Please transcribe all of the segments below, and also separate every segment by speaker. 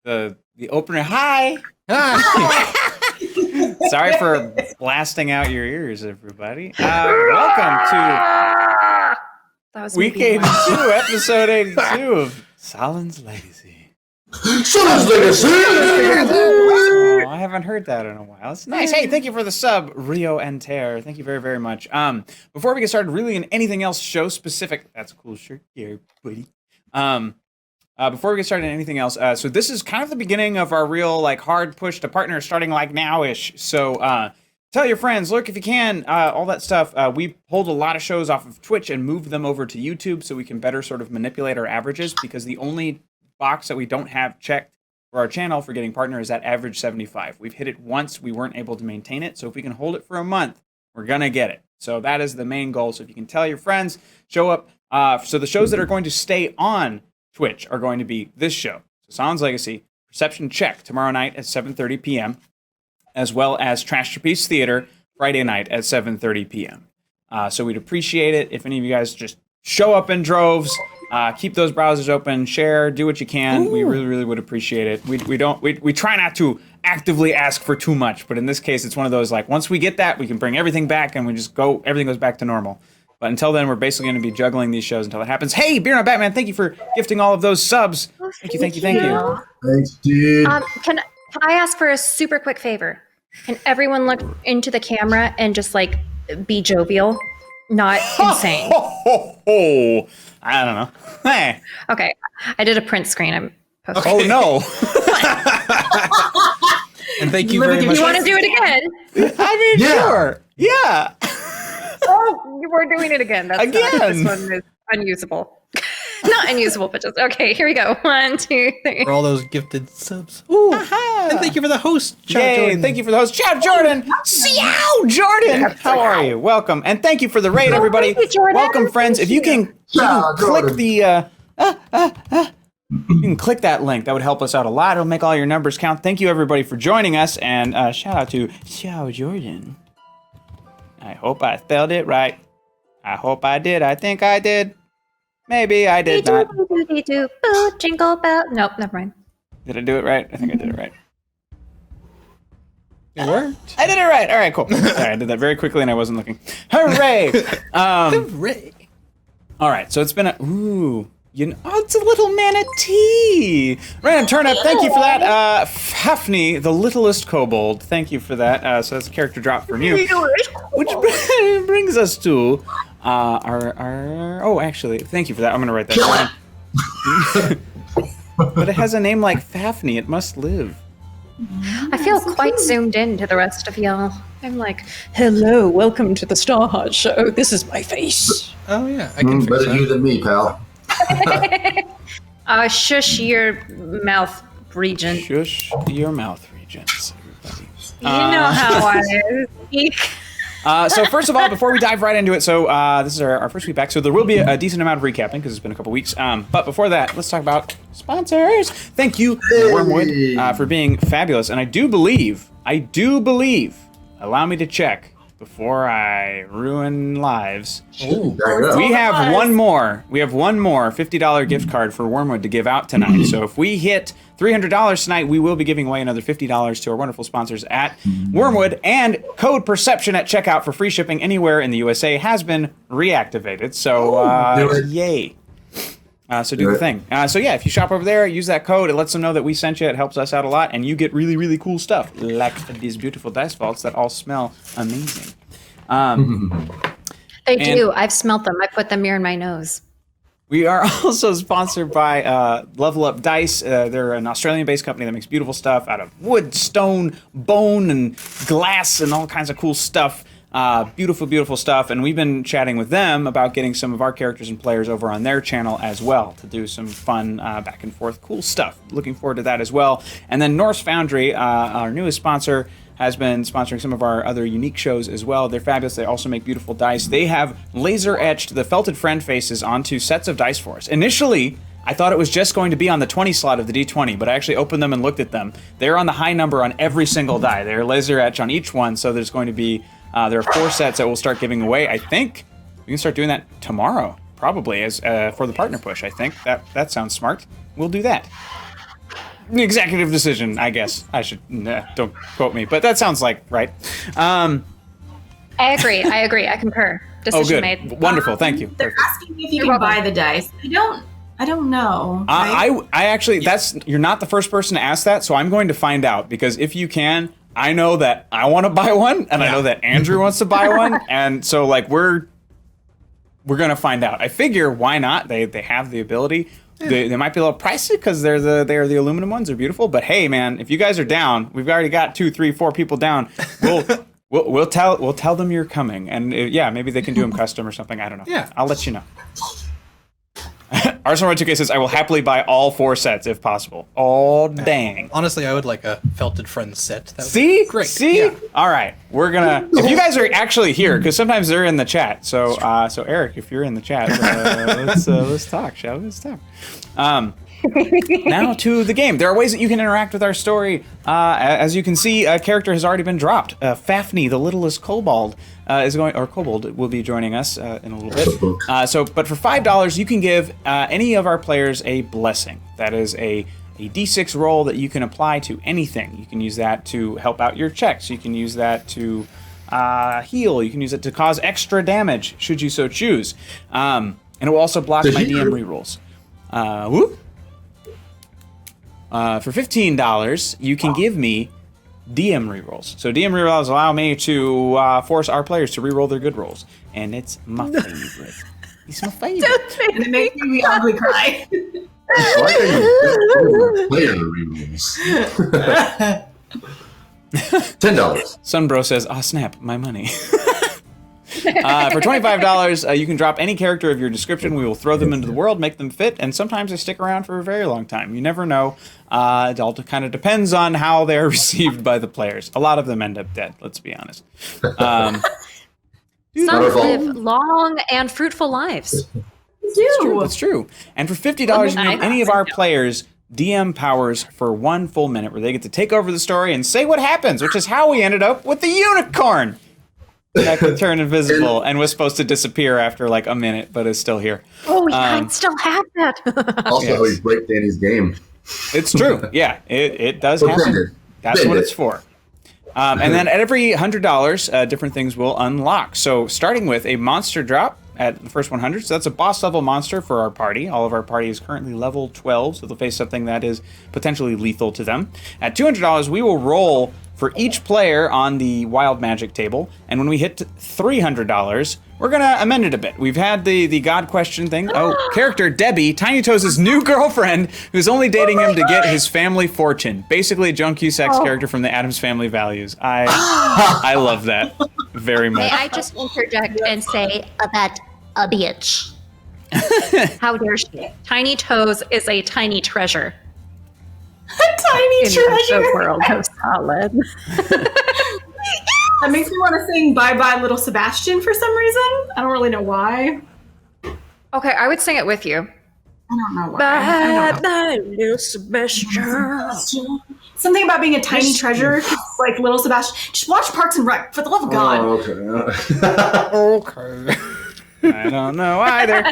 Speaker 1: the opener. Hi. Sorry for blasting out your ears, everybody. Welcome to Week 82, Episode 82 of Sahlen's Legacy.
Speaker 2: Sahlen's Legacy!
Speaker 1: Oh, I haven't heard that in a while. It's nice. Hey, thank you for the sub, Rio and Tear. Thank you very, very much. Before we get started, really in anything else show specific. That's a cool shirt here, buddy. Before we get started on anything else, so this is kind of the beginning of our real hard push to partner starting now-ish. So tell your friends, look if you can, all that stuff. We pulled a lot of shows off of Twitch and moved them over to YouTube so we can better sort of manipulate our averages, because the only box that we don't have checked for our channel for getting partner is that average 75. We've hit it once, we weren't able to maintain it, so if we can hold it for a month, we're gonna get it. So that is the main goal. So if you can tell your friends, show up. So the shows that are going to stay on Twitch are going to be this show, so Sahlen's Legacy, Perception Check tomorrow night at 7:30 p.m., as well as Trash Trapeze Theater Friday night at 7:30 p.m. So we'd appreciate it if any of you guys just show up in droves, keep those browsers open, share, do what you can. Ooh. We really, really would appreciate it. We try not to actively ask for too much, but in this case, it's one of those once we get that, we can bring everything back and everything goes back to normal. But until then, we're basically going to be juggling these shows until it happens. Hey, Beer Not Batman, thank you for gifting all of those subs.
Speaker 3: Oh,
Speaker 1: thank you. Thanks,
Speaker 3: dude. Can I ask for a super quick favor? Can everyone look into the camera and just be jovial, not insane?
Speaker 1: I don't know. Hey.
Speaker 3: Okay, I did a print screen. I'm posting.
Speaker 1: Oh no.
Speaker 4: And thank you very much.
Speaker 3: You want to do it again?
Speaker 1: I mean, yeah. Sure. Yeah.
Speaker 3: Oh, we're doing it again. That's
Speaker 1: again.
Speaker 3: This one is unusable. Not unusable, but just okay. Here we go. 1, 2, 3.
Speaker 4: For all those gifted subs. Ooh. And thank you for the host, Chow Jordan.
Speaker 1: Thank you for the host, Chow Jordan. Ciao, Jordan. How are you? Welcome, and thank you for the raid, everybody.
Speaker 3: Thank you, Jordan.
Speaker 1: Welcome, friends. If you can click the you can click that link. That would help us out a lot. It'll make all your numbers count. Thank you, everybody, for joining us, and shout out to Chow Jordan. I hope I spelled it right. I hope I did. I think I did. Maybe I did not.
Speaker 3: Jingle bell. Nope, never mind.
Speaker 1: Did I do it right? I think I did it right.
Speaker 4: It worked.
Speaker 1: I did it right. All right, cool. Sorry, I did that very quickly and I wasn't looking. Hooray!
Speaker 4: Hooray!
Speaker 1: All right, so it's been it's a little manatee. Random Turnip, thank you for that. Hafni, the littlest kobold, thank you for that. So that's a character drop from you. Which brings us to actually, thank you for that. I'm going to write that down. But it has a name like Fafney. It must live.
Speaker 3: I feel quite zoomed in to the rest of y'all. I'm like, hello, welcome to the Starheart show. This is my face.
Speaker 4: Oh, yeah. I can fix
Speaker 2: better you than me, pal.
Speaker 3: Shush your mouth region.
Speaker 1: Shush your mouth regions, everybody.
Speaker 3: You know how I speak.
Speaker 1: So first of all, before we dive right into it, so this is our first week back, so there will be a decent amount of recapping because it's been a couple weeks. But before that, let's talk about sponsors. Thank you, Wormwood, for being fabulous. And I do believe, allow me to check before I ruin lives.
Speaker 4: Ooh.
Speaker 1: We have one more $50 gift card for Wormwood to give out tonight. So if we hit $300 tonight, we will be giving away another $50 to our wonderful sponsors at Wormwood. And code Perception at checkout for free shipping anywhere in the USA has been reactivated. So yay. So do the thing. So yeah, if you shop over there, use that code. It lets them know that we sent you. It helps us out a lot, and you get really, really cool stuff like these beautiful dice vaults that all smell amazing.
Speaker 3: They do. I've smelt them. I put them here in my nose.
Speaker 1: We are also sponsored by Level Up Dice. They're an Australian-based company that makes beautiful stuff out of wood, stone, bone, and glass, and all kinds of cool stuff. Beautiful, beautiful stuff. And we've been chatting with them about getting some of our characters and players over on their channel as well to do some fun back and forth cool stuff. Looking forward to that as well. And then Norse Foundry, our newest sponsor, has been sponsoring some of our other unique shows as well. They're fabulous. They also make beautiful dice. They have laser etched the felted friend faces onto sets of dice for us. Initially, I thought it was just going to be on the 20 slot of the D20, but I actually opened them and looked at them. They're on the high number on every single die. They're laser etched on each one, so there's going to be there are 4 sets that we'll start giving away. I think we can start doing that tomorrow, probably, as for the partner push. I think that sounds smart. We'll do that. executive decision, I guess. I should, don't quote me, but that sounds like right.
Speaker 3: I agree. I concur. Decision made.
Speaker 1: Wonderful. Thank you.
Speaker 5: They're asking me if you can buy the dice. I don't know.
Speaker 1: I actually, you're not the first person to ask that, so I'm going to find out, because if you can, I know that I want to buy one, and I know that Andrew wants to buy one, and so like we're gonna find out. I figure why not? They have the ability. They might be a little pricey because they are the aluminum ones. They're beautiful, but hey, man, if you guys are down, we've already got 2, 3, 4 people down. We'll tell them you're coming, and maybe they can do them custom or something. I don't know.
Speaker 4: Yeah,
Speaker 1: I'll let you know. Arsenal 2K says, I will happily buy all 4 sets if possible. Oh, dang.
Speaker 4: Honestly, I would like a Felted Friends set. That would
Speaker 1: See?
Speaker 4: be great.
Speaker 1: See?
Speaker 4: Yeah.
Speaker 1: All right. We're going to... If you guys are actually here, because sometimes they're in the chat. So, Eric, if you're in the chat, let's talk, shall we? Let's talk. Now to the game. There are ways that you can interact with our story. As you can see, a character has already been dropped. Fafnir, the littlest kobold, kobold will be joining us in a little bit. But for $5, you can give any of our players a blessing. That is a D6 roll that you can apply to anything. You can use that to help out your checks. You can use that to heal. You can use it to cause extra damage, should you so choose. And it will also block my DM rerolls. For $15, you can give me DM rerolls. So DM rerolls allow me to force our players to reroll their good rolls, and it's my favorite. It's my favorite.
Speaker 5: And it makes me ugly cry.
Speaker 2: Why are you player rerolls? $10.
Speaker 1: Sunbro says, "Oh snap, my money." For $25, you can drop any character of your description. We will throw them into the world, make them fit, and sometimes they stick around for a very long time. You never know. It all kind of depends on how they're received by the players. A lot of them end up dead, let's be honest.
Speaker 3: Some live long and fruitful lives.
Speaker 1: That's true. And for $50, you can give any of our players DM powers for 1 full minute, where they get to take over the story and say what happens, which is how we ended up with the unicorn. That could turn invisible and was supposed to disappear after like a minute, but is still here.
Speaker 3: Oh, yeah, I still have that.
Speaker 2: Also, you break Danny's game.
Speaker 1: It's true. Yeah, it does happen. That's what it's for. And then at every $100, different things will unlock. So starting with a monster drop at the first 100. So that's a boss level monster for our party. All of our party is currently level 12, so they'll face something that is potentially lethal to them. At $200, we will roll for each player on the wild magic table. And when we hit $300, we're going to amend it a bit. We've had the God question thing. Oh, character Debbie, Tiny Toes' new girlfriend, who's only dating him to get his family fortune. Basically, Joan Cusack's character from the Addams Family Values. I love that very much.
Speaker 3: May I just interject and say that a bitch. How dare she? Tiny Toes is a tiny treasure.
Speaker 5: Tiny
Speaker 3: in
Speaker 5: treasure.
Speaker 3: The world of Sahlen.
Speaker 5: That makes me want to sing Bye Bye Little Sebastian for some reason. I don't really know why.
Speaker 3: Okay, I would sing it with you.
Speaker 5: I don't know why.
Speaker 3: Bye Bye Little Sebastian.
Speaker 5: Something about being a tiny treasure, like Little Sebastian. Just watch Parks and Rec, for the love of God.
Speaker 2: Oh, okay.
Speaker 1: Okay. I don't know either.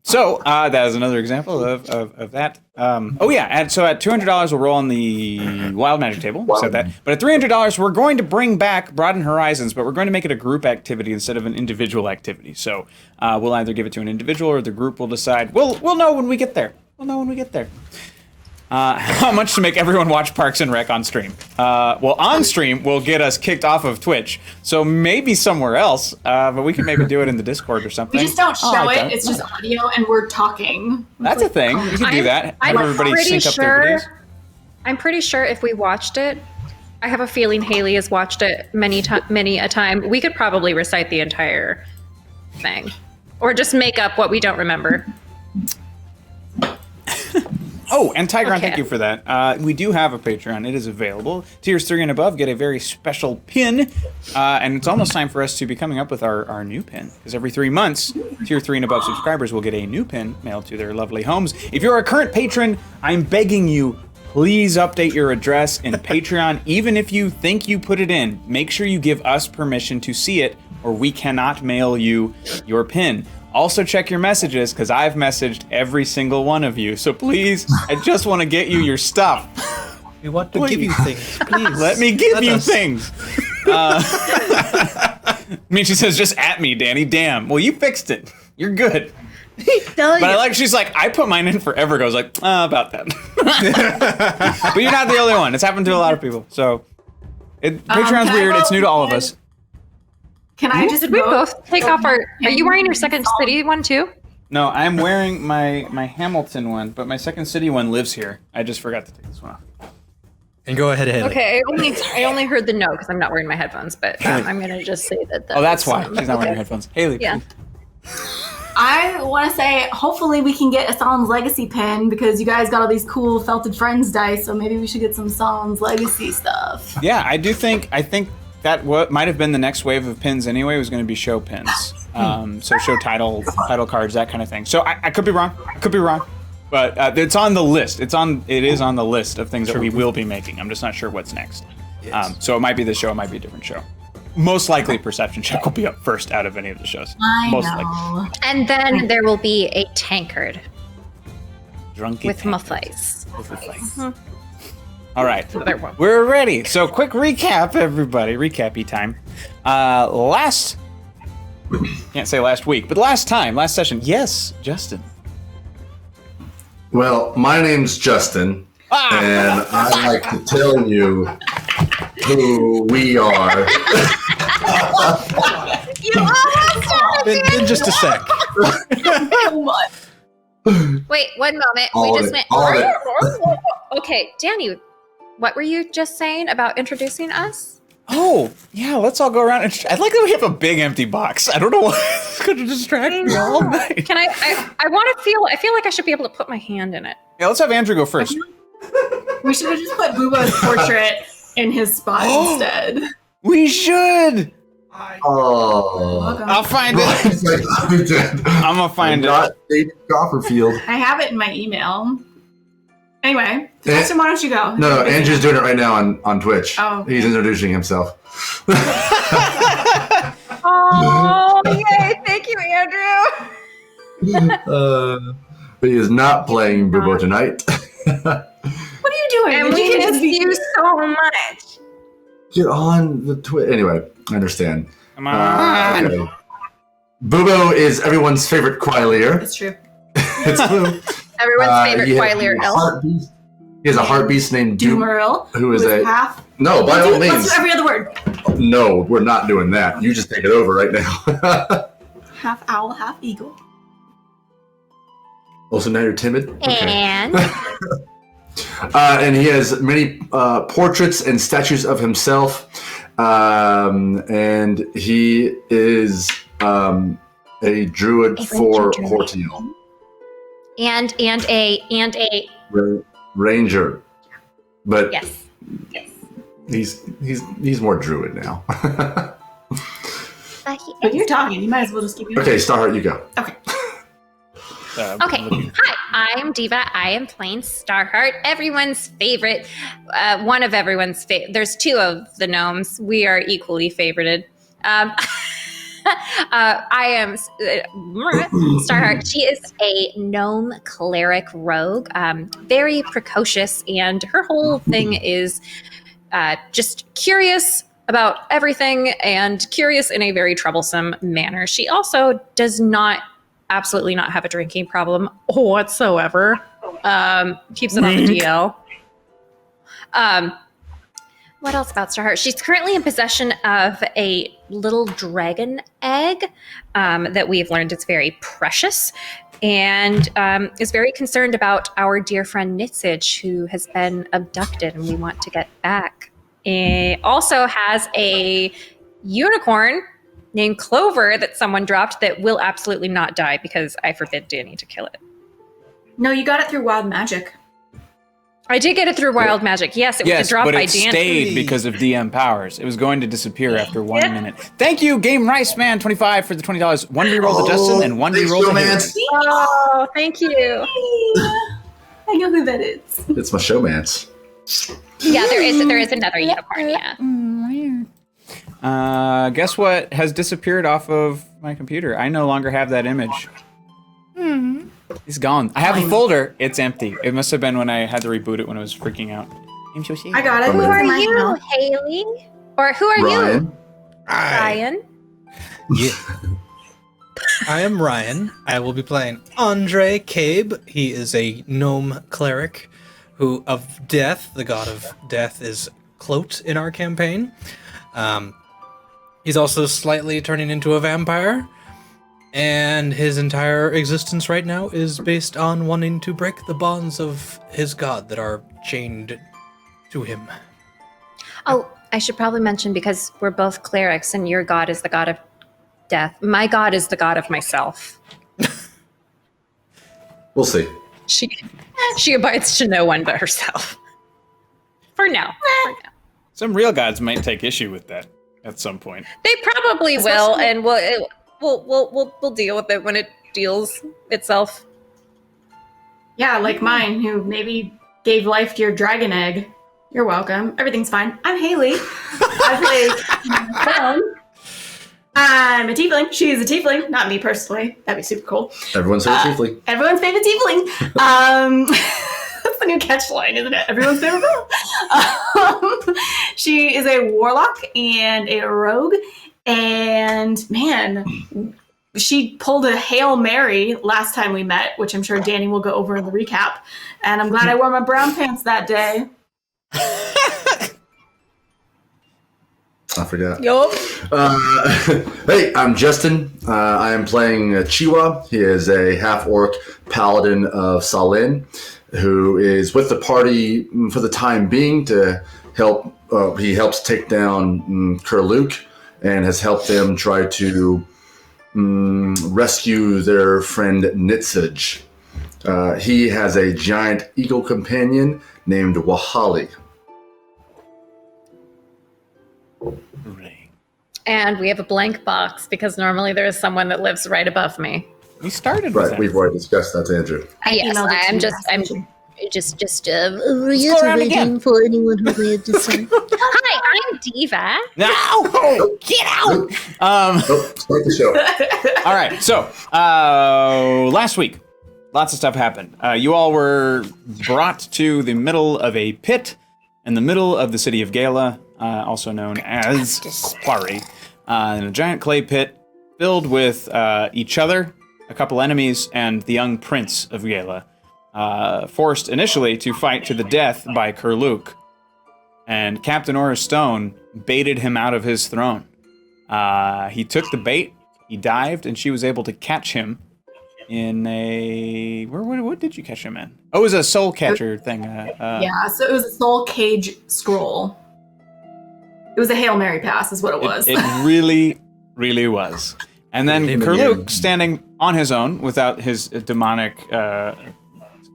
Speaker 1: So that is another example of that. And so at $200, we'll roll on the wild magic table. We said that. But at $300, we're going to bring back Broaden Horizons, but we're going to make it a group activity instead of an individual activity. So we'll either give it to an individual or the group will decide. We'll know when we get there. How much to make everyone watch Parks and Rec on stream? On stream will get us kicked off of Twitch, so maybe somewhere else, but we can maybe do it in the Discord or something.
Speaker 5: We just don't show it, it's just audio and we're talking.
Speaker 1: That's a thing, you can do that. Have everybody sync up their videos.
Speaker 3: I'm pretty sure if we watched it, I have a feeling Haley has watched it many a time, we could probably recite the entire thing. Or just make up what we don't remember.
Speaker 1: Oh, and Tigron, thank you for that. We do have a Patreon. It is available. Tiers 3 and above get a very special pin. And it's almost time for us to be coming up with our new pin. Because every 3 months, Tier 3 and above subscribers will get a new pin mailed to their lovely homes. If you're a current patron, I'm begging you, please update your address in Patreon. Even if you think you put it in, make sure you give us permission to see it or we cannot mail you your pin. Also check your messages, because I've messaged every single one of you. So please, I just want to get you your stuff.
Speaker 4: We want to give you things, please.
Speaker 1: Let me give
Speaker 4: Let
Speaker 1: you
Speaker 4: us.
Speaker 1: things. I mean, she says, just at me, Danny. Damn. Well, you fixed it. You're good. But I like, she's like, I put mine in forever ago. I was like, about that. But you're not the only one. It's happened to a lot of people. So, Patreon's
Speaker 5: can I
Speaker 1: weird.
Speaker 5: go
Speaker 1: It's new to all of us.
Speaker 5: Can I just
Speaker 3: Did we
Speaker 5: vote?
Speaker 3: both take off our? Are you wearing your second city one too?
Speaker 1: No, I'm wearing my Hamilton one, but my Second City one lives here. I just forgot to take this one off.
Speaker 4: And go ahead, Haley.
Speaker 3: Okay, I only heard the no because I'm not wearing my headphones, but I'm gonna just say that.
Speaker 1: Oh, that's why. She's not wearing her headphones. Haley,
Speaker 3: Yeah.
Speaker 1: please.
Speaker 5: I want to say, hopefully we can get a Sahlen's Legacy pin because you guys got all these cool Felted Friends dice, so maybe we should get some Sahlen's Legacy stuff.
Speaker 1: Yeah, I think that what might have been the next wave of pins anyway was going to be show pins. So show title cards, that kind of thing. So I could be wrong. But it's on the list. It is on the list of things that we will be making. I'm just not sure what's next.
Speaker 4: Yes.
Speaker 1: So it might be this show, it might be a different show. Most likely Perception Check will be up first out of any of the shows. Most likely.
Speaker 3: And then there will be a tankard
Speaker 1: Drunky
Speaker 3: with
Speaker 1: tankard.
Speaker 3: muffles.
Speaker 1: All right,
Speaker 3: There won't.
Speaker 1: we're ready. So quick recap, everybody. Recap-y time. Can't say last week, but last session. Yes, Justin.
Speaker 2: Well, my name's Justin, and I'd like to tell you who we are.
Speaker 5: You almost got it,
Speaker 4: In just a sec.
Speaker 5: so much.
Speaker 3: Wait, one moment.
Speaker 2: All
Speaker 3: we
Speaker 2: of
Speaker 3: just
Speaker 2: it,
Speaker 3: went.
Speaker 2: all of it.
Speaker 3: Okay, Danny, what were you just saying about introducing us?
Speaker 1: Oh, yeah, let's all go around. I like that we have a big empty box. I don't know why it's going to distract me all night.
Speaker 3: Can I want to feel. I feel like I should be able to put my hand in it.
Speaker 1: Yeah, let's have Andrew go first.
Speaker 5: We should have just put Booba's portrait in his spot instead.
Speaker 1: We should.
Speaker 2: Oh.
Speaker 5: Welcome.
Speaker 1: I'll find it.
Speaker 2: It's like, I'm dead.
Speaker 1: I'm going to find it.
Speaker 2: Not David Copperfield.
Speaker 5: I have it in my email. Anyway, Justin, why don't you go?
Speaker 2: No, Andrew's doing it right now on Twitch.
Speaker 5: Oh.
Speaker 2: He's introducing himself.
Speaker 3: Oh, yay! Thank you, Andrew.
Speaker 2: But he is not playing Boobo tonight.
Speaker 5: What are you doing?
Speaker 3: And
Speaker 5: You
Speaker 3: we
Speaker 5: can
Speaker 3: miss
Speaker 5: just be-
Speaker 3: you so much.
Speaker 2: Get on the Twitch. Anyway, I understand.
Speaker 1: Come on.
Speaker 2: Okay. Boobo is everyone's favorite Quailier.
Speaker 5: It's true.
Speaker 2: It's Boo.
Speaker 3: Everyone's favorite
Speaker 2: He has
Speaker 3: Quailier
Speaker 2: a
Speaker 3: elf.
Speaker 2: heart beast. He has a heart beast named Doom.
Speaker 5: Doomerl,
Speaker 2: who is a-
Speaker 5: half.
Speaker 2: No, by all
Speaker 5: Let's
Speaker 2: means.
Speaker 5: do every other word.
Speaker 2: No, we're not doing that. You just take it over right now.
Speaker 5: Half owl, half eagle.
Speaker 2: Also, now you're timid. Okay.
Speaker 3: And
Speaker 2: And he has many portraits and statues of himself. And he is a druid
Speaker 3: A
Speaker 2: for
Speaker 3: ranger druid.
Speaker 2: Hortiel.
Speaker 3: and a
Speaker 2: Ranger. But
Speaker 3: yes.
Speaker 2: he's more druid now.
Speaker 5: But you're talking. You might as well just keep.
Speaker 2: Okay, Starheart, you go.
Speaker 5: Okay.
Speaker 3: Okay. Hi, I'm Diva. I am playing Starheart, everyone's favorite. One of everyone's favorite. There's two of the gnomes. We are equally favorited. I am Starheart. She is a gnome cleric rogue, very precocious, and her whole thing is just curious about everything and curious in a very troublesome manner. She also does absolutely not have a drinking problem whatsoever. Keeps it on the DL. What else about Starheart? She's currently in possession of a little dragon egg that we've learned is very precious, and is very concerned about our dear friend Nitsage, who has been abducted and we want to get back. It also has a unicorn named Clover that someone dropped that will absolutely not die because I forbid Danny to kill it.
Speaker 5: No, you got it through wild magic.
Speaker 3: I did get it through wild magic. Yes, it was a drop
Speaker 1: but
Speaker 3: by
Speaker 1: it
Speaker 3: Danny.
Speaker 1: stayed because of DM powers. It was going to disappear after 1 minute. Thank you, Game Rice Man 25 for the $20. One reroll to Justin and one
Speaker 2: thanks,
Speaker 1: reroll to
Speaker 2: Showmance.
Speaker 1: Haley.
Speaker 3: Oh, thank you.
Speaker 5: I know who that is.
Speaker 2: It's my showmance.
Speaker 3: Yeah, there is another unicorn. Yeah.
Speaker 1: Guess what has disappeared off of my computer? I no longer have that image. It's gone. I have a folder. It's empty. It must have been when I had to reboot it when I was freaking out. I'm so sad.
Speaker 5: I got it.
Speaker 2: Who
Speaker 3: Who
Speaker 5: It's
Speaker 3: are
Speaker 5: in my
Speaker 3: you,
Speaker 5: email.
Speaker 3: Haley? Or who are you,
Speaker 2: Ryan.
Speaker 3: Ryan?
Speaker 4: Yeah. I am Ryan. I will be playing Andre Cabe. He is a gnome cleric who of death, the god of death, is cloaked in our campaign. He's also slightly turning into a vampire, and his entire existence right now is based on wanting to break the bonds of his god that are chained to him.
Speaker 3: Oh, I should probably mention, because we're both clerics and your god is the god of death. My god is the god of myself.
Speaker 2: We'll see.
Speaker 3: She abides to no one but herself. For now.
Speaker 1: Some real gods might take issue with that at some point.
Speaker 3: They probably will, and we'll deal with it when it deals itself.
Speaker 5: Yeah, like mine, who maybe gave life to your dragon egg. You're welcome. Everything's fine. I'm Haley. I play Stone. I'm a tiefling. She's a tiefling. Not me personally. That'd be super cool.
Speaker 2: Everyone's favorite tiefling.
Speaker 5: Everyone's favorite tiefling. That's the new catchline, isn't it? Everyone's favorite girl. She is a warlock and a rogue. And man, she pulled a Hail Mary last time we met, which I'm sure Danny will go over in the recap. And I'm glad I wore my brown pants that day.
Speaker 2: I forgot.
Speaker 3: Yup.
Speaker 2: Hey, I'm Justin. I am playing ChiWah. He is a half-orc paladin of Sahlen, who is with the party for the time being to help. He helps take down Kurluk and has helped them try to rescue their friend Nitzage. He has a giant eagle companion named Wahali.
Speaker 3: And we have a blank box because normally there is someone that lives right above me.
Speaker 1: We started with
Speaker 2: Right,
Speaker 1: that.
Speaker 2: we've already discussed that, Andrew.
Speaker 3: Yes,
Speaker 5: emailed it to
Speaker 3: I'm
Speaker 5: you
Speaker 3: just
Speaker 5: last week.
Speaker 1: around again.
Speaker 6: reiterating for anyone who may have decided.
Speaker 3: Hi, I'm Diva.
Speaker 1: No! Get out!
Speaker 2: Oh, start the show.
Speaker 1: All right, so last week, lots of stuff happened. You all were brought to the middle of a pit in the middle of the city of Gaela, also known as Quarry, in a giant clay pit filled with each other, a couple enemies, and the young prince of Gaela, forced initially to fight to the death by Kurluk. And Captain Aura Stone baited him out of his throne. He took the bait, he dived, and she was able to catch him in a... What did you catch him in? Oh, it was a soul catcher thing.
Speaker 5: Yeah, so it was a soul cage scroll. It was a Hail Mary pass, is what it was.
Speaker 1: It really, really was. And then
Speaker 2: Amen.
Speaker 1: Kurluk, standing on his own, without his demonic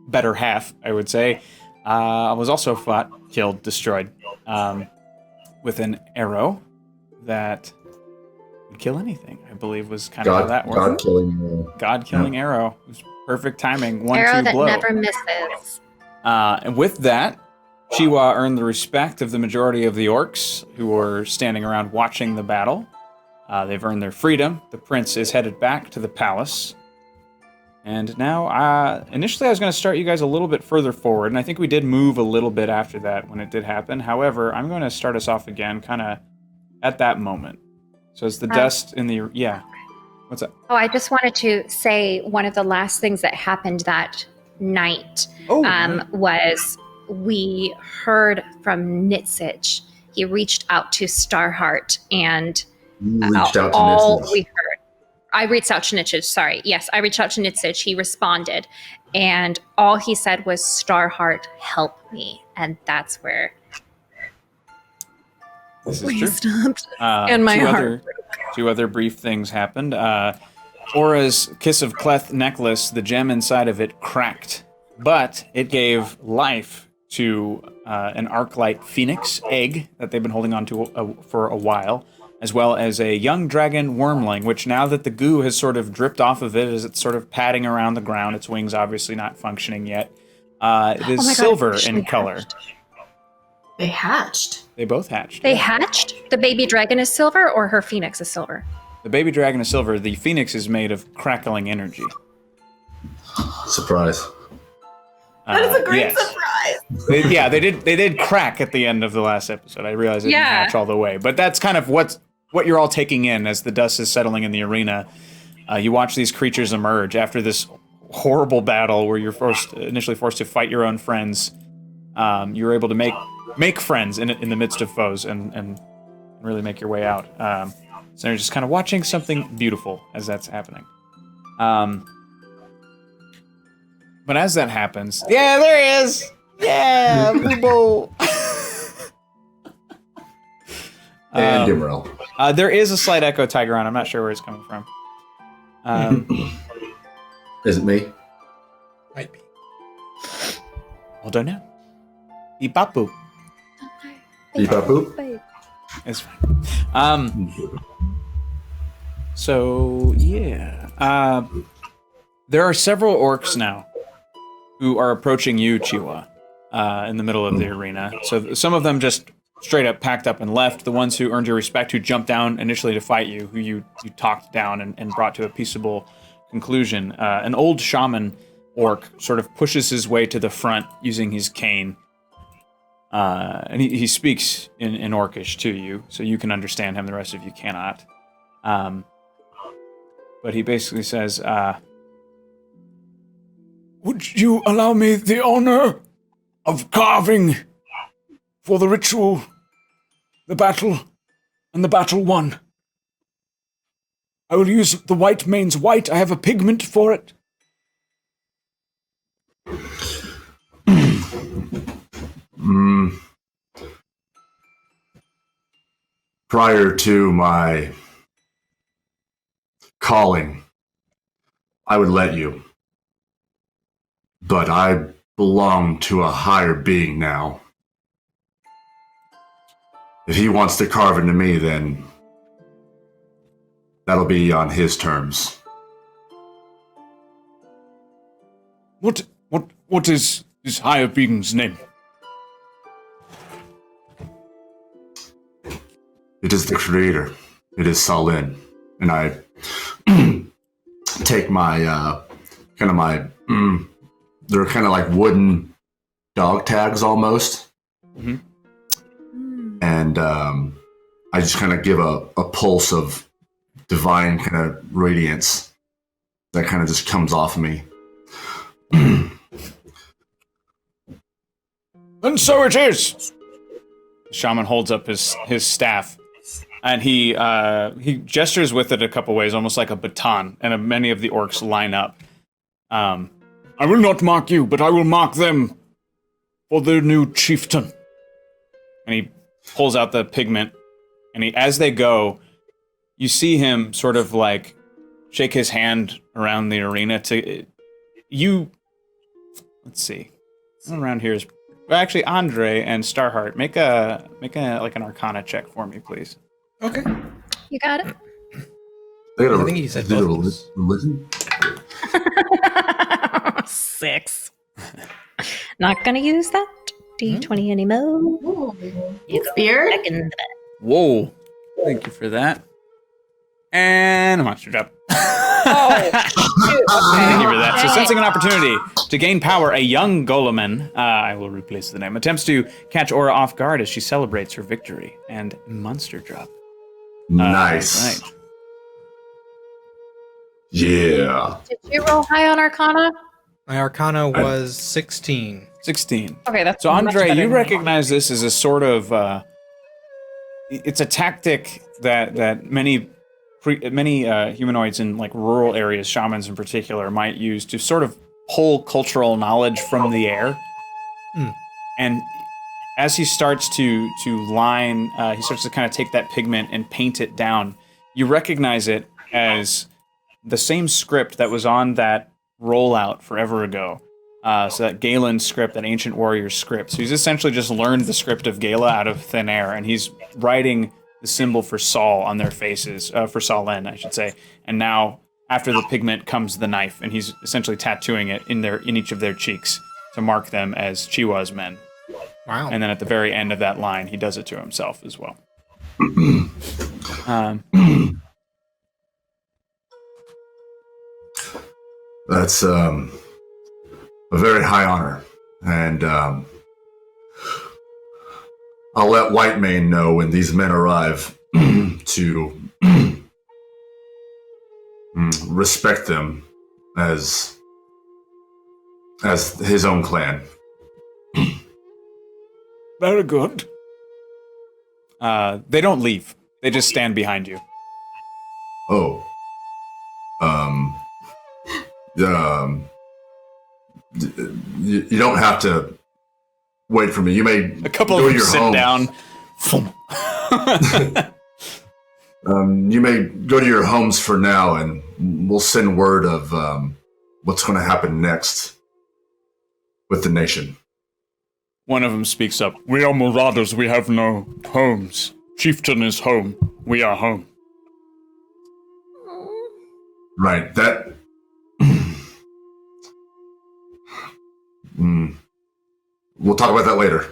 Speaker 1: better half, I would say, was also fought, killed, destroyed with an arrow that would kill anything, I believe was kind of how that worked. God-killing arrow. It was perfect timing. 1-2
Speaker 3: Arrow that
Speaker 1: blow.
Speaker 3: never misses.
Speaker 1: And with that, ChiWah earned the respect of the majority of the orcs who were standing around watching the battle. They've earned their freedom. The prince is headed back to the palace. And now, initially I was going to start you guys a little bit further forward, and I think we did move a little bit after that when it did happen. However, I'm going to start us off again kind of at that moment. So it's the dust in the... Yeah. What's up?
Speaker 3: Oh, I just wanted to say one of the last things that happened that night was we heard from Nitzage. He reached out to Starheart, and
Speaker 2: Reached out to
Speaker 3: all
Speaker 2: Nitzage.
Speaker 3: we heard. I reached out to Nitzage, sorry. Yes, I reached out to Nitzage. He responded, and all he said was, Starheart, help me. And that's where
Speaker 1: This is
Speaker 3: we
Speaker 1: true.
Speaker 3: stopped. And my heart.
Speaker 1: Two other brief things happened. Aura's Kiss of Cleth necklace, the gem inside of it cracked, but it gave life to an Arclight Phoenix egg that they've been holding on to for a while, as well as a young dragon wormling, which now that the goo has sort of dripped off of it as it's sort of padding around the ground, its wings obviously not functioning yet, it is
Speaker 3: Oh my God,
Speaker 1: silver
Speaker 3: it should
Speaker 1: in
Speaker 3: be
Speaker 1: color.
Speaker 3: hatched.
Speaker 5: They hatched.
Speaker 1: They both hatched.
Speaker 3: They hatched? The baby dragon is silver or her phoenix is silver?
Speaker 1: The baby dragon is silver. The phoenix is made of crackling energy.
Speaker 2: Surprise.
Speaker 5: That is a great
Speaker 1: yes.
Speaker 5: surprise.
Speaker 1: They did crack at the end of the last episode. I realize it didn't
Speaker 3: Yeah.
Speaker 1: hatch all the way, but that's kind of what you're all taking in as the dust is settling in the arena. You watch these creatures emerge after this horrible battle where you're initially forced to fight your own friends. You're able to make friends in the midst of foes and really make your way out. So you're just kind of watching something beautiful as that's happening. But as that happens, yeah, there he is. Yeah, Boo.
Speaker 2: And Dimmerl.
Speaker 1: There is a slight echo, Tigeron. I'm not sure where it's coming from.
Speaker 2: Is it me?
Speaker 4: Might be.
Speaker 1: Well done now. Beep bop boop.
Speaker 2: Beep bop boop.
Speaker 1: It's fine. So yeah. There are several orcs now who are approaching you, ChiWah, in the middle of the arena. So some of them just straight up packed up and left. The ones who earned your respect, who jumped down initially to fight you, who you talked down and brought to a peaceable conclusion. An old shaman orc sort of pushes his way to the front using his cane. And he speaks in Orcish to you, so you can understand him, the rest of you cannot. But he basically says, would you allow me the honor of carving for the ritual, the battle, and the battle won? I will use the white mane's white. I have a pigment for it.
Speaker 2: Prior to my calling, I would let you. But I belong to a higher being now. If he wants to carve into me, then that'll be on his terms.
Speaker 1: What is this higher being's name?
Speaker 2: It is the creator. It is Sahlen. And I take my, they're kind of like wooden dog tags almost.
Speaker 1: Mm-hmm.
Speaker 2: And I just kind of give a pulse of divine kind of radiance that kind of just comes off of me.
Speaker 1: And so it is. The shaman holds up his staff, and he gestures with it a couple ways, almost like a baton, and many of the orcs line up. I will not mark you, but I will mark them for their new chieftain. And he pulls out the pigment, and as they go, you see him sort of like shake his hand around the arena to you. Let's see. Around here is actually Andre and Starheart. Make a like an Arcana check for me, please.
Speaker 4: Okay.
Speaker 3: You got it?
Speaker 4: I think he said both.
Speaker 2: Religion?
Speaker 3: 6. Not gonna use that D20 anymore.
Speaker 5: Beard?
Speaker 3: Back in the bed.
Speaker 1: Whoa. Thank you for that. And a monster drop. Thank you for that. So, sensing an opportunity to gain power, a young Goleman, I will replace the name, attempts to catch Aura off guard as she celebrates her victory. And monster drop.
Speaker 2: Nice.
Speaker 1: Right.
Speaker 2: Yeah.
Speaker 3: Did you roll high on Arcana?
Speaker 4: My Arcana was 16.
Speaker 1: 16.
Speaker 3: Okay, that's
Speaker 1: So,
Speaker 3: much
Speaker 1: Andre,
Speaker 3: better
Speaker 1: you
Speaker 3: than
Speaker 1: recognize this as a sort of... it's a tactic that many humanoids in like rural areas, shamans in particular, might use to sort of pull cultural knowledge from the air. And as he starts to line, he starts to kind of take that pigment and paint it down. You recognize it as the same script that was on that rollout forever ago. So that Gaelan script, that ancient warrior script. So he's essentially just learned the script of Gaela out of thin air, and he's writing the symbol for Saul on their faces, for Sahlen, I should say. And now, after the pigment comes the knife, and he's essentially tattooing it in each of their cheeks to mark them as ChiWah's men.
Speaker 4: Wow.
Speaker 1: And then at the very end of that line, he does it to himself as well.
Speaker 2: That's a very high honor, and I'll let Whitemane know when these men arrive to respect them as his own clan.
Speaker 1: Very good. They don't leave. They just stand behind you.
Speaker 2: Oh. You don't have to wait for me. You may
Speaker 1: A couple
Speaker 2: go
Speaker 1: of
Speaker 2: to
Speaker 1: them
Speaker 2: your
Speaker 1: sit
Speaker 2: homes.
Speaker 1: down.
Speaker 2: You may go to your homes for now, and we'll send word of what's going to happen next with the nation.
Speaker 1: One of them speaks up. We are marauders. We have no homes. Chieftain is home. We are home.
Speaker 2: Right. That. We'll talk about that later.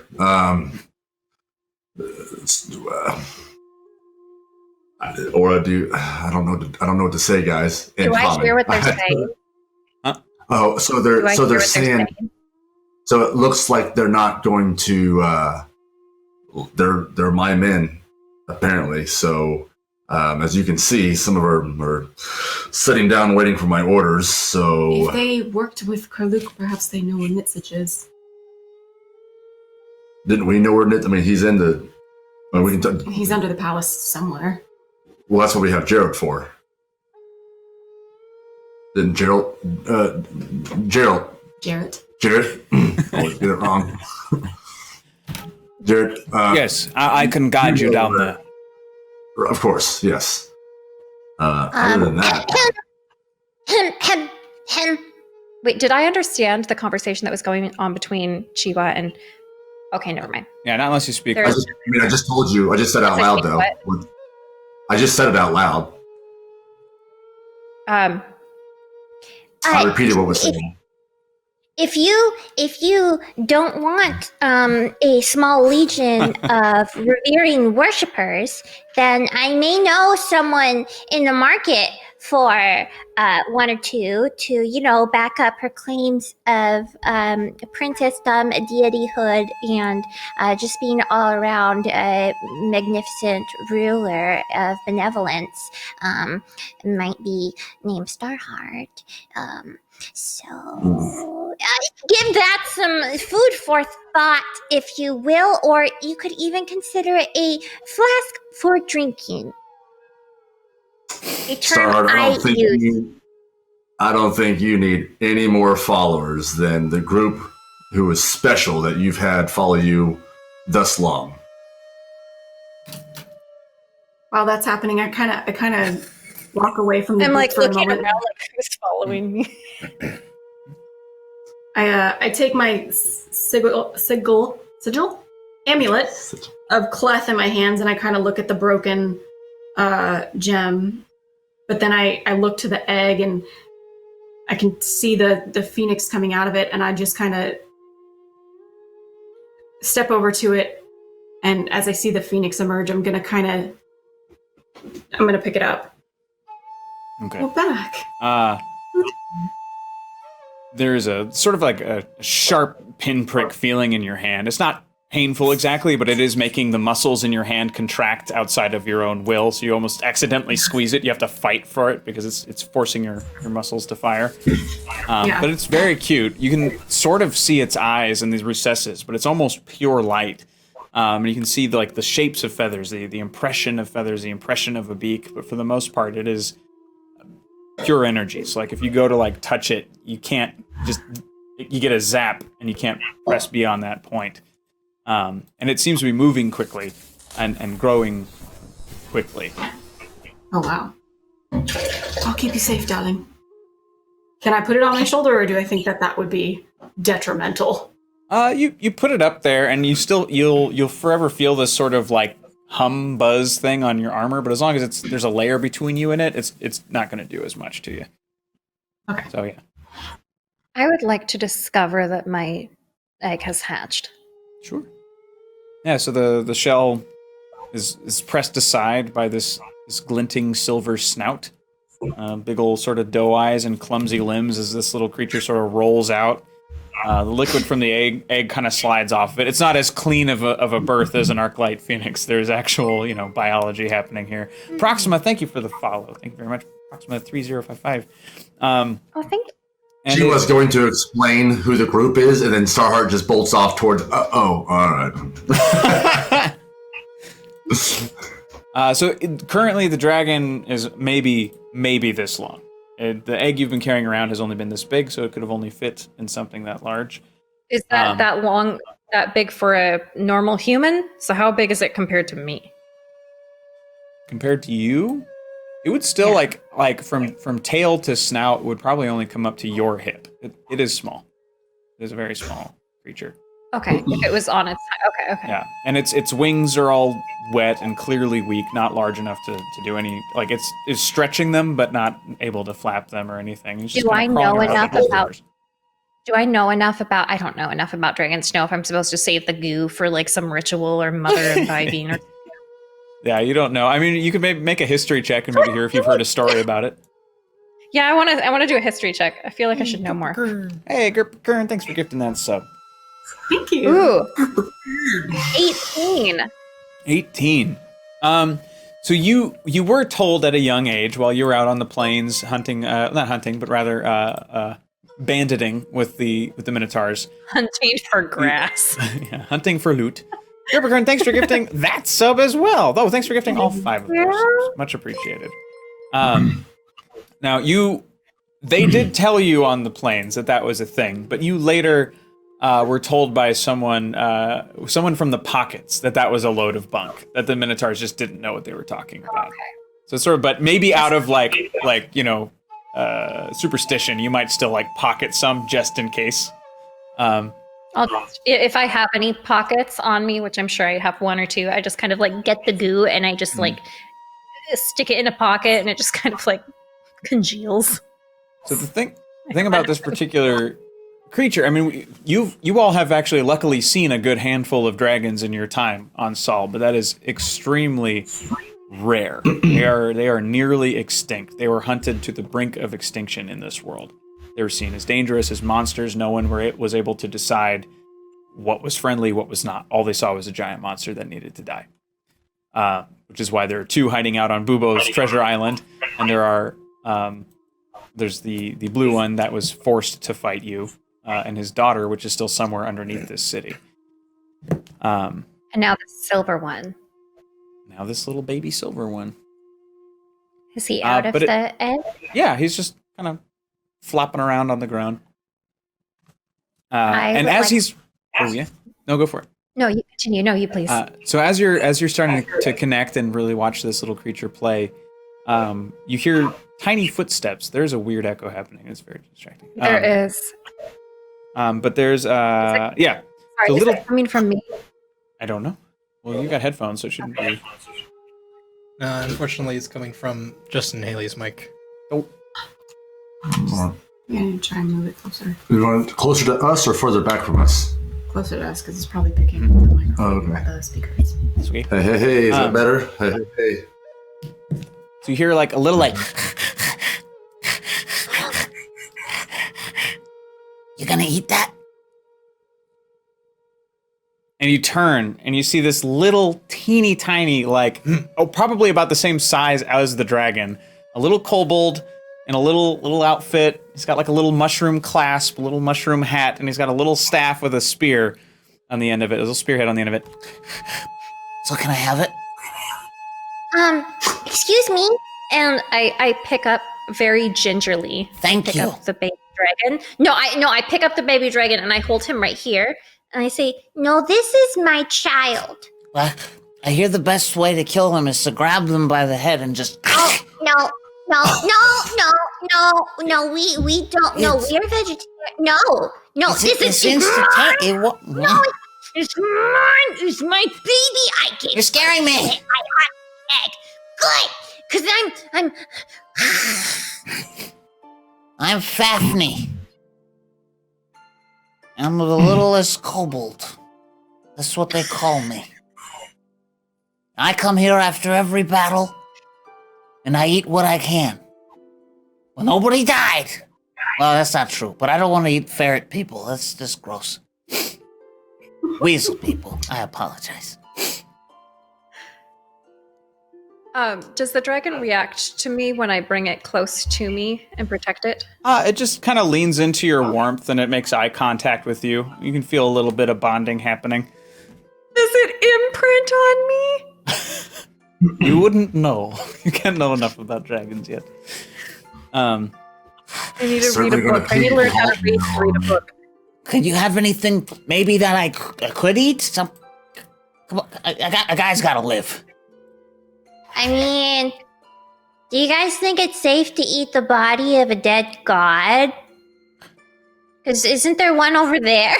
Speaker 2: Or I don't know what to say, guys.
Speaker 3: Do I hear what they're saying?
Speaker 2: Oh, so
Speaker 3: Do I hear
Speaker 2: they're
Speaker 3: what
Speaker 2: saying. So it looks like they're not going to. They're my men, apparently. So, as you can see, some of them are sitting down waiting for my orders. So
Speaker 5: If they worked with Karluk, perhaps they know where Nitsich is.
Speaker 2: didn't we know where? I mean, he's in the. Well, we can.
Speaker 5: He's under the palace somewhere.
Speaker 2: Well, that's what we have Gerald for. Didn't Gerald? Gerald.
Speaker 5: Jarrett.
Speaker 2: Jared? Always get it wrong. Jared?
Speaker 1: Yes, I can guide you down there.
Speaker 2: Of course, yes. Other than that,
Speaker 3: Wait, did I understand the conversation that was going on between ChiWah and... Okay, never mind.
Speaker 1: Yeah, not unless you speak.
Speaker 3: There's-
Speaker 2: I just told you. I just said it out loud, though. I just said it out loud. I repeated what was said.
Speaker 6: If you don't want a small legion of revering worshippers, then I may know someone in the market for one or two to back up her claims of princessdom, deityhood, and just being all around a magnificent ruler of benevolence. Might be named Starheart. So give that some food for thought, if you will, or you could even consider it a flask for drinking. A term
Speaker 2: Starheart,
Speaker 6: use.
Speaker 2: I don't think you need any more followers than the group who is special that you've had follow you thus long.
Speaker 5: While that's happening, I kind of walk away from the
Speaker 3: I'm
Speaker 5: group
Speaker 3: like
Speaker 5: for a
Speaker 3: looking around
Speaker 5: moment.
Speaker 3: like who's following me.
Speaker 5: I take my sigil amulet of Cleth in my hands, and I kind of look at the broken gem. But then I look to the egg, and I can see the phoenix coming out of it, and I just kind of step over to it. And as I see the phoenix emerge, I'm gonna pick it up.
Speaker 1: Okay.
Speaker 5: Go back.
Speaker 1: There's a sort of like a sharp pinprick feeling in your hand. It's not painful exactly, but it is making the muscles in your hand contract outside of your own will, so you almost accidentally squeeze it. You have to fight for it because it's forcing your muscles to fire. But it's very cute. You can sort of see its eyes in these recesses, but it's almost pure light. And you can see the shapes of feathers, the impression of feathers, the impression of a beak, but for the most part it is pure energy. So if you go to touch it, you can't you get a zap and you can't press beyond that point. And it seems to be moving quickly and growing quickly.
Speaker 5: Oh, wow. I'll keep you safe, darling. Can I put it on my shoulder, or do I think that would be detrimental?
Speaker 1: You put it up there, and you'll forever feel this sort of hum buzz thing on your armor. But as long as there's a layer between you and it, it's not going to do as much to you.
Speaker 5: Okay.
Speaker 1: So yeah.
Speaker 3: I would like to discover that my egg has hatched.
Speaker 1: Sure. Yeah, so the shell is pressed aside by this glinting silver snout. Big old sort of doe eyes and clumsy limbs as this little creature sort of rolls out. The liquid from the egg kind of slides off of it. It's not as clean of a birth as an Arclight Phoenix. There's actual, biology happening here. Proxima, thank you for the follow. Thank you very much. Proxima 3055.
Speaker 3: Oh, thank you.
Speaker 2: She was going to explain who the group is, and then Starheart just bolts off towards, all right.
Speaker 1: Currently the dragon is maybe this long. The egg you've been carrying around has only been this big, so it could have only fit in something that large.
Speaker 3: Is that long, that big for a normal human? So how big is it compared to me?
Speaker 1: Compared to you? It would still like from tail to snout would probably only come up to your hip. It is small. It is a very small creature.
Speaker 3: Okay, if it was on its side. Okay.
Speaker 1: Yeah, and its wings are all wet and clearly weak, not large enough to do any. Like it's stretching them, but not able to flap them or anything. It's just
Speaker 3: Do I know enough about?
Speaker 1: doors.
Speaker 3: Do I know enough about? I don't know enough about dragons to know if I'm supposed to save the goo for like some ritual or mother imbibing or.
Speaker 1: Yeah, you don't know. I mean, you could maybe make a history check and maybe hear if you've heard a story about it.
Speaker 3: Yeah, I want to do a history check. I feel like I should know more.
Speaker 1: Hey, Gurn, thanks for gifting that sub.
Speaker 5: Thank you.
Speaker 3: Ooh, 18.
Speaker 1: 18. So you were told at a young age while you were out on the plains hunting, not hunting, but rather banditing with the Minotaurs.
Speaker 3: Hunting for grass.
Speaker 1: Yeah, hunting for loot. Gurn, thanks for gifting that sub as well. Oh, thanks for gifting all 5 of those subs. Much appreciated. Now they did tell you on the plains that was a thing, but you later were told by someone from the pockets that was a load of bunk, that the Minotaurs just didn't know what they were talking about. Okay. So but maybe out of superstition, you might still pocket some just in case.
Speaker 3: If I have any pockets on me, which I'm sure I have 1 or 2, I just kind of get the goo and I just stick it in a pocket and it just kind of congeals.
Speaker 1: So the thing about this particular creature, I mean, you all have actually luckily seen a good handful of dragons in your time on Sol, but that is extremely rare. They are nearly extinct. They were hunted to the brink of extinction in this world. They were seen as dangerous, as monsters. No one was able to decide what was friendly, what was not. All they saw was a giant monster that needed to die. Which is why there are 2 hiding out on Bubo's treasure island, and there's the blue one that was forced to fight you, and his daughter, which is still somewhere underneath this city.
Speaker 3: And now the silver one.
Speaker 1: Now this little baby silver one.
Speaker 3: Is he out of the egg?
Speaker 1: Yeah, he's just kind of flopping around on the ground. And as he's... Oh, yeah? No, go for it.
Speaker 3: No, you continue. No, you please.
Speaker 1: So as you're starting to connect and really watch this little creature play, you hear tiny footsteps. There's a weird echo happening. It's very distracting.
Speaker 3: There is.
Speaker 1: But there's yeah.
Speaker 3: Sorry,
Speaker 1: so
Speaker 3: is it coming from me?
Speaker 1: I don't know. Well, you got headphones, so it shouldn't be.
Speaker 4: Unfortunately, it's coming from Justin Haley's mic.
Speaker 1: Oh.
Speaker 5: Yeah, try and move it closer.
Speaker 2: You want it closer to us or further back from us?
Speaker 5: Closer to us, because it's probably picking up the microphone
Speaker 2: okay.
Speaker 5: the speakers.
Speaker 1: Sweet.
Speaker 2: Hey, is that better? Hey.
Speaker 1: So you hear a little
Speaker 7: You gonna eat that?
Speaker 1: And you turn and you see this little teeny tiny, probably about the same size as the dragon, a little kobold in a little outfit. He's got a little mushroom clasp, a little mushroom hat, and he's got a little staff with a spear on the end of it, a little spearhead on the end of it.
Speaker 7: So can I have it?
Speaker 6: Excuse me.
Speaker 3: And I pick up very gingerly.
Speaker 7: Thank you.
Speaker 3: Up the baby dragon. No, I pick up the baby dragon and I hold him right here.
Speaker 6: And I say, no, this is my child.
Speaker 7: Well, I hear the best way to kill them is to grab them by the head and just...
Speaker 6: Oh, no, we don't, no, we're vegetarian. No,
Speaker 7: it's instantaneous.
Speaker 6: No, it's mine, it's my baby. I gave
Speaker 7: You're scaring me.
Speaker 6: I egg. Good, because I'm...
Speaker 7: I'm Fafnir. I'm the littlest kobold. That's what they call me. I come here after every battle, and I eat what I can. Well, nobody died. Well, that's not true, but I don't want to eat ferret people. That's just gross. Weasel people. I apologize.
Speaker 3: Does the dragon react to me when I bring it close to me and protect it?
Speaker 1: It just kind of leans into your warmth and it makes eye contact with you. You can feel a little bit of bonding happening.
Speaker 3: Does it imprint on me?
Speaker 1: You wouldn't know. You can't know enough about dragons yet.
Speaker 3: I need to
Speaker 2: Certainly
Speaker 3: read a
Speaker 2: gonna
Speaker 3: book. I need to learn how to read a book.
Speaker 7: Could you have anything maybe that I could eat? Some. Come on, a guy's got to live.
Speaker 6: I mean, do you guys think it's safe to eat the body of a dead god? Because isn't there one over there?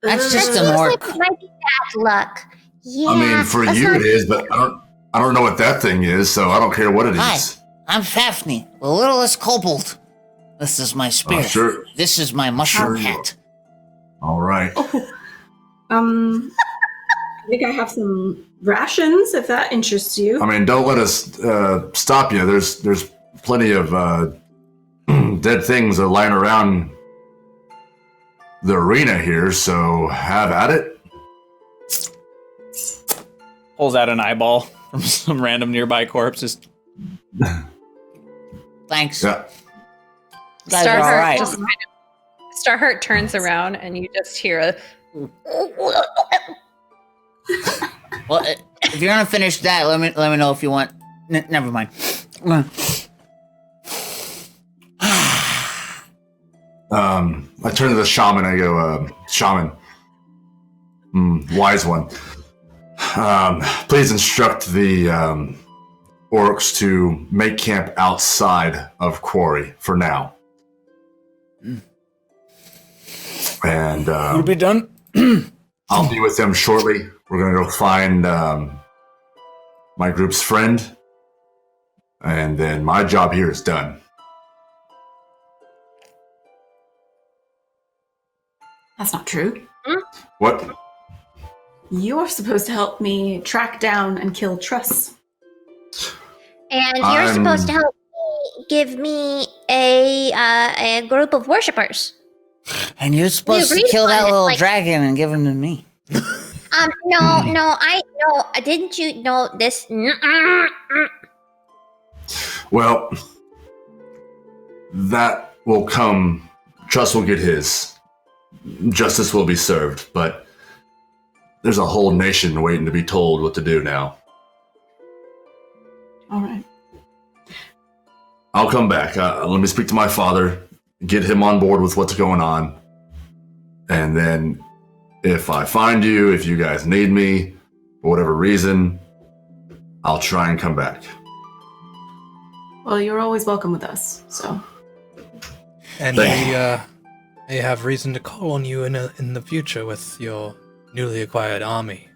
Speaker 7: That's just
Speaker 6: Seems
Speaker 7: an
Speaker 6: like
Speaker 7: orc.
Speaker 6: it might be bad luck. Yeah.
Speaker 2: I mean, for
Speaker 6: let's
Speaker 2: you
Speaker 6: not-
Speaker 2: it is, but I don't know what that thing is, so I don't care what it
Speaker 7: Hi,
Speaker 2: is.
Speaker 7: I'm Fafnir, the littlest kobold. This is my spear.
Speaker 2: Sure.
Speaker 7: This is my mushroom
Speaker 2: Sure you
Speaker 7: hat.
Speaker 2: All right.
Speaker 5: I think I have some rations, if that interests you.
Speaker 2: I mean, don't let us stop you. There's plenty of dead things that are lying around the arena here, so have at it.
Speaker 1: Pulls out an eyeball from some random nearby corpse. Just
Speaker 7: Thanks.
Speaker 2: Yeah.
Speaker 7: You guys are all
Speaker 3: Starheart
Speaker 7: right.
Speaker 3: just kind of, Starheart turns around and you just hear a
Speaker 7: Well, if you're gonna finish that, let me know if you want. Never mind.
Speaker 2: I turn to the shaman. I go, shaman, wise one. Please instruct the orcs to make camp outside of Quarry for now. And
Speaker 1: you'll be done.
Speaker 2: I'll be with them shortly. We're going to go find my group's friend. And then my job here is done.
Speaker 5: That's not true.
Speaker 2: What?
Speaker 5: You're supposed to help me track down and kill Truss.
Speaker 6: And you're
Speaker 2: I'm-
Speaker 6: supposed to help me give me a group of worshippers.
Speaker 7: And you're supposed to
Speaker 6: agreed
Speaker 7: kill
Speaker 6: on
Speaker 7: that
Speaker 6: it,
Speaker 7: little
Speaker 6: like-
Speaker 7: dragon and give him to me.
Speaker 6: No, didn't you know this?
Speaker 2: Well, that will come. Trust will get his. Justice will be served, but there's a whole nation waiting to be told what to do now.
Speaker 5: All right.
Speaker 2: I'll come back. Let me speak to my father, get him on board with what's going on, and then if I find you, if you guys need me, for whatever reason, I'll try and come back.
Speaker 5: Well, you're always welcome with us, so.
Speaker 4: And
Speaker 2: Thank
Speaker 4: we may have reason to call on you in the future with your newly acquired army.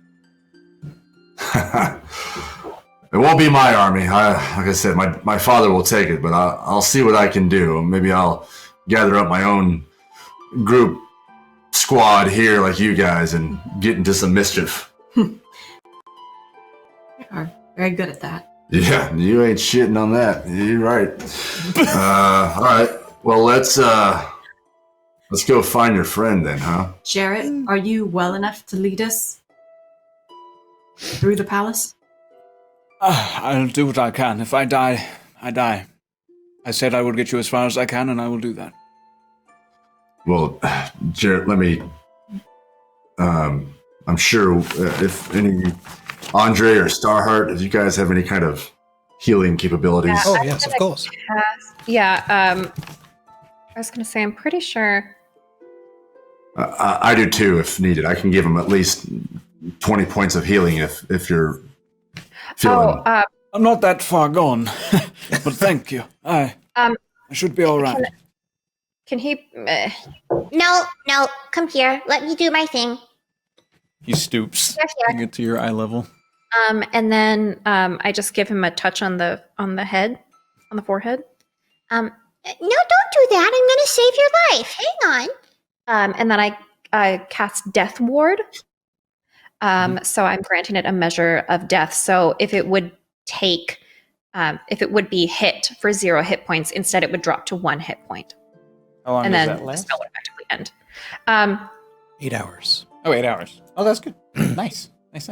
Speaker 2: It won't be my army. Like I said, my father will take it, but I'll see what I can do. Maybe I'll gather up my own group squad here like you guys and get into some mischief.
Speaker 5: You are very good at that.
Speaker 2: Yeah, you ain't shitting on that. You're right. All right. Well, let's go find your friend then, huh?
Speaker 5: Jarrett, are you well enough to lead us through the palace?
Speaker 1: I'll do what I can. If I die, I die. I said I would get you as far as I can, and I will do that.
Speaker 2: Well, Jarrett, let me. I'm sure if any Andre or Starheart, if you guys have any kind of healing capabilities.
Speaker 4: Oh, yes, of course.
Speaker 3: yeah. I was gonna say I'm pretty sure.
Speaker 2: I do too, if needed. I can give him at least 20 points of healing if you're feeling.
Speaker 1: I'm not that far gone, but thank you. I should be all right.
Speaker 3: Can he?
Speaker 6: No, come here. Let me do my thing.
Speaker 1: He stoops
Speaker 6: Here.
Speaker 1: to get to your eye level.
Speaker 3: And then I just give him a touch on the head, on the forehead.
Speaker 6: No, don't do that. I'm gonna save your life. Hang on.
Speaker 3: And then I cast Death Ward. So I'm granting it a measure of death. So if it would be hit for 0 hit points, instead it would drop to 1 hit point.
Speaker 1: How long
Speaker 3: And
Speaker 1: does
Speaker 3: then
Speaker 1: that
Speaker 3: the
Speaker 1: last?
Speaker 3: spell would effectively end.
Speaker 4: 8 hours.
Speaker 1: Oh, 8 hours. Oh, that's good. Nice. Nice.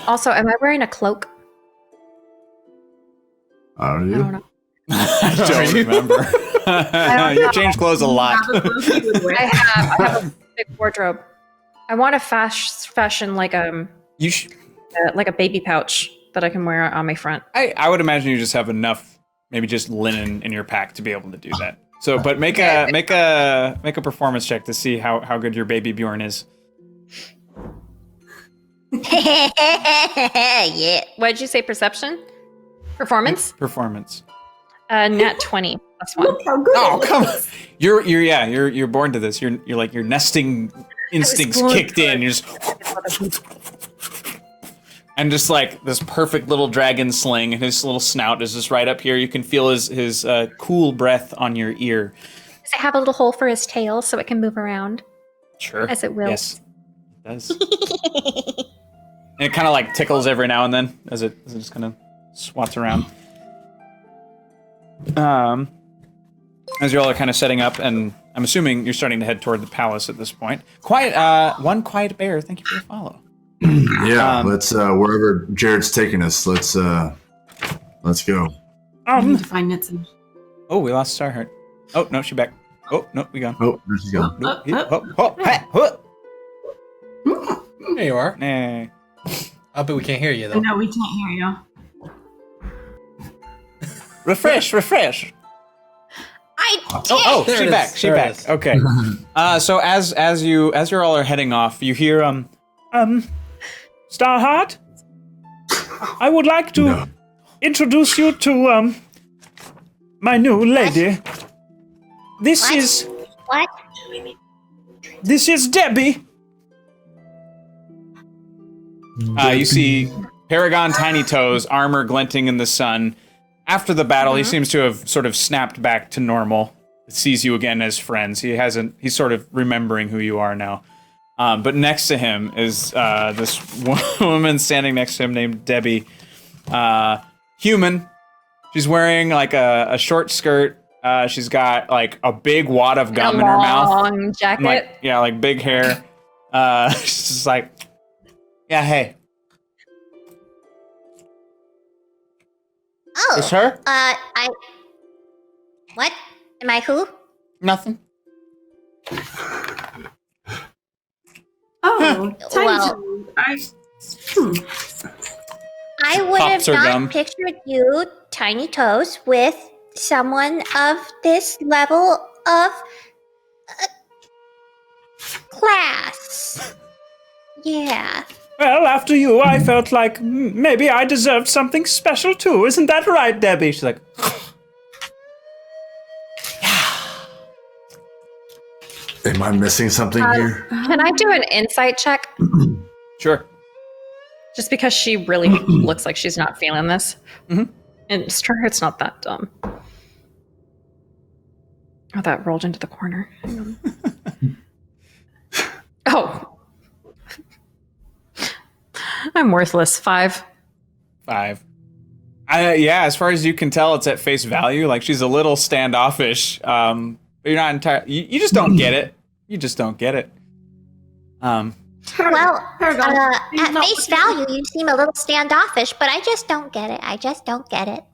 Speaker 3: Also, am I wearing a cloak?
Speaker 2: Are you?
Speaker 3: I don't know.
Speaker 1: I don't remember. You change clothes a lot.
Speaker 3: I have a big wardrobe. I want to fashion like
Speaker 1: You should.
Speaker 3: like a baby pouch that I can wear on my front.
Speaker 1: I would imagine you just have enough, maybe just linen in your pack to be able to do that. So, but make a performance check to see how good your baby Bjorn is.
Speaker 6: Yeah.
Speaker 3: What did you say? Perception? Performance?
Speaker 1: Performance.
Speaker 3: Nat 20 plus 1.
Speaker 5: Look how good.
Speaker 1: Oh, come on. You're born to this. You're like your nesting instincts
Speaker 3: born
Speaker 1: kicked
Speaker 3: for
Speaker 1: in. You're just and just like this perfect little dragon sling, and his little snout is just right up here. You can feel his cool breath on your ear.
Speaker 3: Does it have a little hole for his tail so it can move around?
Speaker 1: Sure.
Speaker 3: As it will.
Speaker 1: Yes, it does. And it kind of like tickles every now and then as it just kind of swats around. As you all are kind of setting up, and I'm assuming you're starting to head toward the palace at this point. One quiet bear. Thank you for the follow.
Speaker 2: Yeah, let's wherever Jared's taking us. Let's go.
Speaker 5: I need to find Nitsin.
Speaker 1: Oh, we lost Starheart. Oh no, she's back. Oh no, we gone.
Speaker 2: Oh, there she goes.
Speaker 4: There you are.
Speaker 1: Nah.
Speaker 4: Oh, but we can't hear you though.
Speaker 5: No, we can't hear you.
Speaker 1: Refresh.
Speaker 6: I did.
Speaker 1: Oh,
Speaker 4: There
Speaker 1: she
Speaker 4: it
Speaker 1: back.
Speaker 4: is.
Speaker 1: She
Speaker 4: There it
Speaker 1: back.
Speaker 4: is.
Speaker 1: Okay. So as you all are heading off, you hear Starheart, I would like to introduce you to my new lady. This
Speaker 6: What?
Speaker 1: is
Speaker 6: What?
Speaker 1: Debbie. You see Paragon Tiny Toes, armor glinting in the sun. After the battle, he seems to have sort of snapped back to normal. Sees you again as friends. He's sort of remembering who you are now. But next to him is this woman standing next to him named Debbie. Human. She's wearing like a short skirt. She's got like a big wad of gum in her mouth.
Speaker 3: Long jacket.
Speaker 1: Like big hair. She's just like, yeah, hey.
Speaker 6: Oh.
Speaker 1: It's her?
Speaker 6: What? Am I who?
Speaker 1: Nothing.
Speaker 5: Oh, Tiny
Speaker 6: Well-
Speaker 5: Toes.
Speaker 6: I would
Speaker 1: Pops
Speaker 6: have
Speaker 1: are
Speaker 6: not
Speaker 1: gum.
Speaker 6: pictured you, Tiny Toes, with someone of this level of class. Yeah.
Speaker 1: Well, after you, I felt like maybe I deserved something special too. Isn't that right, Debbie? She's like,
Speaker 2: Am I missing something here?
Speaker 3: Can I do an insight check?
Speaker 1: sure.
Speaker 3: Just because she really looks like she's not feeling this.
Speaker 1: Mhm.
Speaker 3: And Starheart's not that dumb. Oh, that rolled into the corner. Hang on. Oh. I'm worthless. 5.
Speaker 1: 5. Yeah, as far as you can tell, it's at face value. Like, she's a little standoffish. But you're not entirely... You just don't get it. You just don't get it.
Speaker 6: Well,
Speaker 5: Paragon,
Speaker 6: at face value, you seem a little standoffish, but I just don't get it. I just don't get it.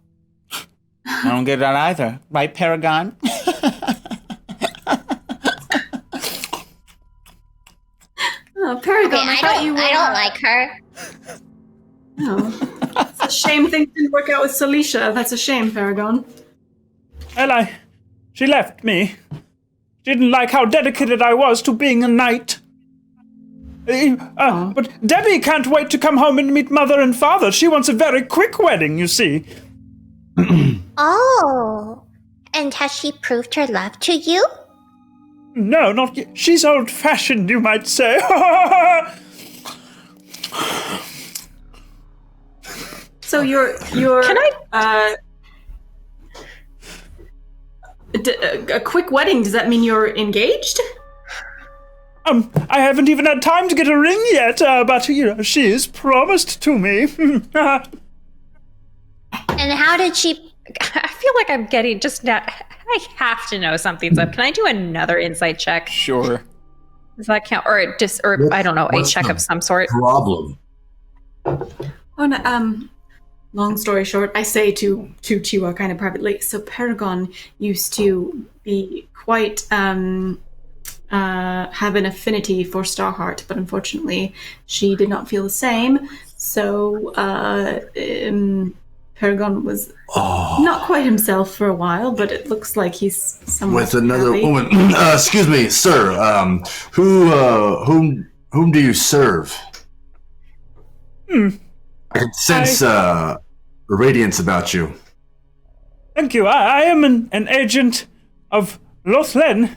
Speaker 1: I don't get that either. Right, Paragon?
Speaker 5: Oh, Paragon,
Speaker 6: Okay,
Speaker 5: I thought you were.
Speaker 6: I don't like her.
Speaker 5: Oh. It's a shame things didn't work out with Celicia. That's a shame, Paragon.
Speaker 1: Well, she left me. She didn't like how dedicated I was to being a knight. But Debbie can't wait to come home and meet mother and father. She wants a very quick wedding, you see.
Speaker 6: Oh. And has she proved her love to you?
Speaker 1: No, not yet. She's old-fashioned, you might say.
Speaker 5: So you're
Speaker 3: Can
Speaker 5: a quick wedding, does that mean you're engaged?
Speaker 1: I haven't even had time to get a ring yet, but, she is promised to me.
Speaker 6: And how did she?
Speaker 3: I feel like I'm getting just not. I have to know something's up. Can I do another insight check?
Speaker 1: Sure.
Speaker 3: Does that count? Or I don't know, a
Speaker 2: What's
Speaker 3: check
Speaker 2: the
Speaker 3: of some sort?
Speaker 2: problem?
Speaker 5: Oh, no, long story short, I say to ChiWah kind of privately, so Paragon used to be quite, have an affinity for Starheart, but unfortunately she did not feel the same, so, Paragon was not quite himself for a while, but it looks like he's somewhat
Speaker 2: With another
Speaker 5: happy.
Speaker 2: woman. Excuse me, sir. Whom do you serve? I can sense radiance about you.
Speaker 1: Thank you. I am an agent of Lothlen.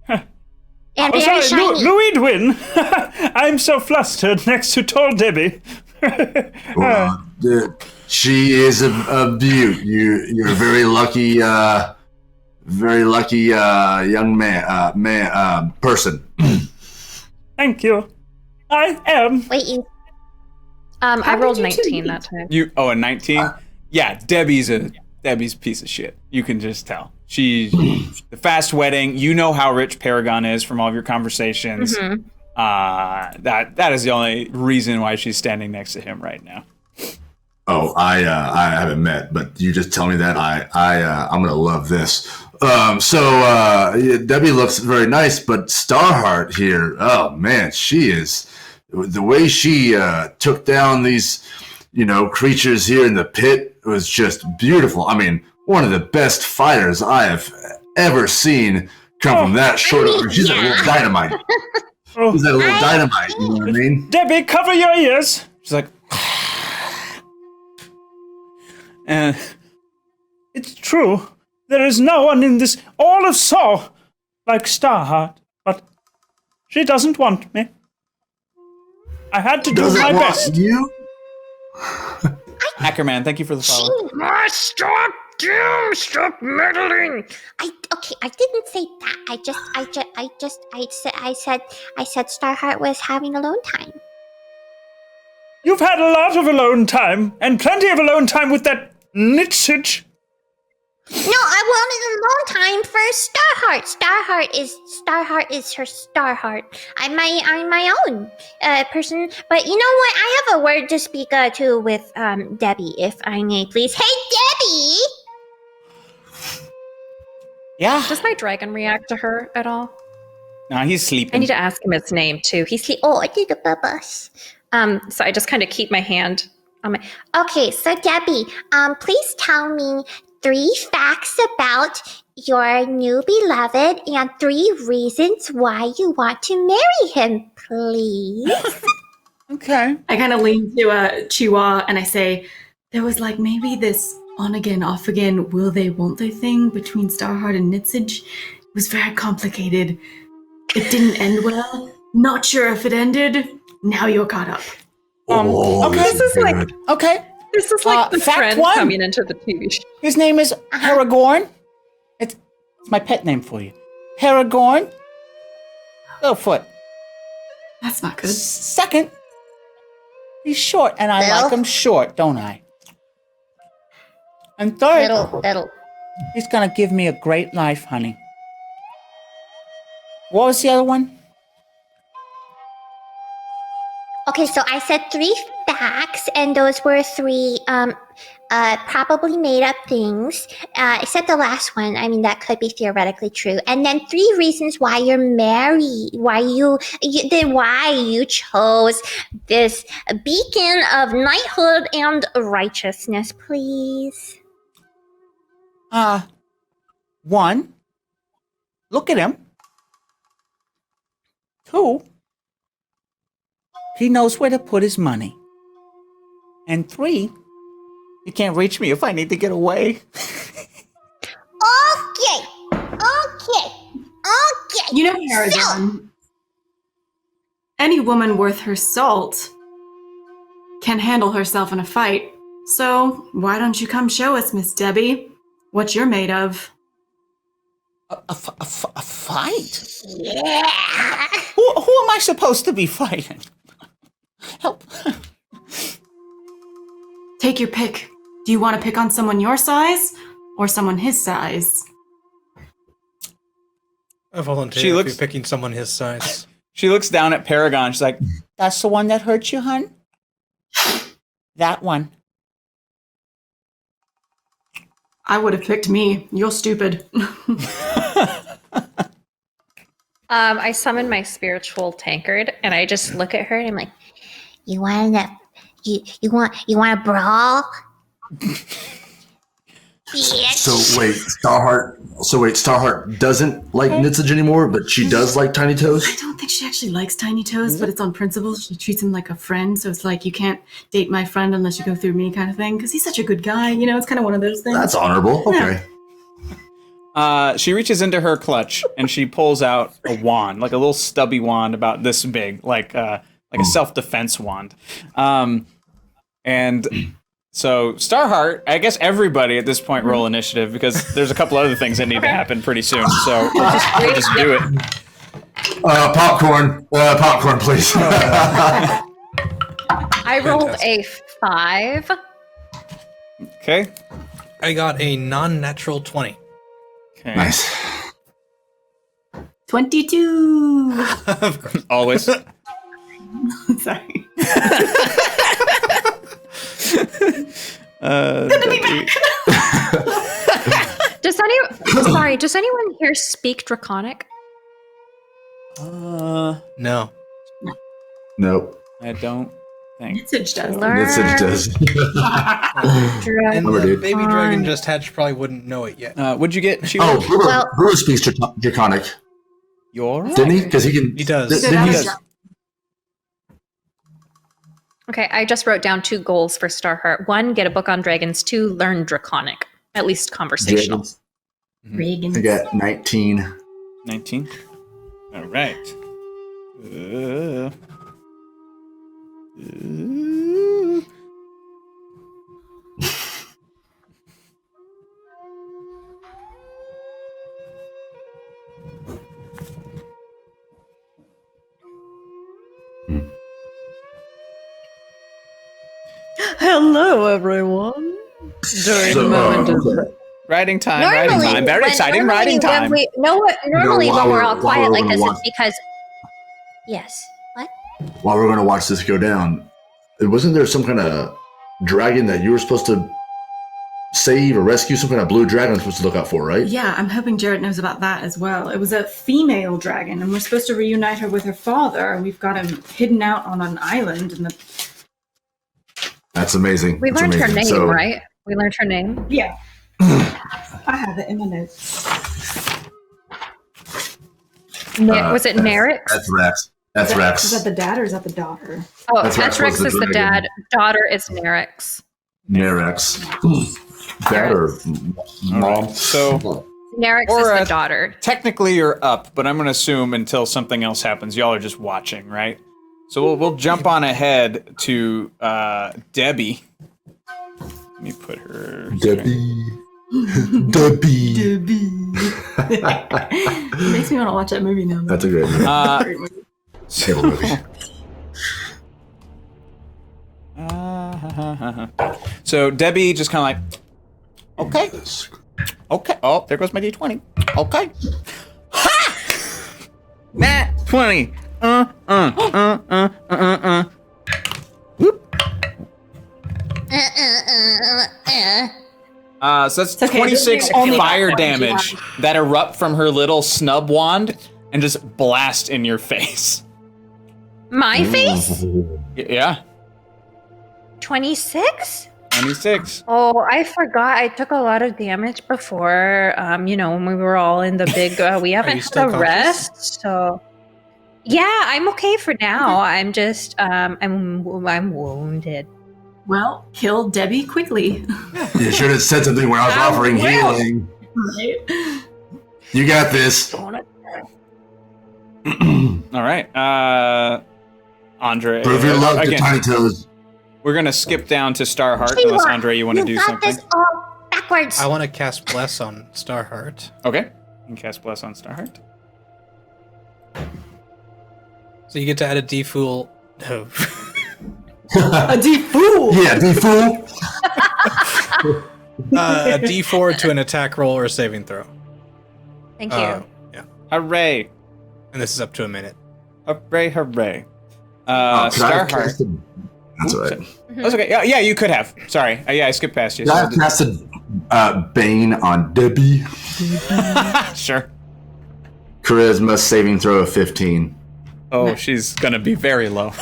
Speaker 6: And very shiny.
Speaker 1: Louidwin. I'm so flustered next to tall Debbie.
Speaker 2: She is a beaut. You're a very lucky young person.
Speaker 1: Thank you. I am.
Speaker 6: Wait, you.
Speaker 3: I
Speaker 5: did
Speaker 3: rolled
Speaker 5: you two
Speaker 3: 19
Speaker 5: meet?
Speaker 3: that time.
Speaker 1: A 19? Yeah, Debbie's a piece of shit. You can just tell. She's the fast wedding. You know how rich Paragon is from all of your conversations.
Speaker 3: Mhm.
Speaker 1: That is the only reason why she's standing next to him right now.
Speaker 2: Oh, I haven't met, but you just tell me that I'm gonna love this. Debbie looks very nice, but Starheart here, oh man, she is the way she took down these, creatures here in the pit was just beautiful. I mean, one of the best fighters I have ever seen come from that short. She's like a little dynamite. She's like a little dynamite. You know what I mean?
Speaker 1: Debbie, cover your ears. She's like, and it's true. There is no one in this all of Saw like Starheart, but she doesn't want me. I had to do
Speaker 2: Doesn't
Speaker 1: my
Speaker 2: want
Speaker 1: best.
Speaker 2: you?
Speaker 1: Ackerman, thank you for the follow.
Speaker 6: Stop meddling. I didn't say that. I said Starheart was having alone time.
Speaker 1: You've had a lot of alone time, and plenty of alone time with that Nitsich.
Speaker 6: No, I wanted alone time for Starheart. Starheart is her Starheart. I'm my own person. But you know what? I have a word to speak to with Debbie, if I may, please. Hey, Debbie.
Speaker 7: Yeah.
Speaker 3: Does my dragon react to her at all?
Speaker 1: Nah, he's
Speaker 3: I
Speaker 1: sleeping.
Speaker 3: need to ask him its name too.
Speaker 6: Oh, I did a bubbles.
Speaker 3: So I just kind of keep my hand on my.
Speaker 6: Okay, so Debbie, please tell me 3 facts about your new beloved and 3 reasons why you want to marry him, please.
Speaker 1: Okay.
Speaker 5: I kind of lean to ChiWah and I say, there was like maybe this on again, off again, will they, won't they thing between Starheart and Nitsage. It was very complicated. It didn't end well. Not sure if it ended. Now you're caught up.
Speaker 1: Okay.
Speaker 3: This is like
Speaker 1: Okay.
Speaker 3: this is like the
Speaker 1: fact
Speaker 3: trend
Speaker 1: 1.
Speaker 3: coming into the TV show.
Speaker 1: His name is Aragorn. It's my pet name for you. Aragorn. Littlefoot.
Speaker 5: That's not good.
Speaker 1: Second, he's short, and I
Speaker 6: Little?
Speaker 1: like him short, don't I? And third,
Speaker 6: Little.
Speaker 1: he's gonna give me a great life, honey. What was the other one?
Speaker 6: Okay, so I said 3 facts, and those were 3 probably made up things. Except the last one. I mean, that could be theoretically true. And then 3 reasons why you're married. Why you chose this beacon of knighthood and righteousness, please.
Speaker 1: 1, look at him. 2, he knows where to put his money. And 3, he can't reach me if I need to get away.
Speaker 6: Okay.
Speaker 5: You know, Paragon, any woman worth her salt can handle herself in a fight. So why don't you come show us, Miss Debbie, what you're made of?
Speaker 7: A fight?
Speaker 6: Yeah.
Speaker 7: Who am I supposed to be fighting? Help.
Speaker 5: Take your pick. Do you want to pick on someone your size or someone his size?
Speaker 4: I volunteer
Speaker 1: She
Speaker 4: if
Speaker 1: looks-
Speaker 4: you're picking someone his size.
Speaker 1: She looks down at Paragon. She's like,
Speaker 7: That's the one that hurt you, hun? That one.
Speaker 5: I would have picked me. You're stupid.
Speaker 3: I summon my spiritual tankard, and I just look at her, and I'm like,
Speaker 6: You want a brawl? Bitch.
Speaker 2: So wait, Starheart doesn't like Nitsage anymore, but she does like Tiny Toes?
Speaker 5: I don't think she actually likes Tiny Toes, but it's on principle. She treats him like a friend, so it's like you can't date my friend unless you go through me kind of thing, because he's such a good guy. You know, it's kind of one of those things.
Speaker 2: That's honorable. Okay.
Speaker 1: she reaches into her clutch and she pulls out a wand, like a little stubby wand about this big, like a self-defense wand. And so Starheart, I guess everybody at this point roll initiative because there's a couple other things that need to happen pretty soon. So we'll just do it.
Speaker 2: Popcorn, please.
Speaker 3: I rolled a 5.
Speaker 1: Okay.
Speaker 4: I got a non-natural 20.
Speaker 1: Okay.
Speaker 2: Nice.
Speaker 5: 22.
Speaker 4: Of course.
Speaker 1: Always.
Speaker 5: Sorry.
Speaker 3: Does anyone here speak Draconic?
Speaker 4: No.
Speaker 2: Nope.
Speaker 1: I don't think.
Speaker 5: Nitsage does.
Speaker 2: Nitsage does.
Speaker 4: And
Speaker 2: Remember,
Speaker 4: the
Speaker 2: dude.
Speaker 4: baby dragon just hatched probably wouldn't know it yet.
Speaker 1: What'd you get? She
Speaker 2: Oh, Brewer,
Speaker 6: Well-
Speaker 2: Brewer speaks Draconic,
Speaker 1: Your
Speaker 2: didn't he? Because he can.
Speaker 4: He does.
Speaker 2: Didn't he?
Speaker 1: does.
Speaker 3: Okay, I just wrote down 2 goals for Starheart. 1, get a book on dragons. 2, learn Draconic, at least conversational.
Speaker 2: Dragons.
Speaker 5: Reagan.
Speaker 2: I got 19.
Speaker 1: 19. All right.
Speaker 3: Hello, everyone. During
Speaker 2: So,
Speaker 3: the moment of
Speaker 1: Riding time, riding time. Very exciting, riding time.
Speaker 6: Normally
Speaker 2: while
Speaker 6: when we're
Speaker 2: we're-
Speaker 6: all
Speaker 2: while
Speaker 6: quiet
Speaker 2: we're
Speaker 6: like
Speaker 2: gonna
Speaker 6: this,
Speaker 2: watch-
Speaker 6: it's because. Yes. What?
Speaker 2: While we're going to watch this go down, wasn't there some kind of dragon that you were supposed to save or rescue? Some kind of blue dragon I'm supposed to look out for, right?
Speaker 5: Yeah, I'm hoping Jarrett knows about that as well. It was a female dragon, and we're supposed to reunite her with her father, and we've got him hidden out on an island in the...
Speaker 2: That's amazing.
Speaker 3: We
Speaker 2: That's
Speaker 3: learned her
Speaker 2: amazing.
Speaker 3: name,
Speaker 2: So-
Speaker 3: right? We learned her name.
Speaker 5: Yeah. I have it in my notes.
Speaker 3: Was it Nerix?
Speaker 2: That's Rex. That's
Speaker 5: Is
Speaker 2: Rex.
Speaker 5: that the dad or is that the daughter?
Speaker 3: Oh,
Speaker 2: That's Rex was
Speaker 3: Etrix
Speaker 2: the
Speaker 3: is the
Speaker 2: dragon.
Speaker 3: dad. Daughter is Nerix.
Speaker 2: Nerex. Dad or mom?
Speaker 1: So
Speaker 3: Nerix
Speaker 1: Or,
Speaker 3: is the daughter.
Speaker 1: technically you're up, but I'm going to assume until something else happens, y'all are just watching, right? So we'll jump on ahead to Debbie. Let me put her...
Speaker 2: Debbie. Debbie.
Speaker 5: It makes me want to watch that movie now.
Speaker 2: That's a great movie.
Speaker 5: Great movie.
Speaker 2: Table movie.
Speaker 1: So Debbie just kind of like, okay. Okay. Oh, there goes my D20. Okay. Ha! Nat 20. Whoop. So that's
Speaker 5: okay,
Speaker 1: 26
Speaker 5: this is only
Speaker 1: fire
Speaker 5: about 20
Speaker 1: damage that erupt from her little snub wand and just blast in your face.
Speaker 3: My face?
Speaker 1: Yeah,
Speaker 3: 26?
Speaker 1: 26.
Speaker 3: Oh, I forgot. I took a lot of damage before. When we were all in the big. We haven't
Speaker 4: still
Speaker 3: had a
Speaker 4: conscious?
Speaker 3: rest, so. Yeah, I'm okay for now. I'm just. I'm wounded.
Speaker 5: Well, kill Debbie quickly.
Speaker 2: You should have said something when I was offering healing.
Speaker 5: Right?
Speaker 2: You got this.
Speaker 1: All right. Andre.
Speaker 2: Prove your love to
Speaker 1: again,
Speaker 2: Tiny Toes.
Speaker 1: we're going to skip down to Starheart unless, Andre, you want to do
Speaker 6: got
Speaker 1: something.
Speaker 6: this all backwards.
Speaker 4: I want to cast Bless on Starheart.
Speaker 1: Okay. You can cast Bless on Starheart.
Speaker 4: So you get to add a D-Fool. No.
Speaker 5: A D-Fool!
Speaker 2: Yeah, D-Fool.
Speaker 4: A D4 to an attack roll or a saving throw.
Speaker 3: Thank you.
Speaker 4: Yeah.
Speaker 1: Hooray!
Speaker 4: And this is up to a minute.
Speaker 1: Hooray! Hooray!
Speaker 2: Could I have
Speaker 1: Starheart.
Speaker 2: casted- That's all right.
Speaker 1: That's okay. Yeah, you could have. Sorry. Yeah, I skipped past you.
Speaker 2: Could I have casted Bane on Debbie?
Speaker 1: Sure.
Speaker 2: Charisma saving throw of 15.
Speaker 1: Oh, she's gonna be very low.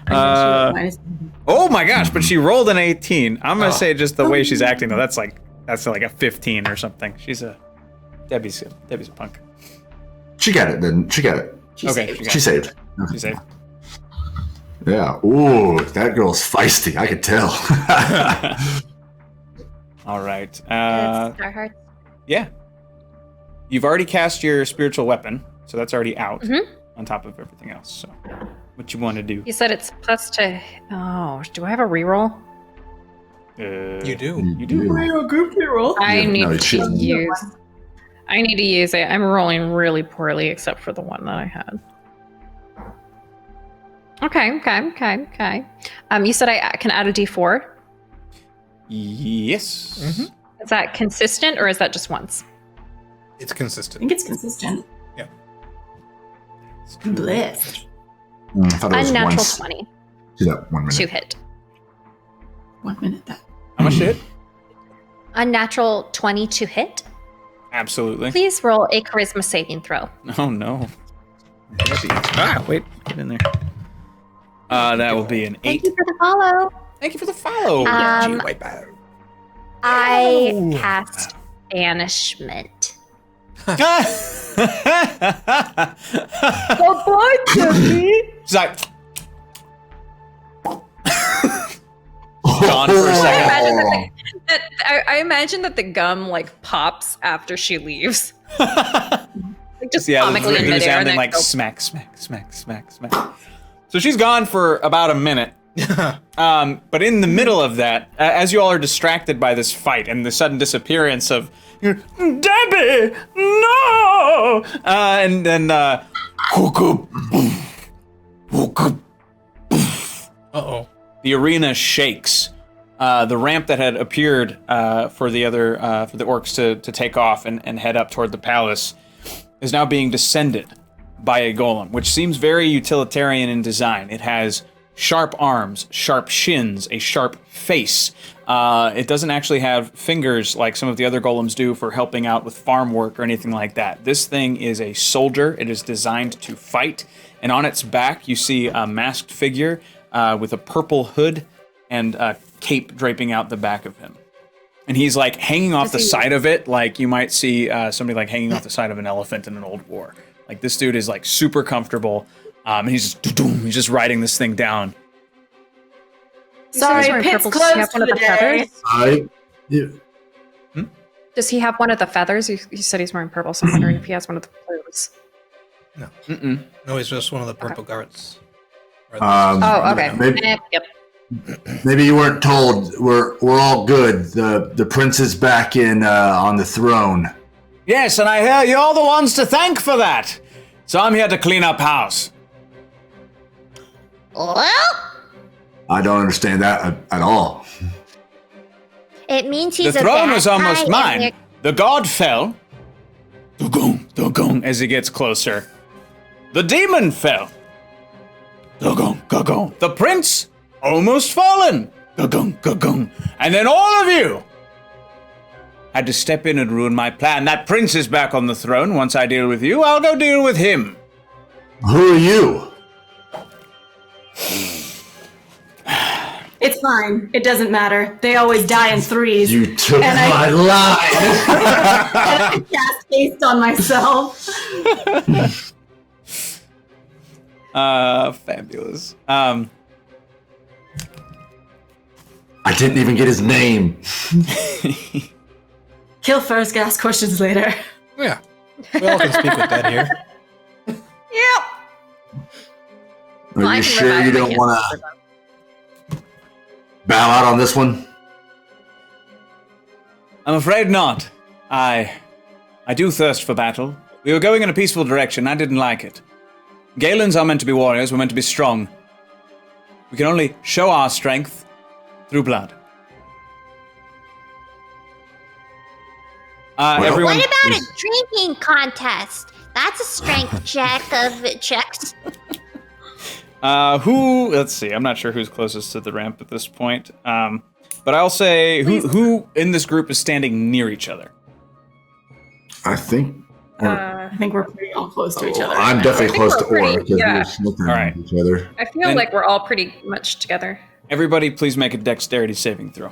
Speaker 5: Minus-
Speaker 1: Oh my gosh! But she rolled an 18. I'm gonna say just the way she's acting though. That's like a 15 or something. Debbie's a punk.
Speaker 2: She got it then. She got it.
Speaker 1: Okay,
Speaker 2: She saved.
Speaker 1: She saved.
Speaker 2: Yeah. Ooh, that girl's feisty. I could tell.
Speaker 1: All right.
Speaker 3: It's Starheart.
Speaker 1: Yeah. You've already cast your spiritual weapon, so that's already out on top of everything else. So, what you want to do?
Speaker 3: You said it's plus to. Oh, do I have a reroll?
Speaker 4: You do.
Speaker 1: You do.
Speaker 5: Real group roll.
Speaker 3: I need
Speaker 2: no,
Speaker 3: to
Speaker 2: she doesn't.
Speaker 3: use. I need to use it. I'm rolling really poorly, except for the one that I had. Okay. You said I can add a D4.
Speaker 1: Yes.
Speaker 3: Is that consistent, or is that just once?
Speaker 4: It's
Speaker 5: I
Speaker 4: consistent.
Speaker 5: think it's consistent.
Speaker 4: Yeah.
Speaker 5: I'm blessed.
Speaker 2: I thought it was
Speaker 3: Unnatural
Speaker 2: once.
Speaker 3: 20
Speaker 2: Do that 1 minute.
Speaker 3: to hit.
Speaker 5: 1 minute that.
Speaker 1: How much hit?
Speaker 3: Unnatural 20 to hit.
Speaker 1: Absolutely.
Speaker 3: Please roll a charisma saving throw.
Speaker 1: Oh no. Wait. Get in there. That will be an 8.
Speaker 3: Thank you for the follow.
Speaker 1: Thank you for the follow.
Speaker 3: I cast banishment.
Speaker 1: She's like, gone for a second.
Speaker 3: I imagine that the gum like pops after she leaves. Like, just comically in
Speaker 1: do
Speaker 3: midair, and
Speaker 1: sounding
Speaker 3: then
Speaker 1: like
Speaker 3: go-
Speaker 1: smack. So she's gone for about a minute. But in the middle of that, as you all are distracted by this fight and the sudden disappearance of Debbie, no, and then
Speaker 4: Uh-oh.
Speaker 1: the arena shakes. The ramp that had appeared for the orcs to take off and head up toward the palace is now being descended by a golem, which seems very utilitarian in design. It has sharp arms, sharp shins, a sharp face. It doesn't actually have fingers like some of the other golems do for helping out with farm work or anything like that. This thing is a soldier. It is designed to fight, and on its back you see a masked figure with a purple hood and a cape draping out the back of him. And he's like hanging off the side of it, like you might see somebody like hanging off the side of an elephant in an old war. Like this dude is like super comfortable, and he's just riding this thing down.
Speaker 5: Sorry,
Speaker 3: wearing
Speaker 5: Pit's
Speaker 3: purple. Does he have
Speaker 5: closed
Speaker 3: one of
Speaker 5: for
Speaker 3: the
Speaker 5: the day.
Speaker 3: feathers? Does he have one of the feathers? You said he's wearing purple, so I'm wondering if he has one of the blues.
Speaker 4: No, he's just one of the purple guards.
Speaker 3: Oh, okay.
Speaker 2: Maybe,
Speaker 3: Yep.
Speaker 2: maybe you weren't told. We're all good. The prince is back in on the throne.
Speaker 1: Yes, and I hear you're the ones to thank for that. So I'm here to clean up house.
Speaker 6: Well,
Speaker 2: I don't understand that at all.
Speaker 6: it means he's
Speaker 1: The
Speaker 6: a
Speaker 1: throne
Speaker 6: bad
Speaker 1: was almost
Speaker 6: guy, and
Speaker 1: mine. The god fell. Dugong, dugong, as he gets closer. The demon fell. Dugong, dugong. The prince almost fallen. Dugong, dugong. And then all of you had to step in and ruin my plan. That prince is back on the throne. Once I deal with you, I'll go deal with him.
Speaker 2: Who are you?
Speaker 5: It's fine. It doesn't matter. They always die in threes.
Speaker 2: You took
Speaker 5: And
Speaker 2: my line.
Speaker 5: And I cast haste on myself.
Speaker 1: Fabulous.
Speaker 2: I didn't even get his name.
Speaker 5: Kill first, ask questions later.
Speaker 4: Yeah. We all can speak with that here.
Speaker 5: Yep.
Speaker 2: Are
Speaker 3: I
Speaker 2: you
Speaker 3: can
Speaker 2: sure
Speaker 3: revive
Speaker 2: you
Speaker 3: my
Speaker 2: don't
Speaker 3: cancer
Speaker 2: want
Speaker 3: for
Speaker 2: to
Speaker 3: them.
Speaker 2: bow out on this one?
Speaker 1: I'm afraid not. I I do thirst for battle. We were going in a peaceful direction. I didn't like it. Gaelans are meant to be warriors. We're meant to be strong. We can only show our strength through blood. Everyone,
Speaker 6: What about a drinking contest? That's a strength check of checks.
Speaker 1: let's see. I'm not sure who's closest to the ramp at this point. But I'll say who in this group is standing near each other?
Speaker 2: I think.
Speaker 5: I think we're pretty all close to each other.
Speaker 2: I'm definitely close to
Speaker 3: we're
Speaker 2: Aura
Speaker 3: pretty-
Speaker 2: because
Speaker 3: yeah.
Speaker 2: we're smoking
Speaker 1: All right.
Speaker 2: each other.
Speaker 3: I feel
Speaker 1: And-
Speaker 3: like we're all pretty much together.
Speaker 1: Everybody, please make a dexterity saving throw.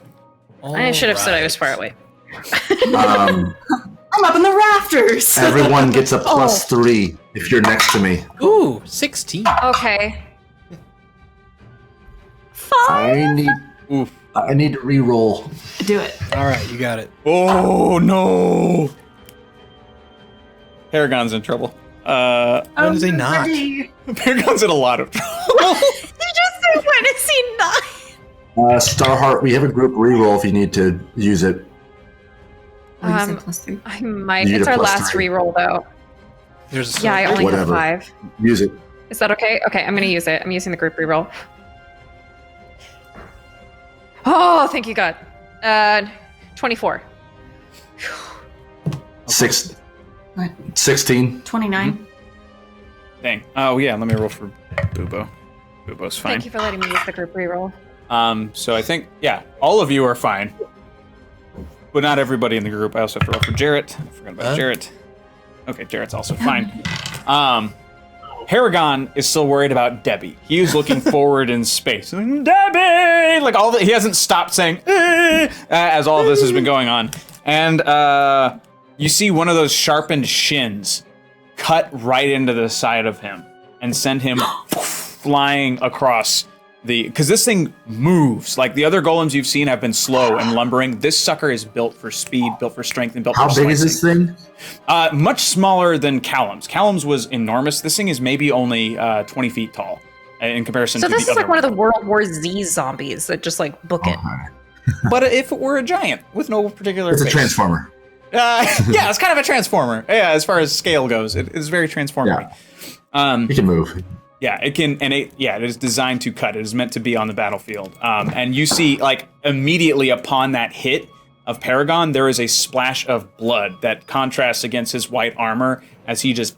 Speaker 3: I should have said I was far
Speaker 4: Alright.
Speaker 3: away.
Speaker 5: I'm up in the rafters.
Speaker 2: Everyone gets a +3 if you're next to me.
Speaker 4: Ooh, 16.
Speaker 3: Okay.
Speaker 1: Oof.
Speaker 2: I need to re-roll.
Speaker 5: Do it.
Speaker 4: All right, you got it.
Speaker 1: Oh no! Paragon's in trouble.
Speaker 4: When is he not?
Speaker 1: Paragon's in a lot of trouble.
Speaker 3: You just said, when is he not?
Speaker 2: Starheart, we have a group re-roll if you need to use it.
Speaker 5: +3.
Speaker 3: I might.
Speaker 2: You get
Speaker 3: It's
Speaker 2: a
Speaker 3: our
Speaker 2: plus
Speaker 3: last
Speaker 2: 3.
Speaker 3: reroll, though.
Speaker 4: There's a
Speaker 3: Yeah, I only
Speaker 2: Whatever.
Speaker 3: have 5.
Speaker 2: Use it.
Speaker 3: Is that okay? Okay, I'm gonna use it. I'm using the group reroll. Oh, thank you, God. 24.
Speaker 2: 16.
Speaker 5: 29.
Speaker 1: Dang. Oh yeah, let me roll for Bubo. Bubo's fine.
Speaker 3: Thank you for letting me use the group reroll.
Speaker 1: So I think, yeah, all of you are fine. But not everybody in the group. I also have to roll for Jarrett. I forgot about Jarrett. Okay, Jarrett's also fine. Paragon is still worried about Debbie. He is looking forward in space. Debbie! Like he hasn't stopped saying as all of this has been going on. And you see one of those sharpened shins cut right into the side of him and send him flying across because this thing moves. Like the other golems you've seen have been slow and lumbering. This sucker is built for speed, built for strength, and built
Speaker 2: How
Speaker 1: for
Speaker 2: big is this thing?
Speaker 1: much smaller than Callum's. Callum's was enormous. This thing is maybe only 20 feet tall in comparison
Speaker 3: So
Speaker 1: to
Speaker 3: this
Speaker 1: the
Speaker 3: is
Speaker 1: other
Speaker 3: like one of the World War Z zombies that just like book it.
Speaker 1: But if it were a giant with no particular
Speaker 2: It's a
Speaker 1: face.
Speaker 2: transformer.
Speaker 1: Yeah, it's kind of a transformer. Yeah, as far as scale goes, it is very transformer.
Speaker 2: It can move.
Speaker 1: Yeah, it can, and it is designed to cut. It is meant to be on the battlefield. And you see, like, immediately upon that hit of Paragon, there is a splash of blood that contrasts against his white armor as he just,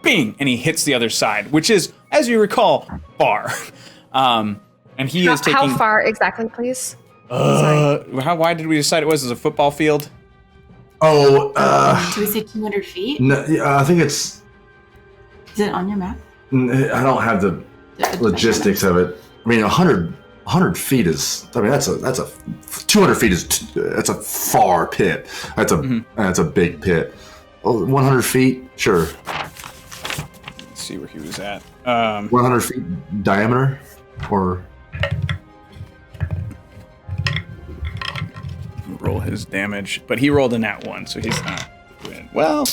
Speaker 1: bing, and he hits the other side, which is, as you recall, far. And he is taking.
Speaker 3: How far exactly, please?
Speaker 1: How wide did we decide it was as a football field?
Speaker 2: Oh,
Speaker 5: Do we say 200 feet?
Speaker 2: no, I think it's.
Speaker 5: Is it on your map?
Speaker 2: I don't have the logistics of it. I mean, 100 feet is. I mean, that's a 200 feet is. That's a far pit. That's a big pit. Oh, 100 feet, sure.
Speaker 1: Let's see where he was at.
Speaker 2: 100 feet diameter, or
Speaker 1: Roll his damage, but he rolled a nat 1, so he's not doing well.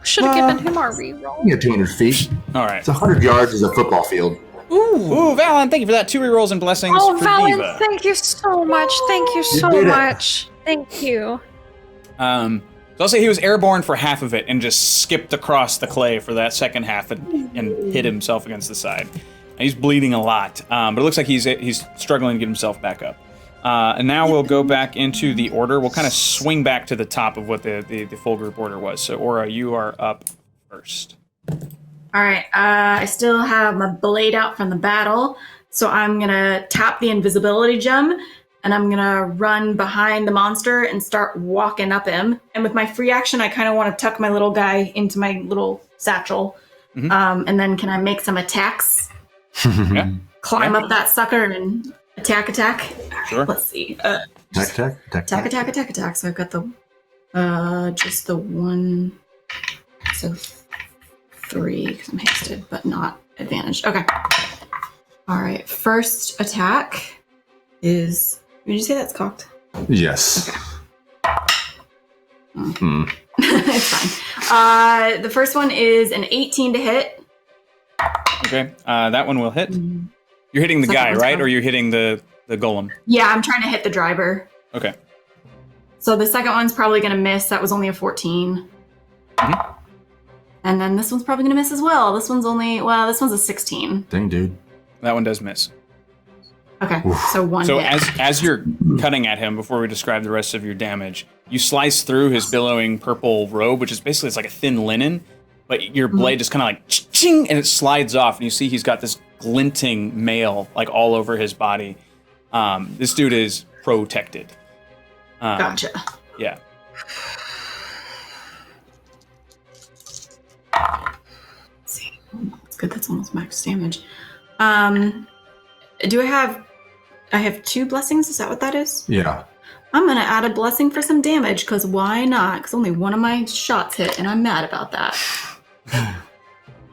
Speaker 3: Should have given him our reroll.
Speaker 2: you get 200 feet.
Speaker 1: All right.
Speaker 2: It's 100 yards is a football field.
Speaker 1: Ooh, Valen, thank you for that. 2 rerolls and blessings
Speaker 3: Oh,
Speaker 1: for
Speaker 3: Valen,
Speaker 1: Diva.
Speaker 3: thank you so much. Thank you so
Speaker 2: did it.
Speaker 3: much. Thank you.
Speaker 1: So I'll say he was airborne for half of it and just skipped across the clay for that second half and hit himself against the side. And he's bleeding a lot, but it looks like he's struggling to get himself back up. And now we'll go back into the order. We'll kind of swing back to the top of what the full group order was. So Aura, you are up first.
Speaker 5: All right. I still have my blade out from the battle, so I'm gonna tap the invisibility gem, and I'm gonna run behind the monster and start walking up him. And with my free action, I kind of want to tuck my little guy into my little satchel. And then can I make some attacks?
Speaker 1: Yeah.
Speaker 5: Climb up that sucker and attack.
Speaker 1: Sure.
Speaker 5: Let's see.
Speaker 2: Attack.
Speaker 5: So I've got the just the one. So 3 because I'm hasted, but not advantaged. Okay. All right. First attack is. Did you say that's cocked?
Speaker 2: Yes.
Speaker 5: It's fine. The first one is an 18 to hit.
Speaker 1: Okay, that one will hit. You're hitting the
Speaker 5: Second
Speaker 1: guy,
Speaker 5: one's
Speaker 1: right?
Speaker 5: fine.
Speaker 1: Or you're hitting the golem?
Speaker 5: Yeah, I'm trying to hit the driver.
Speaker 1: Okay.
Speaker 5: So the second one's probably going to miss. That was only a 14.
Speaker 1: Mhm.
Speaker 5: And then this one's probably going to miss as well. This one's a 16.
Speaker 2: Dang, dude.
Speaker 1: That one does miss.
Speaker 5: Okay, so one
Speaker 1: So
Speaker 5: hit.
Speaker 1: as you're cutting at him, before we describe the rest of your damage, you slice through his billowing purple robe, which is basically it's like a thin linen, but your blade just kind of like ching, and it slides off, and you see he's got this glinting mail like all over his body. This dude is protected.
Speaker 5: Gotcha.
Speaker 1: Yeah.
Speaker 5: Let's see. That's good. That's almost max damage. Do I have 2 blessings? Is that what that is?
Speaker 2: Yeah.
Speaker 5: I'm going to add a blessing for some damage, because why not? Because only one of my shots hit, and I'm mad about that.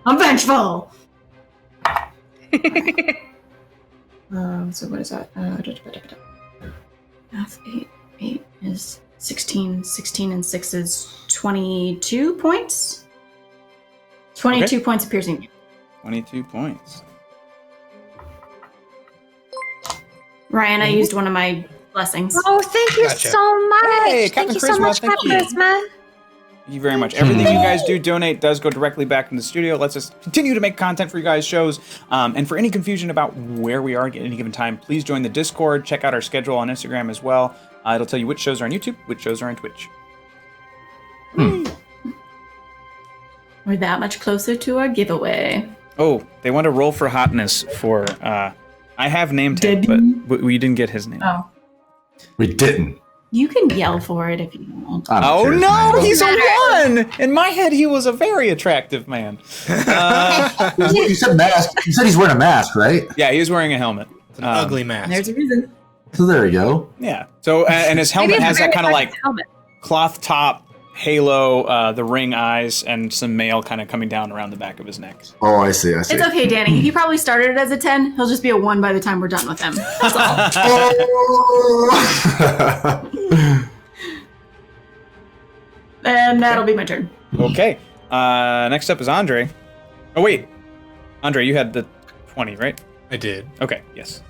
Speaker 5: I'm vengeful! So what is that? Math, 8 is 16. 16 and 6 is 22 points? 22 points of piercing.
Speaker 1: 22 points.
Speaker 5: Ryan, I used one of my blessings.
Speaker 6: Oh, thank you
Speaker 4: Gotcha.
Speaker 6: so much.
Speaker 1: Hey,
Speaker 6: thank
Speaker 1: Captain
Speaker 6: you so
Speaker 1: Charisma,
Speaker 6: much,
Speaker 1: thank
Speaker 6: Captain
Speaker 1: you.
Speaker 6: Charisma.
Speaker 1: Thank you very much. Everything you guys do donate does go directly back in the studio. Lets us continue to make content for you guys' shows. And for any confusion about where we are at any given time, please join the Discord. Check out our schedule on Instagram as well. It'll tell you which shows are on YouTube, which shows are on Twitch.
Speaker 5: We're that much closer to our giveaway.
Speaker 1: Oh, they want to roll for hotness for... I have name tag, but we didn't get his name.
Speaker 5: Oh.
Speaker 2: We didn't.
Speaker 5: You can yell for it if you want.
Speaker 2: I don't
Speaker 1: Oh
Speaker 2: care.
Speaker 1: no, he's a 1! In my head, he was a very attractive man.
Speaker 2: You said mask. You said he's wearing a mask, right?
Speaker 1: Yeah, he was wearing a helmet.
Speaker 4: It's an ugly mask.
Speaker 5: There's a reason.
Speaker 2: So there you go.
Speaker 1: Yeah. So, and his helmet has that kind of like cloth top, halo, the ring eyes, and some mail kind of coming down around the back of his neck.
Speaker 2: Oh, I see.
Speaker 5: It's okay, Danny. He probably started it as a 10. He'll just be a 1 by the time we're done with him. That's all.
Speaker 2: Oh.
Speaker 5: And that'll be my turn.
Speaker 1: Okay. Next up is Andre. Oh, wait. Andre, you had the 20, right?
Speaker 4: I did.
Speaker 1: Okay, yes.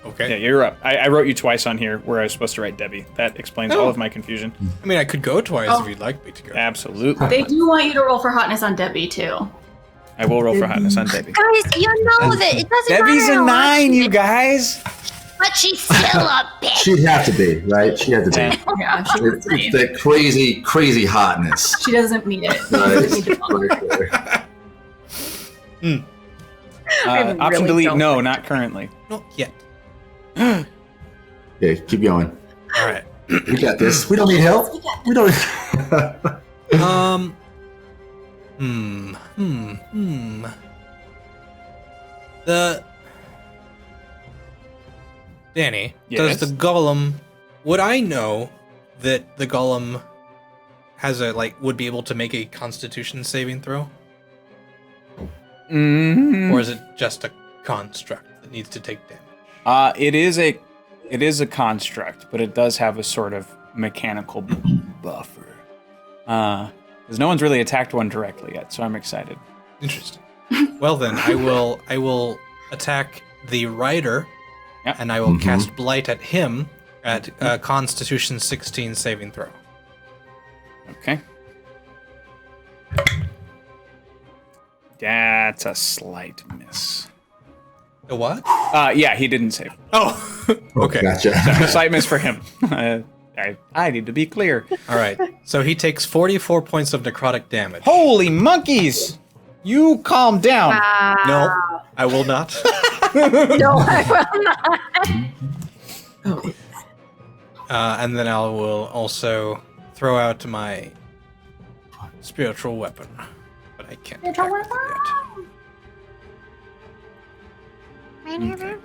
Speaker 4: Okay.
Speaker 1: Yeah, you're up. I wrote you twice on here where I was supposed to write Debbie. That explains all of my confusion.
Speaker 4: I mean, I could go twice if you'd like me to go.
Speaker 1: Absolutely.
Speaker 5: They do want you to roll for hotness on Debbie, too.
Speaker 1: I will roll for hotness on Debbie.
Speaker 6: Guys, you know that it doesn't
Speaker 1: Debbie's
Speaker 6: matter
Speaker 1: a
Speaker 6: how
Speaker 1: 9, you
Speaker 6: much-
Speaker 1: guys.
Speaker 6: But she's still a bitch.
Speaker 2: She'd have to be, right? She had to be.
Speaker 1: Yeah.
Speaker 5: Yeah, she
Speaker 2: It's
Speaker 5: doesn't need,
Speaker 2: that crazy, crazy hotness.
Speaker 5: she doesn't need it.
Speaker 2: Right. Right there.
Speaker 1: Option
Speaker 3: really
Speaker 1: delete,
Speaker 3: don't
Speaker 1: no,
Speaker 3: like
Speaker 1: not currently.
Speaker 4: Not yet.
Speaker 2: Okay, keep going.
Speaker 4: All right.
Speaker 2: We got this. We don't need help. We don't.
Speaker 4: Danny,
Speaker 1: Yes?
Speaker 4: does the golem? Would I know that the golem has would be able to make a Constitution saving throw, or is it just a construct that needs to take damage?
Speaker 1: It is a construct, but it does have a sort of mechanical buffer. Because no one's really attacked one directly yet, so I'm excited.
Speaker 4: Interesting. Well then, I will attack the rider,
Speaker 1: Yep.
Speaker 4: and I will cast Blight at him at Constitution 16 saving throw.
Speaker 1: Okay. That's a slight miss.
Speaker 4: The what?
Speaker 1: Yeah, he didn't save.
Speaker 4: Oh, okay.
Speaker 2: Gotcha.
Speaker 1: A slight miss for him. I need to be clear.
Speaker 4: All right. So he takes 44 points of necrotic damage.
Speaker 1: Holy monkeys! You calm down.
Speaker 4: No, I will not.
Speaker 3: No, I will not.
Speaker 5: Oh,
Speaker 4: And then I will also throw out my spiritual weapon, but I can't attack with it yet.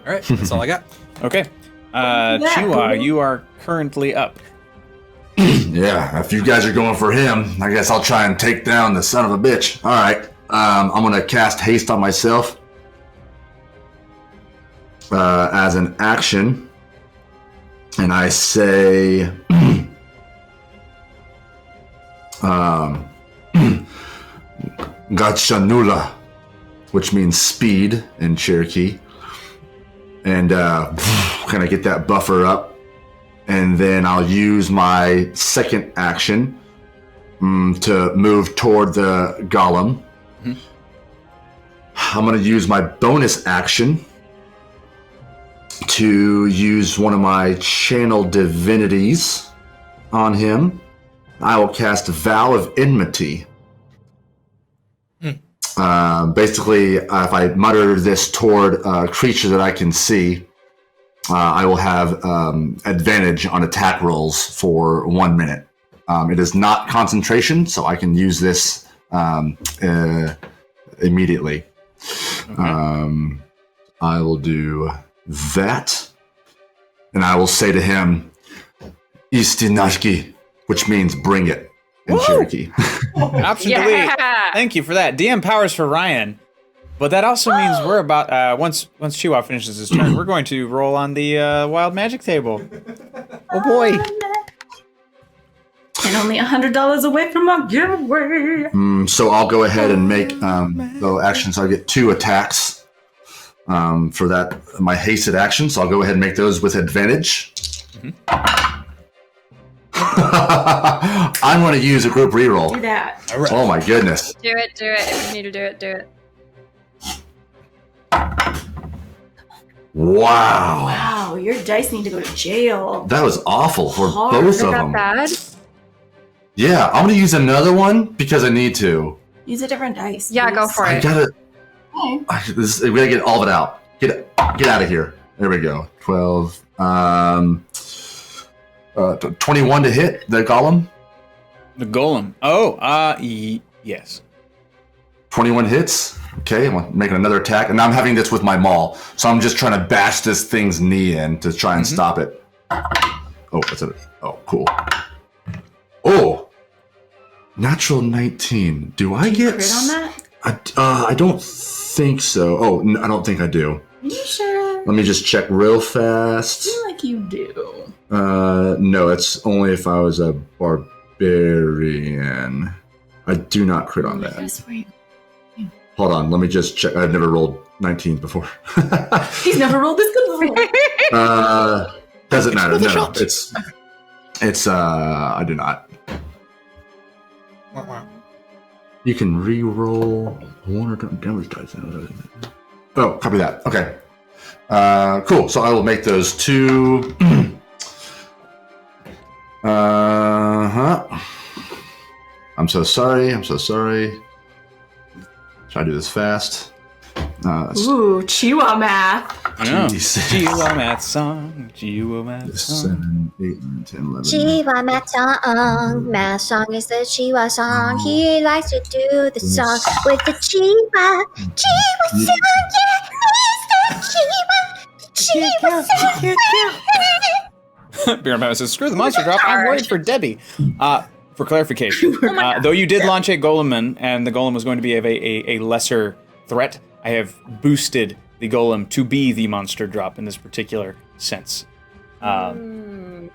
Speaker 4: All right, that's all I got.
Speaker 1: Okay. ChiWah, you are currently up.
Speaker 2: Yeah, if you guys are going for him, I guess I'll try and take down the son of a bitch. All right. I'm going to cast haste on myself as an action. And I say... Gachanula, which means speed in Cherokee. And kind of get that buffer up. And then I'll use my second action to move toward the golem. Mm-hmm. I'm going to use my bonus action to use one of my channel divinities on him. I will cast Vow of Enmity. Basically, if I mutter this toward a creature that I can see, I will have advantage on attack rolls for 1 minute. It is not concentration, so I can use this immediately. Okay. I will do that, and I will say to him, Istinashki, which means bring it in Cherokee.
Speaker 1: Option delete. Thank you for that. DM powers for Ryan. But that also means we're about, once ChiWah finishes his turn, we're going to roll on the wild magic table. Oh boy.
Speaker 5: And only $100 away from a giveaway.
Speaker 2: So I'll go ahead and make the actions. So I get 2 attacks for that, my hasted action. So I'll go ahead and make those with advantage. Mm-hmm. I'm going to use a group reroll.
Speaker 5: Do that.
Speaker 4: All right.
Speaker 2: Oh my goodness.
Speaker 3: Do it. If you need to do it, do it.
Speaker 2: Wow,
Speaker 5: your dice need to go to jail.
Speaker 2: that was awful for
Speaker 5: Hard.
Speaker 2: both
Speaker 3: Is
Speaker 2: of
Speaker 3: that
Speaker 2: them.
Speaker 3: bad?
Speaker 2: Yeah, I'm gonna use another one because I need to.
Speaker 5: Use a different dice.
Speaker 3: Yeah, go
Speaker 5: please.
Speaker 3: for
Speaker 2: I
Speaker 3: it.
Speaker 2: gotta.
Speaker 5: Okay.
Speaker 2: We gotta get all of it out. Get out of here. There we go. 12. 21 to hit the golem.
Speaker 1: The golem. Oh, yes.
Speaker 2: 21 hits. Okay, I'm making another attack, and now I'm having this with my maul. So I'm just trying to bash this thing's knee in to try and stop it. Oh, that's it. Oh, cool. Oh, natural 19. Do I get
Speaker 5: Crit on that?
Speaker 2: I don't think so. Oh, I don't think I do.
Speaker 5: You sure?
Speaker 2: Let me just check real fast.
Speaker 5: I feel like you do.
Speaker 2: No, it's only if I was a barbarian. I do not crit on that.
Speaker 5: Yes, wait.
Speaker 2: Hold on, let me just check. I've never rolled 19 before.
Speaker 5: He's never rolled this good before.
Speaker 2: Doesn't matter. No, it's I do not. You can re-roll one or two damage dice. Oh, copy that. Okay. Cool. So I will make those 2. I'm so sorry. Try to do this fast.
Speaker 5: Ooh, ChiWah math.
Speaker 1: I know.
Speaker 2: Jeez.
Speaker 1: ChiWah math song. ChiWah math song.
Speaker 2: 7, 8, 9, 10, 11.
Speaker 6: ChiWah math song. Math song is the ChiWah song. He likes to do the song with the ChiWah. ChiWah song, yeah, it's the ChiWah. ChiWah song.
Speaker 1: Beer Mouse says, screw the monster drop. I'm worried for Debbie. For clarification, though you did launch a golem in, and the golem was going to be a lesser threat, I have boosted the golem to be the monster drop in this particular sense.
Speaker 5: You're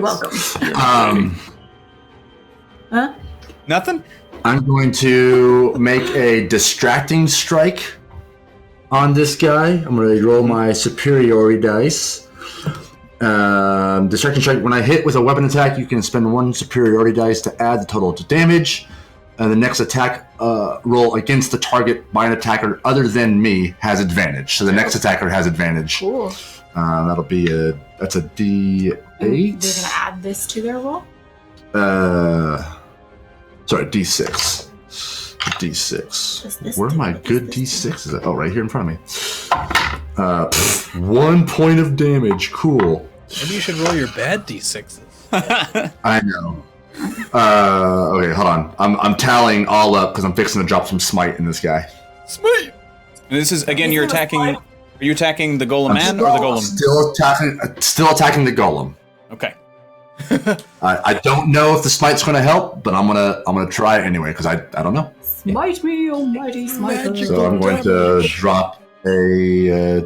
Speaker 5: welcome. Huh?
Speaker 1: Nothing?
Speaker 2: I'm going to make a distracting strike on this guy. I'm going to roll my superiority dice. Distracting strike. When I hit with a weapon attack, you can spend 1 superiority dice to add the total to damage. And the next attack roll against the target by an attacker other than me has advantage. So the next attacker has advantage.
Speaker 5: Cool.
Speaker 2: That'll be that's a D8.
Speaker 5: They're gonna add this to their roll?
Speaker 2: Sorry, D6. D6. Where are my good D6s at? Oh, right here in front of me. 1 point of damage. Cool.
Speaker 4: Maybe you should roll your bad d6s.
Speaker 2: I know. Okay, hold on. I'm tallying all up because I'm fixing to drop some smite in this guy.
Speaker 1: Smite! And this is, again, you're attacking... Are you attacking the golem man or the golem?
Speaker 2: Still attacking the golem.
Speaker 1: Okay.
Speaker 2: I don't know if the smite's going to help, but I'm gonna try it anyway because I don't know.
Speaker 5: Smite me, almighty smite.
Speaker 2: So I'm going to drop a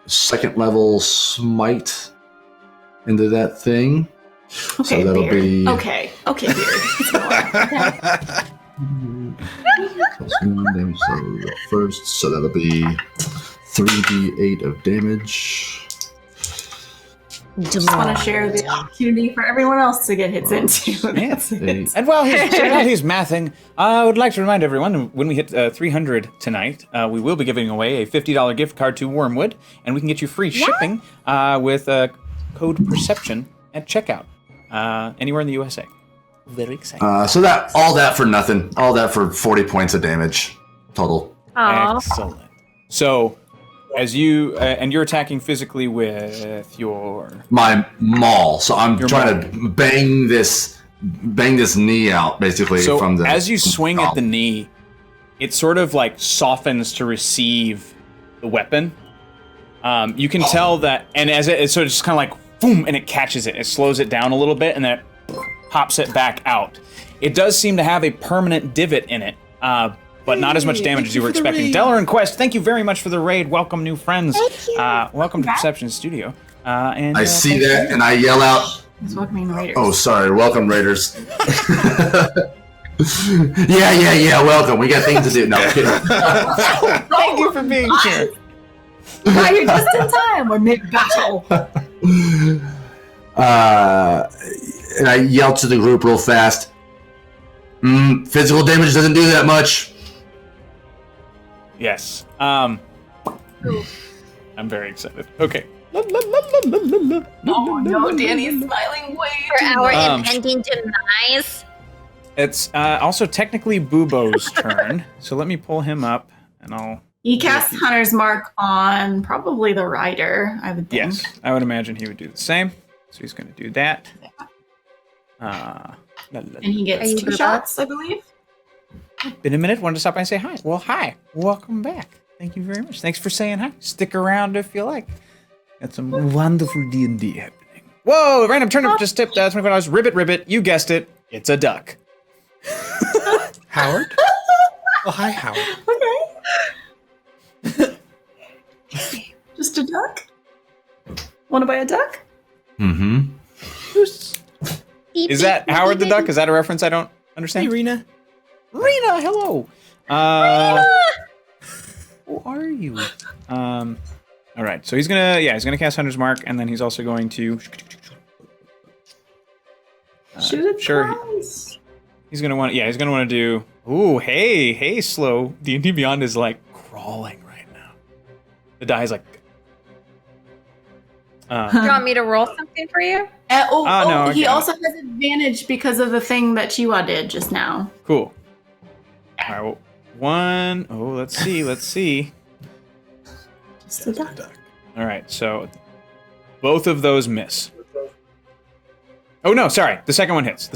Speaker 2: second level smite into that thing.
Speaker 5: Okay,
Speaker 2: so that'll
Speaker 5: Beard.
Speaker 2: be
Speaker 5: Okay, Beard.
Speaker 2: plus 1 damage. So first, so that'll be 3d8 of damage.
Speaker 5: Just want to share the opportunity for everyone else to get hits into.
Speaker 1: Man.
Speaker 5: That's it.
Speaker 1: And while he's mathing, I would like to remind everyone, when we hit 300 tonight, we will be giving away a $50 gift card to Wormwood, and we can get you free shipping with code Perception at checkout, anywhere in the USA. Very exciting.
Speaker 2: So all that for nothing. All that for 40 points of damage total.
Speaker 3: Aw.
Speaker 1: Excellent. So, as you and you're attacking physically with
Speaker 2: my maul. So I'm
Speaker 1: Your
Speaker 2: trying
Speaker 1: maul.
Speaker 2: to bang this knee out basically
Speaker 1: So
Speaker 2: from the.
Speaker 1: as you swing at the knee, it sort of like softens to receive the weapon. You can tell that, and as it so it's just kind of like boom, and it catches it. It slows it down a little bit, and then it pops it back out. It does seem to have a permanent divot in it, but not as much damage as you were expecting. Dellar and Quest, thank you very much for the raid. Welcome, new friends.
Speaker 6: Thank you.
Speaker 1: Welcome to Perception Studio. And
Speaker 2: I see that and I yell out,
Speaker 5: It's welcoming the Raiders.
Speaker 2: "Oh, sorry, welcome Raiders." Yeah, welcome. We got things to do. No, I'm kidding.
Speaker 1: Thank you for being here.
Speaker 5: Got here just in time. We're mid-battle.
Speaker 2: And I yell to the group real fast. Physical damage doesn't do that much.
Speaker 1: Yes. I'm very excited. Okay.
Speaker 5: Oh no, Danny's smiling way
Speaker 6: For
Speaker 5: too
Speaker 6: our
Speaker 1: Um,
Speaker 6: impending demise.
Speaker 1: It's also technically Bubo's turn, so let me pull him up, and I'll...
Speaker 5: He casts Hunter's Mark on probably the rider, I would think.
Speaker 1: Yes, I would imagine he would do the same. So he's going to do that.
Speaker 5: And he
Speaker 6: Are
Speaker 5: gets
Speaker 6: you
Speaker 5: 2
Speaker 6: good
Speaker 5: shots, I believe.
Speaker 1: Been a minute. Wanted to stop by and say hi. Well, hi. Welcome back. Thank you very much. Thanks for saying hi. Stick around if you like. Got some wonderful D&D happening. Whoa! Random turnip just tipped $25. Ribbit. You guessed it. It's a duck.
Speaker 4: Howard? Oh, hi, Howard.
Speaker 5: Okay. Just a duck? Want to buy a duck?
Speaker 2: Mm-hmm.
Speaker 1: Is that Howard the Duck? Is that a reference I don't understand?
Speaker 4: Hey, Rena.
Speaker 1: Rena, hello. Who are you? All right. So he's gonna cast Hunter's Mark, and then he's also going to.
Speaker 5: Shoot it.
Speaker 1: Sure. He's gonna want. Yeah, he's gonna want to do. Ooh, hey, slow. D&D Beyond is like crawling right now. The die is like.
Speaker 3: Do you want me to roll something for you?
Speaker 1: No,
Speaker 5: He
Speaker 1: okay.
Speaker 5: also has advantage because of the thing that ChiWah did just now.
Speaker 1: Cool. All right. Well, one. Oh, let's see.
Speaker 5: Just a duck.
Speaker 1: All right. So both of those miss. Oh no, sorry. The second one hits.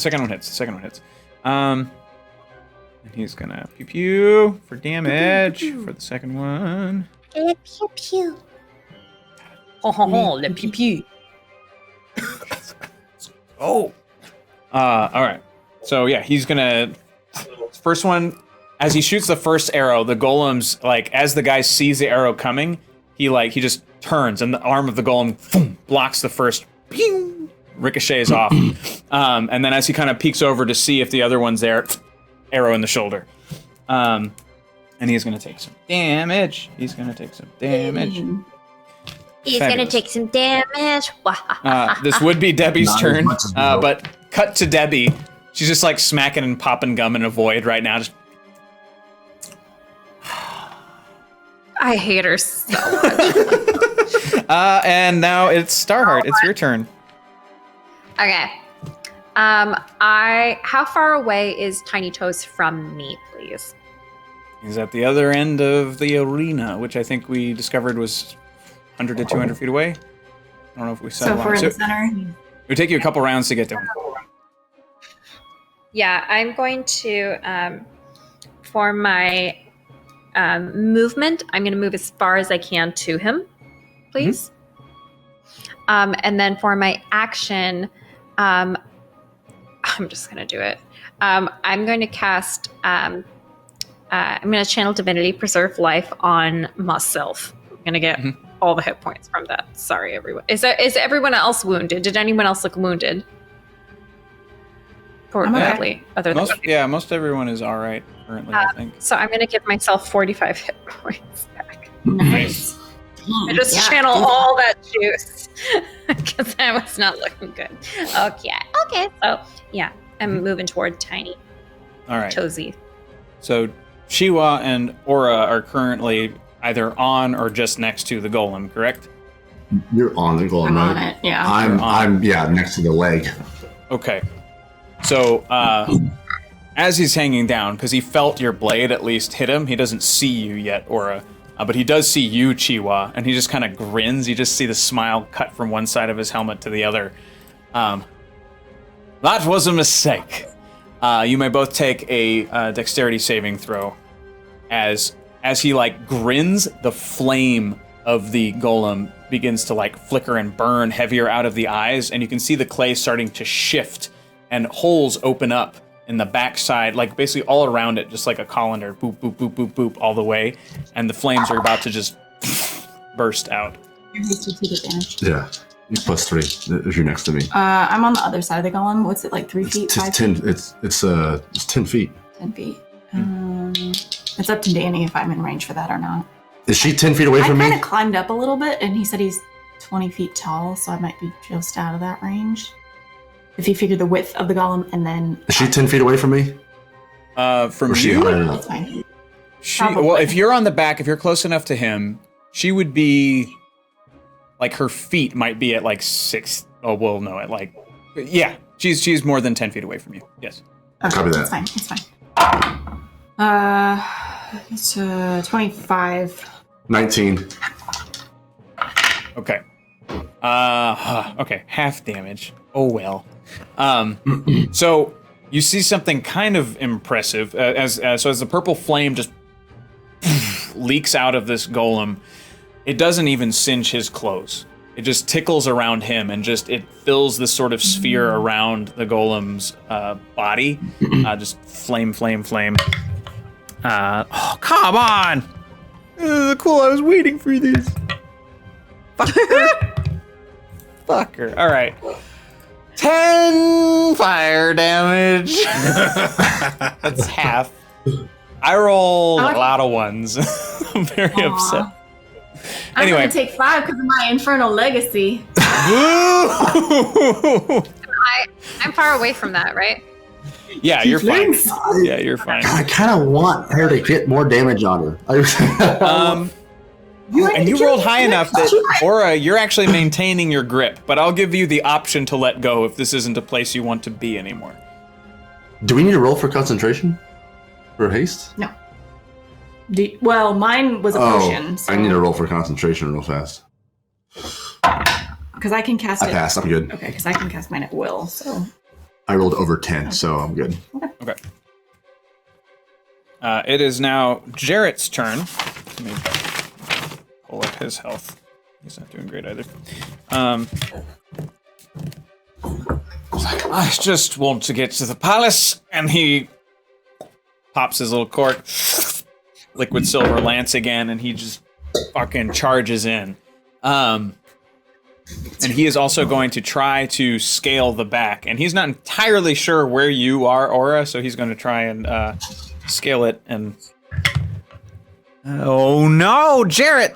Speaker 1: And he's gonna pew pew for damage for the second one.
Speaker 6: Pew pew pew.
Speaker 3: Le pipi.
Speaker 1: Oh. All right. So yeah, he's gonna first one. As he shoots the first arrow, the golem's like as the guy sees the arrow coming, he just turns and the arm of the golem boom, blocks the first. Pew, ricochets off, and then as he kind of peeks over to see if the other one's there, arrow in the shoulder, and he's gonna take some damage.
Speaker 6: He's gonna take some damage.
Speaker 1: This would be Debbie's
Speaker 2: Not as
Speaker 1: turn,
Speaker 2: much as we hope.
Speaker 1: but cut to Debbie. She's just like smacking and popping gum in a void right now. Just
Speaker 3: I hate her so much.
Speaker 1: and now it's Starheart. It's your turn.
Speaker 3: Okay. How far away is Tiny Toes from me, please?
Speaker 1: He's at the other end of the arena, which I think we discovered was 100 to 200 feet away. I don't know if we saw.
Speaker 5: So if we're in the center.
Speaker 1: It would take you a couple rounds to get to him.
Speaker 3: Yeah, I'm going to, for my movement, I'm going to move as far as I can to him, please. And then for my action, I'm just going to do it. I'm going to cast, I'm going to channel Divinity, Preserve Life on myself. I'm going to get all the hit points from that. Sorry, everyone. Is everyone else wounded? Did anyone else look wounded? Currently, other than
Speaker 1: most everyone is all right currently. I think.
Speaker 3: So I'm going to give myself 45 hit points back.
Speaker 5: Nice.
Speaker 3: I just channel all that juice because that was not looking good. Okay. So yeah, I'm moving toward Tiny
Speaker 1: All right.
Speaker 3: Tozy.
Speaker 1: So ChiWah and Aura are currently either on or just next to the golem, correct?
Speaker 2: You're on the golem,
Speaker 5: I'm
Speaker 2: right?
Speaker 5: on it. Yeah.
Speaker 2: I'm next to the leg.
Speaker 1: Okay. So, as he's hanging down, because he felt your blade at least hit him, he doesn't see you yet, Aura, but he does see you, ChiWah, and he just kind of grins. You just see the smile cut from one side of his helmet to the other. That was a mistake. You may both take a dexterity saving throw. As he, like, grins, the flame of the golem begins to, like, flicker and burn heavier out of the eyes, and you can see the clay starting to shift, and holes open up in the backside, like basically all around it, just like a colander, boop, boop, boop, boop, boop, all the way, and the flames are about to just burst out.
Speaker 5: Your hasty take advantage.
Speaker 2: Yeah. You +3 if you're next to me.
Speaker 5: I'm on the other side of the golem. What's it, like 3 feet? 5
Speaker 2: 10.
Speaker 5: feet?
Speaker 2: It's 10 feet.
Speaker 5: 10 feet. It's up to Danny if I'm in range for that or not.
Speaker 2: Is she 10 feet away
Speaker 5: I
Speaker 2: from
Speaker 5: kind
Speaker 2: me?
Speaker 5: of climbed up a little bit, and he said he's 20 feet tall, so I might be just out of that range. If you figure the width of the golem, and then...
Speaker 2: Is she 10 feet away from me?
Speaker 1: From
Speaker 2: Or is she
Speaker 1: you?
Speaker 2: higher enough?
Speaker 5: That's fine.
Speaker 1: Well, if you're on the back, if you're close enough to him, she would be, like, her feet might be at like 6. Oh, well, no, at like, yeah, she's more than 10 feet away from you. Yes.
Speaker 5: Okay,
Speaker 2: Copy that.
Speaker 5: It's fine. It's 25.
Speaker 2: 19.
Speaker 1: Okay. Okay, half damage. Oh well. So you see something kind of impressive as the purple flame just leaks out of this golem. It doesn't even singe his clothes. It just tickles around him and just it fills this sort of sphere around the golem's body. Just flame. Oh, come on! Cool, I was waiting for this. Fucker. All right. 10 fire damage. That's half. I rolled a lot of ones. I'm very upset.
Speaker 5: I'm
Speaker 1: Anyway.
Speaker 5: gonna take 5 because of my infernal legacy.
Speaker 3: I'm far away from that, right?
Speaker 1: Yeah, you're fine. Yeah, you're fine.
Speaker 2: I kind of want her to get more damage on her.
Speaker 1: And you rolled high enough that, Aura, you're actually maintaining your grip, but I'll give you the option to let go if this isn't a place you want to be anymore.
Speaker 2: Do we need to roll for concentration? For haste?
Speaker 5: No. Well, mine was a potion.
Speaker 2: I need to roll for concentration real fast.
Speaker 5: Because I can cast it.
Speaker 2: I passed, I'm good.
Speaker 5: Okay, because I can cast mine at will, so...
Speaker 2: I rolled over 10, so I'm good.
Speaker 1: Okay. It is now Jarrett's turn. Let me pull up his health. He's not doing great either. I just want to get to the palace, and he pops his little cork, liquid silver lance again, and he just fucking charges in. And he is also going to try to scale the back, and he's not entirely sure where you are, Aura, so he's going to try and scale it. And oh no, Jarrett!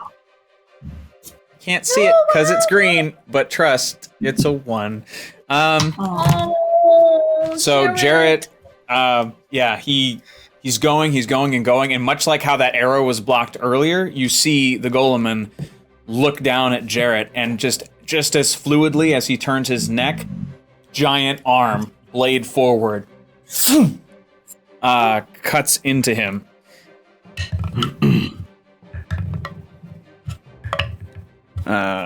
Speaker 1: Can't see it because it's green, but trust, it's a 1. So Jarrett, yeah, he's going, and much like how that arrow was blocked earlier, you see the Goleman look down at Jarrett, and just as fluidly as he turns his neck, giant arm, blade forward, cuts into him.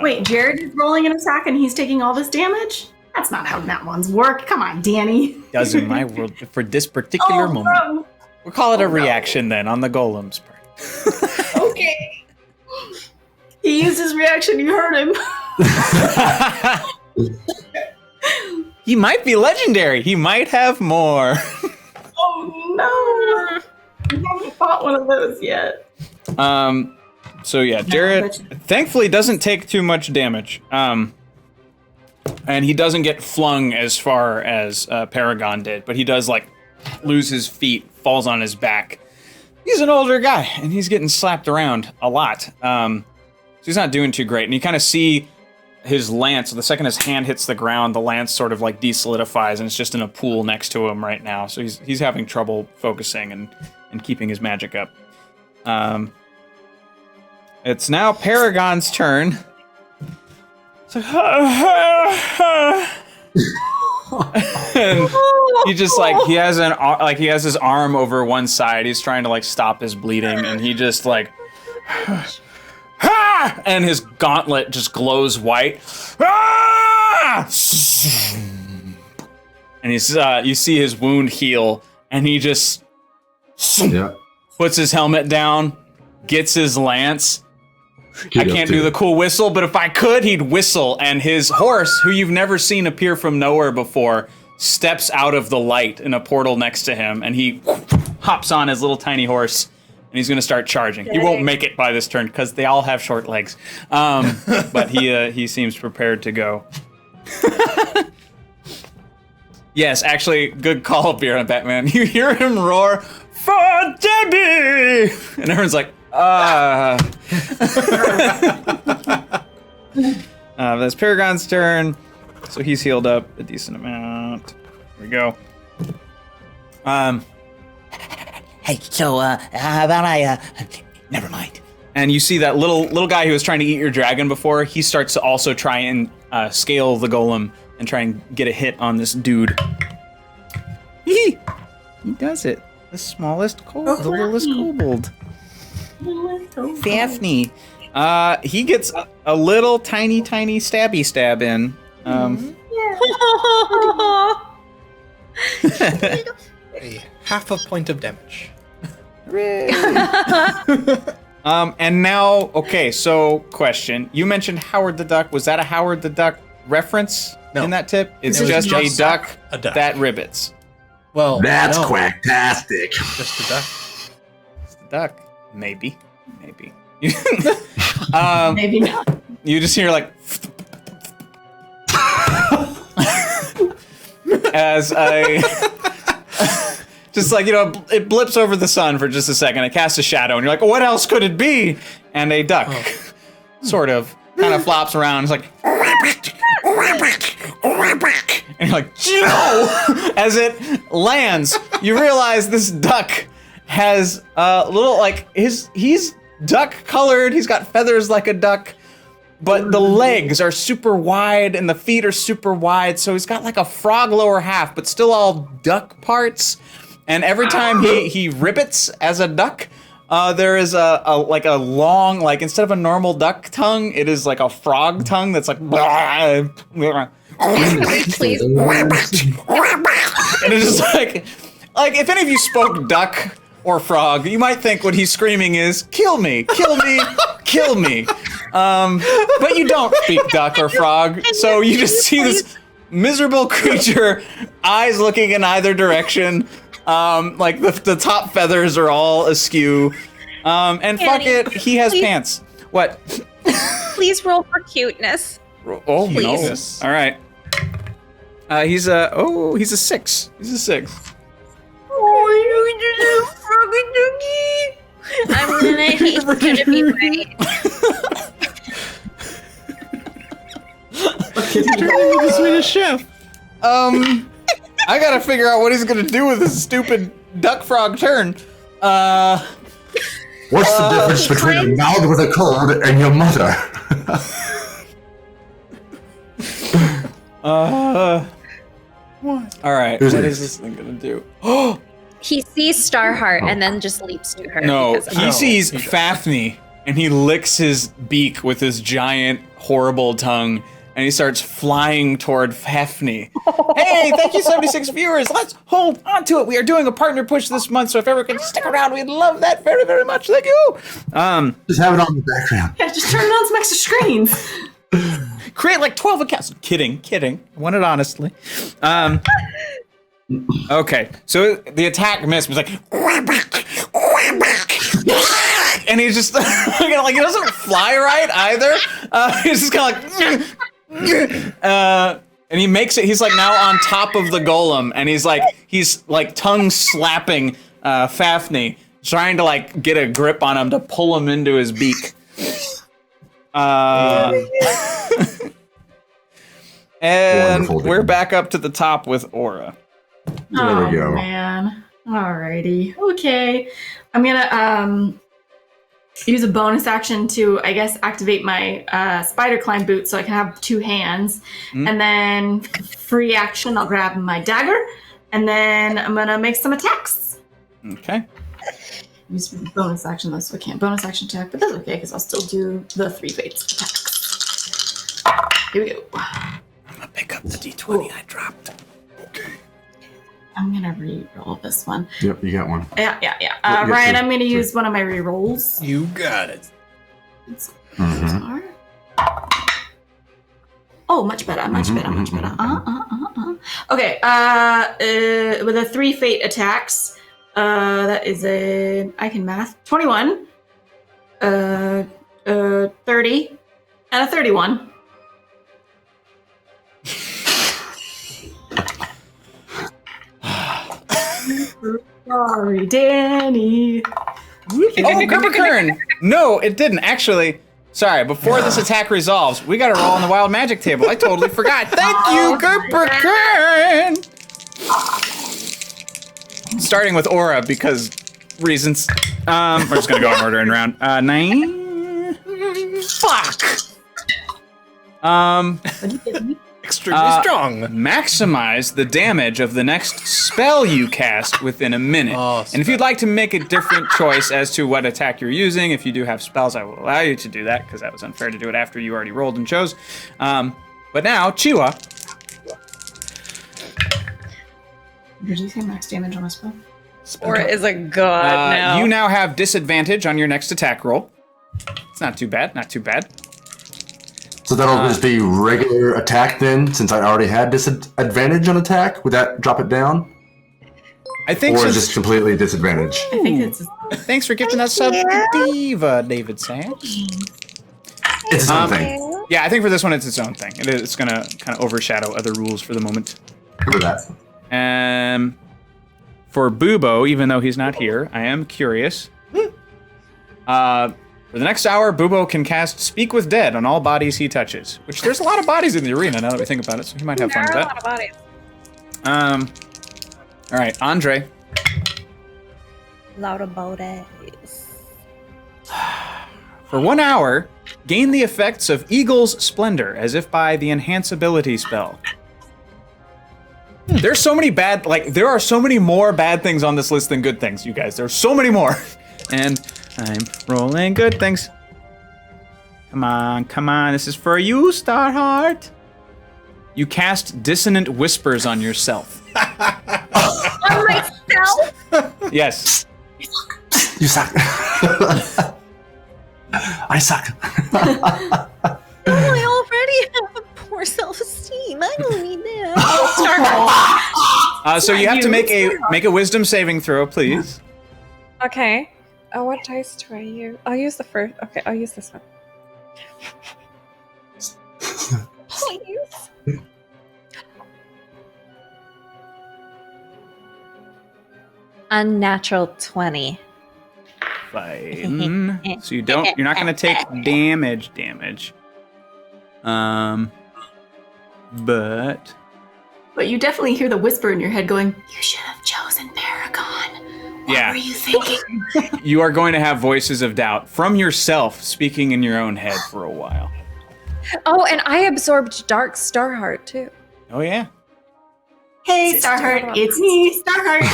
Speaker 5: Wait, Jared is rolling an attack and he's taking all this damage? That's not how that ones work. Come on, Danny.
Speaker 1: Does in my world for this particular moment.
Speaker 5: No.
Speaker 1: We'll call it a reaction then on the Golem's part.
Speaker 5: Okay. He used his reaction. You heard him.
Speaker 1: He might be legendary. He might have more.
Speaker 5: Oh no! I haven't fought one of those yet.
Speaker 1: So yeah, Jarrett thankfully doesn't take too much damage. And he doesn't get flung as far as Paragon did, but he does like lose his feet, falls on his back. He's an older guy, and he's getting slapped around a lot. he's not doing too great. And you kind of see his lance, the second his hand hits the ground, the lance sort of like desolidifies, and it's just in a pool next to him right now. So he's having trouble focusing and keeping his magic up. It's now Paragon's turn. It's like, and he just like he has his arm over one side. He's trying to like stop his bleeding, and he just like, and his gauntlet just glows white. And he's you see his wound heal, and he just puts his helmet down, gets his lance. I can't do the cool whistle, but if I could, he'd whistle, and his horse, who you've never seen appear from nowhere before, steps out of the light in a portal next to him, and he hops on his little tiny horse, and he's going to start charging. He won't make it by this turn, because they all have short legs. But he seems prepared to go. Yes, actually, good call up here on Batman. You hear him roar, "For Debbie!" And everyone's like, that's Paragon's turn, so he's healed up a decent amount. Here we go.
Speaker 7: Hey, so how about I? Never mind.
Speaker 1: And you see that little guy who was trying to eat your dragon before. He starts to also try and scale the golem and try and get a hit on this dude. He does it. The smallest kobold, the littlest kobold. Fafney. He gets a little tiny stabby stab in.
Speaker 4: A half a point of damage.
Speaker 1: And now, okay, so question. You mentioned Howard the Duck. Was that a Howard the Duck reference in that tip? It's just a duck that ribbits.
Speaker 4: Well,
Speaker 2: that's quacktastic.
Speaker 4: Just a duck.
Speaker 1: It's the duck. Maybe.
Speaker 5: Maybe not.
Speaker 1: You just hear like as just like, it blips over the sun for just a second. It casts a shadow, and you're like, what else could it be? And a duck, sort of, kind of flops around. It's like, and you're like, no! As it lands, you realize this duck has a little, like, he's duck colored. He's got feathers like a duck, but the legs are super wide and the feet are super wide. So he's got like a frog lower half, but still all duck parts. And every time he ribbits as a duck, there is a long, like, instead of a normal duck tongue, it is like a frog tongue that's like,
Speaker 3: Please.
Speaker 1: and it's just like if any of you spoke duck or frog, you might think what he's screaming is, kill me, kill me, kill me. But you don't speak duck or frog, so you just see this miserable creature, eyes looking in either direction. Like the top feathers are all askew. And fuck it, he has pants. What?
Speaker 3: Please roll for cuteness.
Speaker 1: Oh,
Speaker 3: Please.
Speaker 1: no. All right. He's a 6. He's a 6.
Speaker 3: He's gonna be right.
Speaker 4: The Swedish chef.
Speaker 1: I gotta figure out what he's gonna do with this stupid duck frog turn.
Speaker 2: What's the difference between a mouth with a cold and your mother?
Speaker 1: What? All right. What is this thing gonna do?
Speaker 3: He sees Starheart and then just leaps to her.
Speaker 1: No,
Speaker 3: because-
Speaker 1: he sees Fafney and he licks his beak with his giant, horrible tongue, and he starts flying toward Fafney. Hey, thank you, 76 viewers. Let's hold on to it. We are doing a partner push this month, so if everyone can stick around, we'd love that very, very much. Thank you.
Speaker 2: Just have it on the background.
Speaker 5: Yeah, just turn it on some extra screens.
Speaker 1: Create like 12 accounts. Kidding. I want it honestly. Okay, so the attack missed. He's like, and he's just like, he doesn't fly right either. He's just kind of like, and he makes it. He's like now on top of the golem, and he's like tongue slapping Fafney, trying to like get a grip on him to pull him into his beak. And
Speaker 2: Wonderful, dude.
Speaker 1: we're back up to the top with Aura.
Speaker 2: There we go.
Speaker 5: Man. Alrighty. Okay. I'm gonna use a bonus action to, I guess, activate my spider climb boot so I can have 2 hands. And then free action, I'll grab my dagger. And then I'm gonna make some attacks.
Speaker 1: Okay.
Speaker 5: Use bonus action though, so I can't bonus action attack, but that's okay because I'll still do the 3 fates attacks. Here we go.
Speaker 1: I'm gonna pick up the D20 I dropped.
Speaker 5: I'm gonna re-roll this one.
Speaker 2: Yep, you got one.
Speaker 5: Yeah.
Speaker 2: Well,
Speaker 5: Ryan,
Speaker 2: yeah,
Speaker 5: I'm gonna
Speaker 2: sure.
Speaker 5: use one of my re-rolls.
Speaker 4: You got it.
Speaker 2: Mhm.
Speaker 5: Oh, much better. Okay, with the 3 fate attacks, that is I can math, 21, 30, and a 31. Sorry, Danny.
Speaker 1: Oh, Gerberkern! No, it didn't. Actually, sorry, before this attack resolves, we gotta roll on the wild magic table. I totally forgot. Thank you, Gerberkern! Starting with Aura because reasons. We're just gonna go in order and round. 9. Fuck!
Speaker 4: Extremely strong.
Speaker 1: Maximize the damage of the next spell you cast within a minute.
Speaker 4: Oh,
Speaker 1: and if you'd like to make a different choice as to what attack you're using, if you do have spells, I will allow you to do that, because that was unfair to do it after you already rolled and chose. But now, ChiWah.
Speaker 5: Did you say max damage on a spell?
Speaker 3: Or is a god now.
Speaker 1: You now have disadvantage on your next attack roll. It's not too bad, not too bad.
Speaker 2: So that'll just be regular attack then, since I already had disadvantage on attack. Would that drop it down?
Speaker 1: I think
Speaker 2: Or
Speaker 1: so.
Speaker 2: just completely disadvantage?
Speaker 5: I think it's
Speaker 1: Thanks for gifting us sub to Diva, David Sage.
Speaker 2: It's something.
Speaker 1: Yeah, I think for this one it's its own thing. It's gonna kind of overshadow other rules for the moment.
Speaker 2: For that.
Speaker 1: For Bubo, even though he's not here, I am curious. For the next hour, Bubo can cast Speak with Dead on all bodies he touches. Which there's a lot of bodies in the arena now that we think about it, so he might have fun with
Speaker 3: There are a
Speaker 1: that.
Speaker 3: lot of bodies.
Speaker 1: All right, Andre.
Speaker 8: Loud about it.
Speaker 1: For 1 hour, gain the effects of Eagle's Splendor, as if by the Enhance Ability spell. There's so many bad, there are so many more bad things on this list than good things, you guys. There's so many more. And I'm rolling good things. Come on, this is for you, Starheart. You cast Dissonant Whispers on yourself.
Speaker 3: On myself?
Speaker 1: Yes.
Speaker 2: You suck. I suck.
Speaker 8: I already have a poor self-esteem. I don't need that.
Speaker 1: So you have to make a Wisdom saving throw, please.
Speaker 3: Okay. Oh, what dice do I use? I'll use the first. Okay, I'll use this one. Please.
Speaker 8: Unnatural 20.
Speaker 1: Fine. So you're not gonna take damage. But
Speaker 5: But you definitely hear the whisper in your head going, "You should have chosen Paragon. What
Speaker 1: Yeah.
Speaker 5: were you thinking?"
Speaker 1: you are going to have voices of doubt from yourself speaking in your own head for a while.
Speaker 3: Oh, and I absorbed Dark Starheart too.
Speaker 1: Oh yeah.
Speaker 5: Hey, Starheart, it's me, Starheart.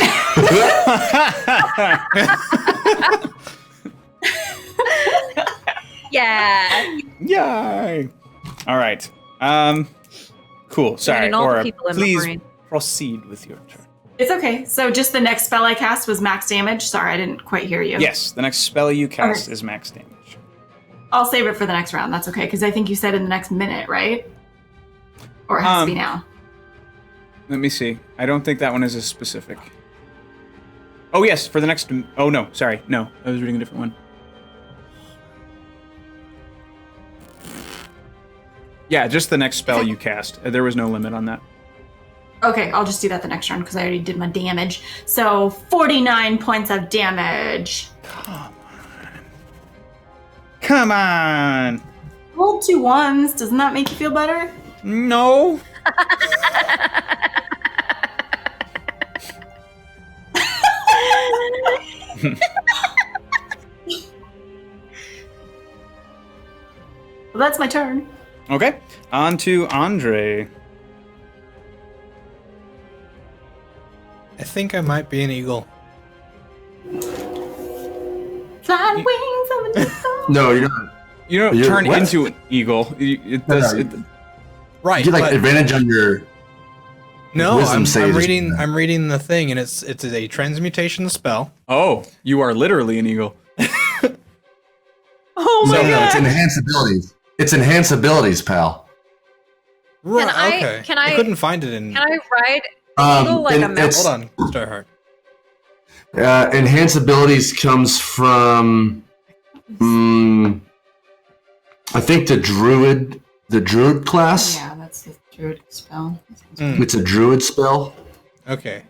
Speaker 3: Yeah.
Speaker 1: Yay! All right. Cool. Sorry,
Speaker 3: Getting all the
Speaker 1: Aura.
Speaker 3: people in my
Speaker 1: Please
Speaker 3: brain.
Speaker 1: proceed with your turn.
Speaker 5: It's okay. So just the next spell I cast was max damage. Sorry, I didn't quite hear you.
Speaker 1: Yes, the next spell you cast
Speaker 5: Okay.
Speaker 1: is max damage.
Speaker 5: I'll save it for the next round. That's okay, because I think you said in the next minute, right? Or it has to be now.
Speaker 1: Let me see. I don't think that one is as specific. Oh yes, for the next. Oh no, sorry, no, I was reading a different one. Yeah, just the next spell you cast. There was no limit on that.
Speaker 5: Okay, I'll just do that the next round because I already did my damage. So 49 points of damage.
Speaker 1: Come on.
Speaker 5: Rolled 2 1s. Doesn't that make you feel better?
Speaker 1: No.
Speaker 5: Well, that's my turn.
Speaker 1: Okay. On to Andre.
Speaker 4: I think I might be an eagle.
Speaker 5: Flying wings of an eagle.
Speaker 2: No, you're not.
Speaker 1: You don't
Speaker 2: You're-
Speaker 1: turn
Speaker 2: what?
Speaker 1: into an eagle. It
Speaker 2: No,
Speaker 1: does.
Speaker 2: no,
Speaker 1: It,
Speaker 4: Right.
Speaker 2: You get like
Speaker 4: but-
Speaker 2: advantage on your.
Speaker 4: no,
Speaker 2: wisdom
Speaker 4: I'm
Speaker 2: save or
Speaker 4: reading.
Speaker 2: something.
Speaker 4: I'm reading the thing, and it's a transmutation spell.
Speaker 1: oh, you are literally an eagle.
Speaker 5: Oh my
Speaker 2: No, no, it's
Speaker 5: god.
Speaker 2: enhanced abilities. It's enhanced abilities, pal.
Speaker 4: Right.
Speaker 3: I-
Speaker 4: Okay.
Speaker 3: can I-
Speaker 4: couldn't find it in.
Speaker 3: Can I ride an eagle like a
Speaker 2: and
Speaker 3: mouse?
Speaker 4: Hold on, Starheart.
Speaker 2: Enhanced abilities comes from, I think the druid class.
Speaker 5: Yeah, that's the druid spell.
Speaker 2: It's a druid spell.
Speaker 4: Okay.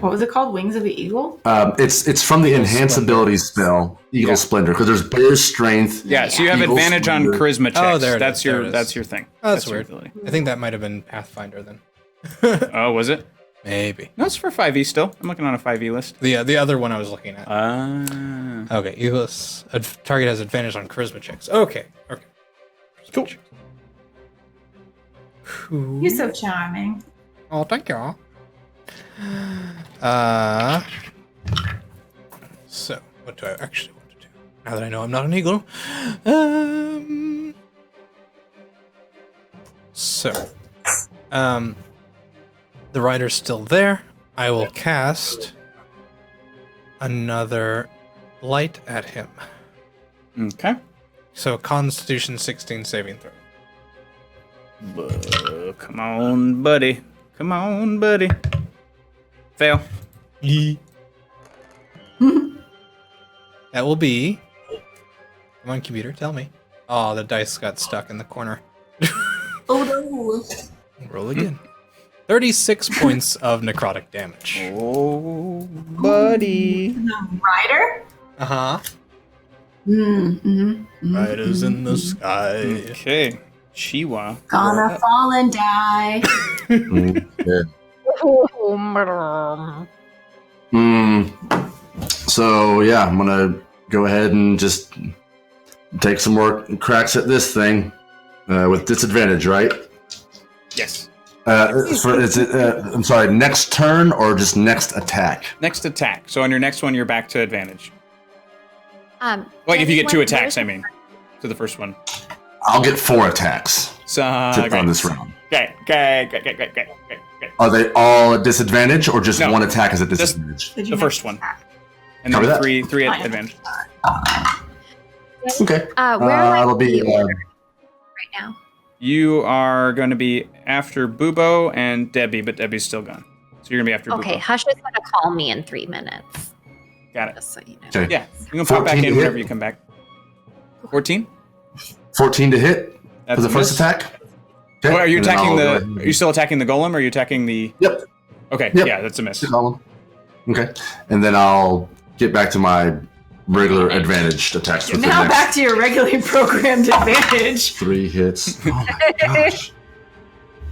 Speaker 5: What was it called? Wings of the Eagle?
Speaker 2: It's from the enhanced
Speaker 4: Splendor.
Speaker 2: abilities spell, Eagle
Speaker 1: Yeah.
Speaker 2: Splendor, because there's bear strength.
Speaker 1: Yeah, so you have
Speaker 2: Eagle
Speaker 1: advantage on
Speaker 2: Splendor.
Speaker 1: charisma checks.
Speaker 4: Oh, there it
Speaker 1: that's
Speaker 4: is, there
Speaker 1: your
Speaker 4: it is.
Speaker 1: that's your thing.
Speaker 4: Oh, that's
Speaker 1: your
Speaker 4: weird.
Speaker 1: ability.
Speaker 4: I think that might have been Pathfinder then.
Speaker 1: Oh, was it?
Speaker 4: Maybe.
Speaker 1: No, it's for 5e still. I'm looking on a 5e list.
Speaker 4: The other one I was looking at. Okay, Eagles. Target has advantage on charisma checks. Okay. Okay.
Speaker 1: Cool.
Speaker 4: Cool.
Speaker 5: You're so charming.
Speaker 4: Oh, thank you. So, what do I actually want to do? Now that I know I'm not an eagle. The rider's still there. I will cast another light at him.
Speaker 1: Okay.
Speaker 4: So, Constitution 16 saving throw.
Speaker 1: Come on, buddy. Come on, buddy. Fail.
Speaker 4: That will be. Come on, computer, tell me. Oh, the dice got stuck in the corner.
Speaker 5: Oh no.
Speaker 4: Roll again. 36 points of necrotic damage.
Speaker 1: Oh, buddy.
Speaker 5: Rider?
Speaker 4: Uh huh.
Speaker 5: Mm-hmm.
Speaker 4: Riders in the sky.
Speaker 1: Okay. ChiWah.
Speaker 5: Gonna fall and die.
Speaker 2: So yeah, I'm gonna go ahead and just take some more cracks at this thing with disadvantage, right?
Speaker 1: Yes.
Speaker 2: I'm sorry, next turn or just next attack?
Speaker 1: Next attack. So on your next one, you're back to advantage.
Speaker 3: Um,
Speaker 1: Like if you get 2
Speaker 3: where's-
Speaker 1: attacks, I mean. To the first one.
Speaker 2: I'll get 4 attacks
Speaker 1: So,
Speaker 2: on this round.
Speaker 1: Okay. Great.
Speaker 2: Are they all at disadvantage or just
Speaker 1: No.
Speaker 2: one attack is at disadvantage?
Speaker 5: Did
Speaker 1: The
Speaker 5: you
Speaker 1: first
Speaker 5: have-
Speaker 1: one. And
Speaker 2: Copy
Speaker 1: then
Speaker 2: that.
Speaker 1: three at
Speaker 5: Fine.
Speaker 1: advantage.
Speaker 2: Okay.
Speaker 3: Where am I
Speaker 2: it'll be
Speaker 3: right now?
Speaker 1: You are going to be after Bubo and Debbie, but Debbie's still gone. So you're going to be after
Speaker 3: Okay,
Speaker 1: Bubo.
Speaker 3: Hush is gonna call me in 3 minutes.
Speaker 1: Got it.
Speaker 3: Just so you know.
Speaker 2: okay.
Speaker 1: Yeah, you can pop back
Speaker 2: 14
Speaker 1: in
Speaker 2: to
Speaker 1: whenever
Speaker 2: hit.
Speaker 1: you come back. 14?
Speaker 2: 14 to hit
Speaker 1: That's
Speaker 2: for the
Speaker 1: a
Speaker 2: first
Speaker 1: miss.
Speaker 2: attack. Okay.
Speaker 1: Oh, are you
Speaker 2: and then
Speaker 1: attacking
Speaker 2: I'll go
Speaker 1: the?
Speaker 2: ahead and-
Speaker 1: Are you still attacking the golem, or are you attacking the?
Speaker 2: Yep.
Speaker 1: Okay,
Speaker 2: Yep.
Speaker 1: yeah, that's a miss.
Speaker 2: Column. Okay. And then I'll get back to my regular advantage attacks with the
Speaker 5: Now
Speaker 2: next
Speaker 5: back to your regularly programmed advantage.
Speaker 2: 3 hits. Oh my gosh.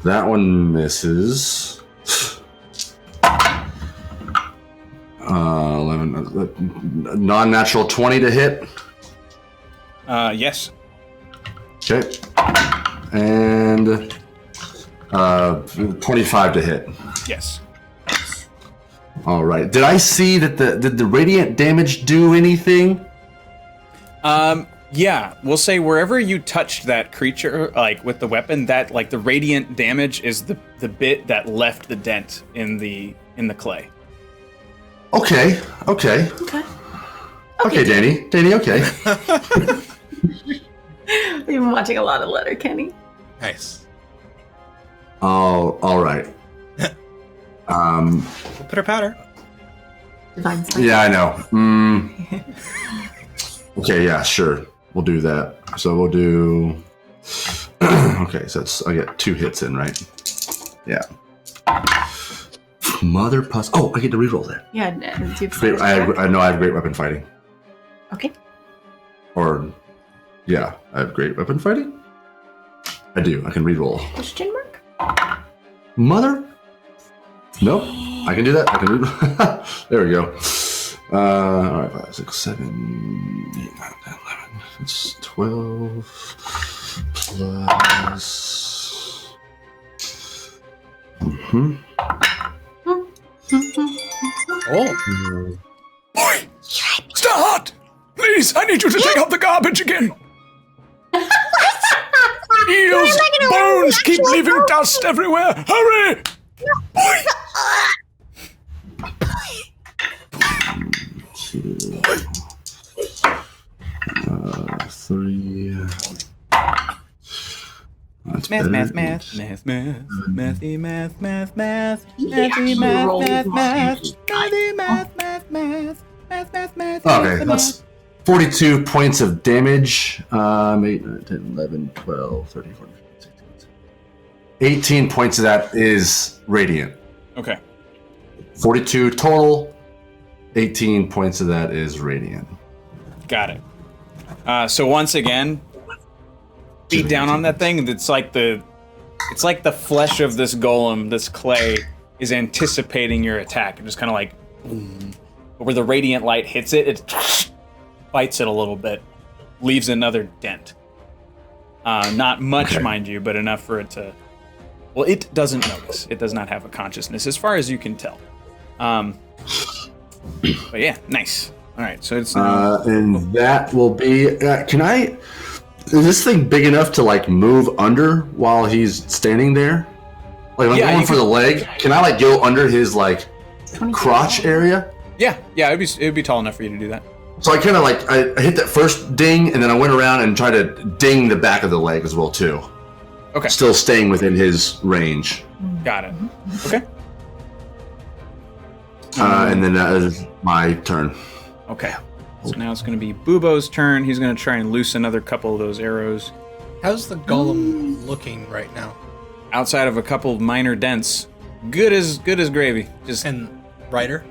Speaker 2: That one misses. 11. Non-natural 20 to hit.
Speaker 1: Yes.
Speaker 2: Okay. And 25 to hit.
Speaker 1: Yes.
Speaker 2: All right. Did I see that did the radiant damage do anything?
Speaker 1: Yeah, we'll say wherever you touched that creature, like with the weapon, that like the radiant damage is the bit that left the dent in the clay.
Speaker 2: Okay. Okay. Okay, Danny. Danny, okay.
Speaker 5: We've been watching a lot of Letterkenny.
Speaker 4: Nice.
Speaker 2: Oh, all right.
Speaker 4: We'll put her powder.
Speaker 5: Divine Smite.
Speaker 2: Yeah, I know. Okay, yeah, sure. We'll do that. So we'll do. Okay, so I get 2 hits in, right? Yeah. Mother pus. Oh, I get to reroll that.
Speaker 5: Yeah,
Speaker 2: I know I have great weapon fighting.
Speaker 5: Okay.
Speaker 2: Or Yeah, I have great weapon fighting. I do. I can reroll.
Speaker 5: Question mark?
Speaker 2: Mother? Nope. I can do that. I can reroll. There we go. All right, 5, 6, 7, 8, 9, 10, 11. It's 12 plus.
Speaker 4: Oh,
Speaker 1: Boy! Starheart! Please, I need you to take out the garbage again! Eels, bones keep leaving dust everywhere! Hurry! Boy!
Speaker 2: 3. That's
Speaker 1: Math,
Speaker 2: better.
Speaker 1: math, math, math, math, mathy, math, math, math,
Speaker 5: Yeah,
Speaker 1: mathy,
Speaker 5: you
Speaker 1: math,
Speaker 5: rolled
Speaker 1: math,
Speaker 5: well.
Speaker 1: math, mathy, math, math, math, math, math, math.
Speaker 2: Okay, that's 42 points of damage. 8, 9, 10, 11, 12, 13, 14, 15, 16, 18 points of that is radiant.
Speaker 1: Okay.
Speaker 2: 42 total. 18 points of that is radiant.
Speaker 1: Got it. So once again, beat down on that thing. It's like the flesh of this golem, this clay, is anticipating your attack and just kind of like, boom. But where the radiant light hits it, it bites it a little bit, leaves another dent. Not much,
Speaker 2: Okay.
Speaker 1: mind you, but enough for it to. Well, it doesn't notice. It does not have a consciousness, as far as you can tell. But yeah, nice. All right, so it's now.
Speaker 2: And that will be. Can I? Is this thing big enough to like move under while he's standing there? Like I'm
Speaker 1: Yeah,
Speaker 2: going
Speaker 1: you
Speaker 2: for the leg. Can I like go under his like
Speaker 5: 20
Speaker 2: crotch area?
Speaker 1: Yeah, it'd be tall enough for you to do that.
Speaker 2: So I kind of like I hit that first ding, and then I went around and tried to ding the back of the leg as well too.
Speaker 1: Okay,
Speaker 2: Still staying within his range.
Speaker 1: got it. Okay.
Speaker 2: And then that is my turn.
Speaker 1: Okay. So now it's going to be Bubo's turn. He's going to try and loose another couple of those arrows.
Speaker 4: how's the golem looking right now?
Speaker 1: Outside of a couple of minor dents, good as gravy. Just
Speaker 4: And Ryder?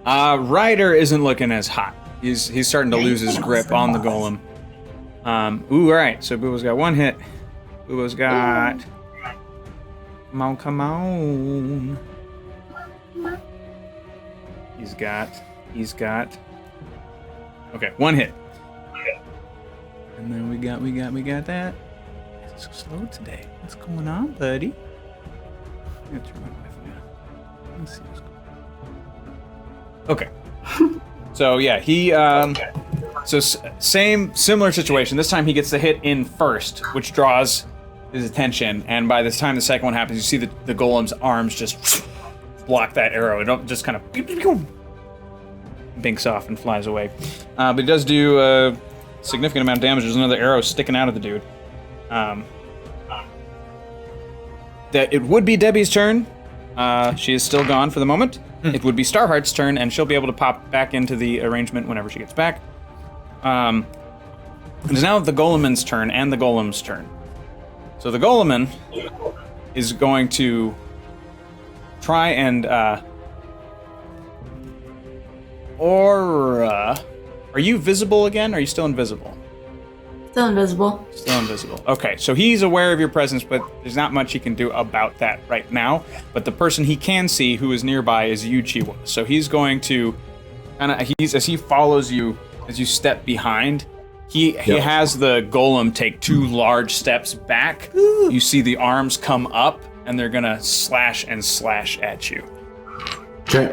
Speaker 1: Ryder isn't looking as hot. He's starting to lose his grip on the golem. All right. So Bubo's got one hit. Bubo's got. Come on. He's got. Okay, one hit. And then we got that. It's so slow today. What's going on, buddy? I'm gonna turn my Wi-Fi on. Let's see what's going on. Okay. So yeah, he similar situation. This time he gets the hit in first, which draws his attention, and by the time the second one happens, you see the golem's arms just block that arrow. It just kind of binks off and flies away. But it does do a significant amount of damage. There's another arrow sticking out of the dude. That it would be Debbie's turn. She is still gone for the moment. It would be Starheart's turn, and she'll be able to pop back into the arrangement whenever she gets back. It is now the Goleman's turn and the Golem's turn. So the Goleman is going to try and Aura. Are you visible again? Or are you still invisible?
Speaker 5: Still invisible.
Speaker 1: Still invisible. Okay, so he's aware of your presence, but there's not much he can do about that right now. But the person he can see who is nearby is you, ChiWah. So he's going to as he follows you, as you step behind, he has the golem take 2 large steps back. You see the arms come up, and they're gonna slash at you.
Speaker 2: Okay.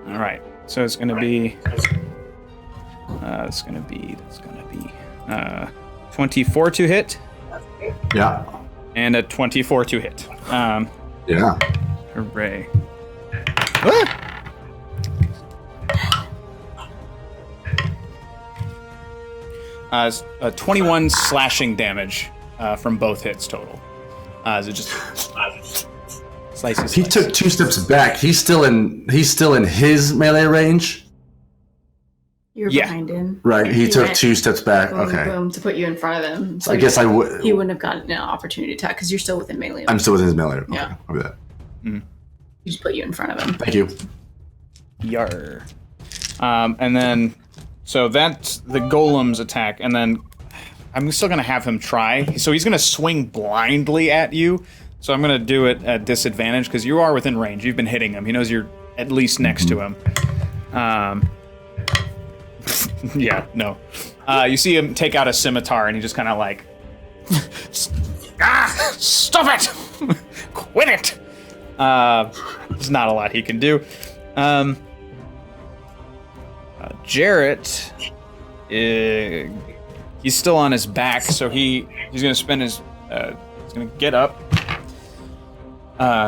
Speaker 1: All right. So it's gonna be. That's gonna be 24 to hit
Speaker 2: Yeah.
Speaker 1: and a 24 to hit.
Speaker 2: Yeah.
Speaker 1: Hooray! It's 21 slashing damage from both hits total. As it just slices.
Speaker 2: He took 2 steps back. He's still in his melee range.
Speaker 5: You're
Speaker 1: Yeah.
Speaker 5: behind him.
Speaker 2: Right. He took
Speaker 5: went
Speaker 2: 2 steps back.
Speaker 5: boom,
Speaker 2: Okay.
Speaker 5: boom, to put you in front of him. So
Speaker 2: I guess I would.
Speaker 5: he wouldn't have gotten an opportunity to attack because you're still within melee.
Speaker 2: I'm still within his melee. Okay.
Speaker 5: Yeah.
Speaker 2: I'll do that.
Speaker 5: He just put you in front of him.
Speaker 2: Thank you.
Speaker 1: Yar. And then, so that's the golem's attack, and then I'm still gonna have him try. So he's gonna swing blindly at you. So I'm gonna do it at disadvantage because you are within range. You've been hitting him. He knows you're at least next to him. Yeah, no. You see him take out a scimitar and he just kind of like, stop it! Quit it! There's not a lot he can do. Jarrett, he's still on his back, so he's gonna spend his, he's gonna get up.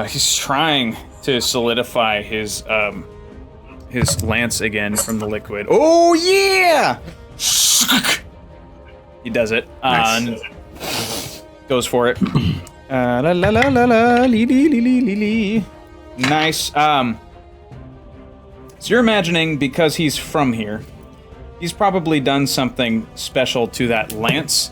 Speaker 1: He's trying to solidify his lance again from the liquid. Oh yeah! He does it. And goes for it. La la la la la lee lee lee lee lee. Nice. So you're imagining, because he's from here, he's probably done something special to that lance.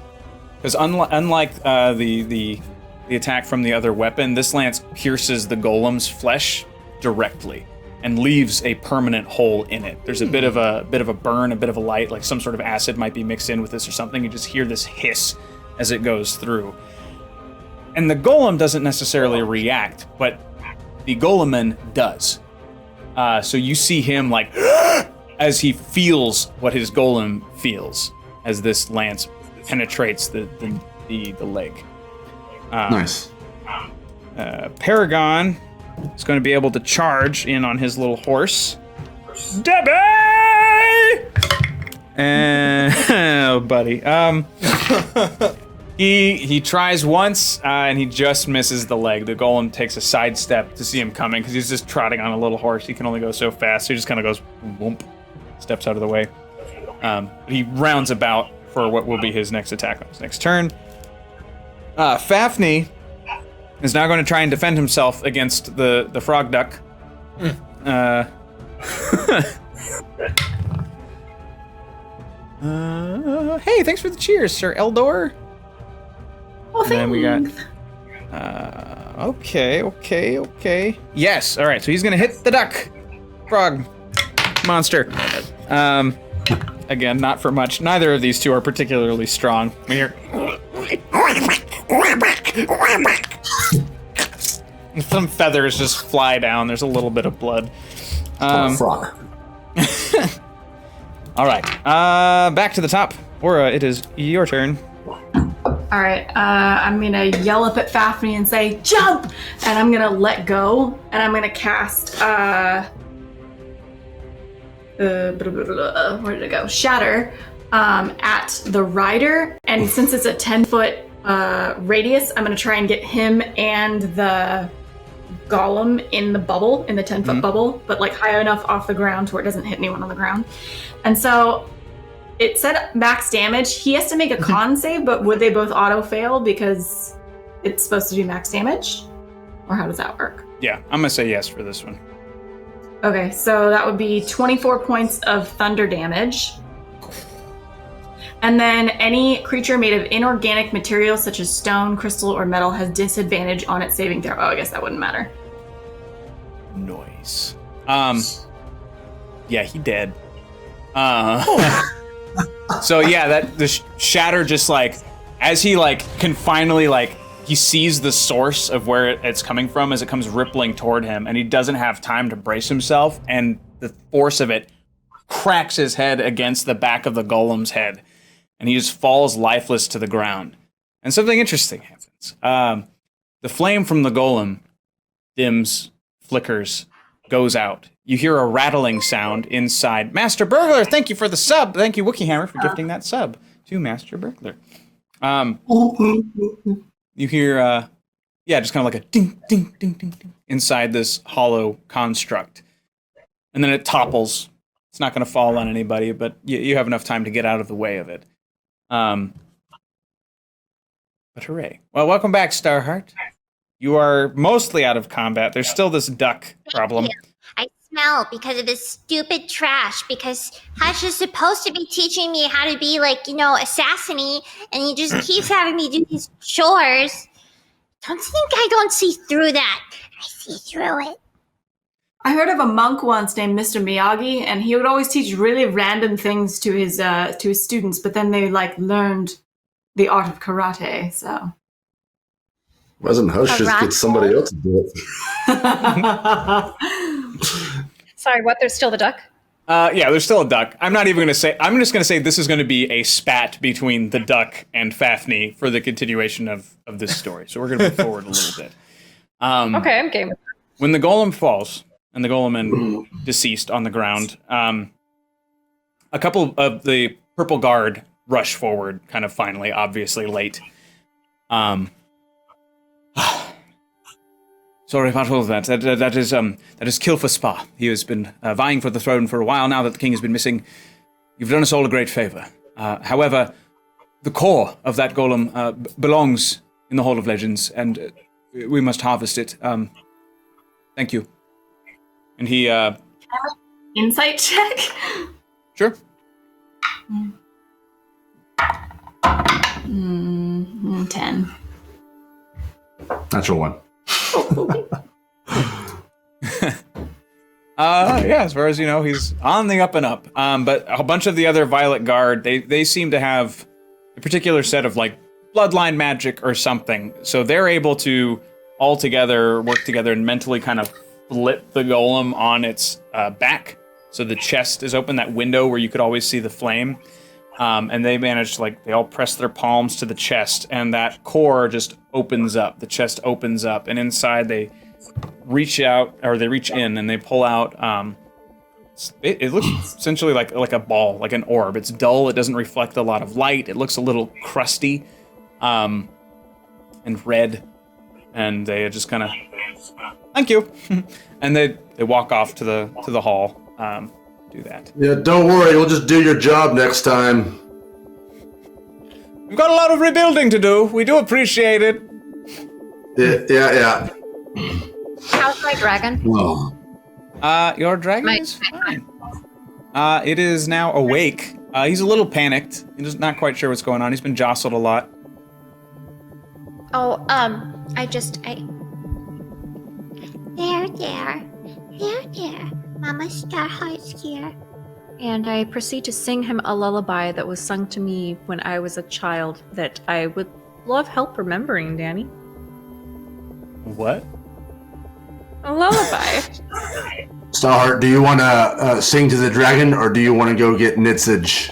Speaker 1: Because unlike the attack from the other weapon, this lance pierces the golem's flesh directly and leaves a permanent hole in it. There's a bit of a burn, a bit of a light, like some sort of acid might be mixed in with this or something. You just hear this hiss as it goes through. And the golem doesn't necessarily react, but the goleman does. So you see him like as he feels what his golem feels as this lance penetrates the leg.
Speaker 2: Nice.
Speaker 1: Paragon is going to be able to charge in on his little horse. Debbie! And oh, buddy. He tries once and he just misses the leg. The golem takes a side step to see him coming because he's just trotting on a little horse. He can only go so fast, so he just kind of goes whoomp, steps out of the way. He rounds about for what will be his next attack on his next turn. Fafnir is now going to try and defend himself against the frog duck. Hey, thanks for the cheers, Sir Eldor.
Speaker 5: Well,
Speaker 1: And then we got.
Speaker 5: thanks.
Speaker 1: Okay. Yes. All right. So he's gonna hit the duck, frog, monster. Again, not for much. Neither of these two are particularly strong. We hear. Some feathers just fly down. There's a little bit of blood.
Speaker 2: Frog.
Speaker 1: All right. Back to the top. Aura, it is your turn.
Speaker 5: All right, I'm gonna yell up at Fafnir and say, jump! And I'm gonna let go, and I'm gonna cast, where did it go? Shatter, at the rider, and since it's a 10-foot, radius, I'm gonna try and get him and the golem in the bubble, in the 10-foot bubble, but like high enough off the ground to where it doesn't hit anyone on the ground. And so, it said max damage. He has to make a con save, but would they both auto fail because it's supposed to do max damage? Or how does that work?
Speaker 1: Yeah, I'm gonna say yes for this one.
Speaker 5: Okay, so that would be 24 points of thunder damage. And then any creature made of inorganic materials such as stone, crystal, or metal has disadvantage on its saving throw. Oh, I guess that wouldn't matter.
Speaker 1: Noise. Yeah, he dead. So yeah, that the shatter just like as he like can finally like he sees the source of where it's coming from as it comes rippling toward him, and he doesn't have time to brace himself, and the force of it cracks his head against the back of the golem's head, and he just falls lifeless to the ground. And something interesting happens. The flame from the golem dims, flickers, goes out. You hear a rattling sound inside. Master Burglar, thank you for the sub. Thank you, Wookie Hammer, for gifting that sub to Master Burglar. You hear, just kind of like a ding, ding, ding, ding, ding inside this hollow construct. And then it topples. It's not going to fall on anybody, but you have enough time to get out of the way of it. But hooray. Well, welcome back, Starheart. You are mostly out of combat. There's still this duck problem.
Speaker 6: I smell because of this stupid trash. Because Hush is supposed to be teaching me how to be like, assassiny, and he just keeps having me do these chores. Don't think I don't see through that. I see through it.
Speaker 5: I heard of a monk once named Mr. Miyagi, and he would always teach really random things to his students, but then they like learned the art of karate, so.
Speaker 2: Resin Host just get somebody else to do it.
Speaker 3: Sorry, what? There's still the duck?
Speaker 1: Yeah, there's still a duck. I'm not even going to say... I'm just going to say this is going to be a spat between the duck and Fafnir for the continuation of this story. So we're going to move forward a little bit.
Speaker 3: Okay, I'm game.
Speaker 1: When the golem falls, and the golem and deceased on the ground, a couple of the purple guard rush forward, kind of finally, obviously late. Sorry about all of that. That is Kilfa Spa. He has been vying for the throne for a while now that the king has been missing. You've done us all a great favor. However, the core of that golem belongs in the Hall of Legends, and we must harvest it. Thank you. And he...
Speaker 5: Insight check?
Speaker 1: Sure.
Speaker 5: 10.
Speaker 2: Natural one.
Speaker 1: Yeah, as far as you know, he's on the up and up. But a bunch of the other Violet Guard, they seem to have a particular set of, like, bloodline magic or something. So they're able to all together work together and mentally kind of flip the golem on its back. So the chest is open, that window where you could always see the flame. And they manage to, like, they all press their palms to the chest, and that core just opens up. The chest opens up, and inside they reach out, or they reach in, and they pull out, it looks essentially like a ball, like an orb. It's dull, it doesn't reflect a lot of light, it looks a little crusty, and red, and they just kind of, thank you, and they walk off to the hall, do that.
Speaker 2: Yeah, don't worry, we'll just do your job next time.
Speaker 1: We've got a lot of rebuilding to do. We do appreciate it.
Speaker 2: Yeah.
Speaker 3: How's my dragon?
Speaker 2: Whoa.
Speaker 1: Your dragon is fine. It is now awake. He's a little panicked. He's not quite sure what's going on. He's been jostled a lot.
Speaker 6: Oh, There. Mama Starheart's here.
Speaker 3: And I proceed to sing him a lullaby that was sung to me when I was a child that I would love help remembering, Danny.
Speaker 1: What?
Speaker 3: A lullaby.
Speaker 2: Starheart, do you want to sing to the dragon, or do you want to go get Nitsage?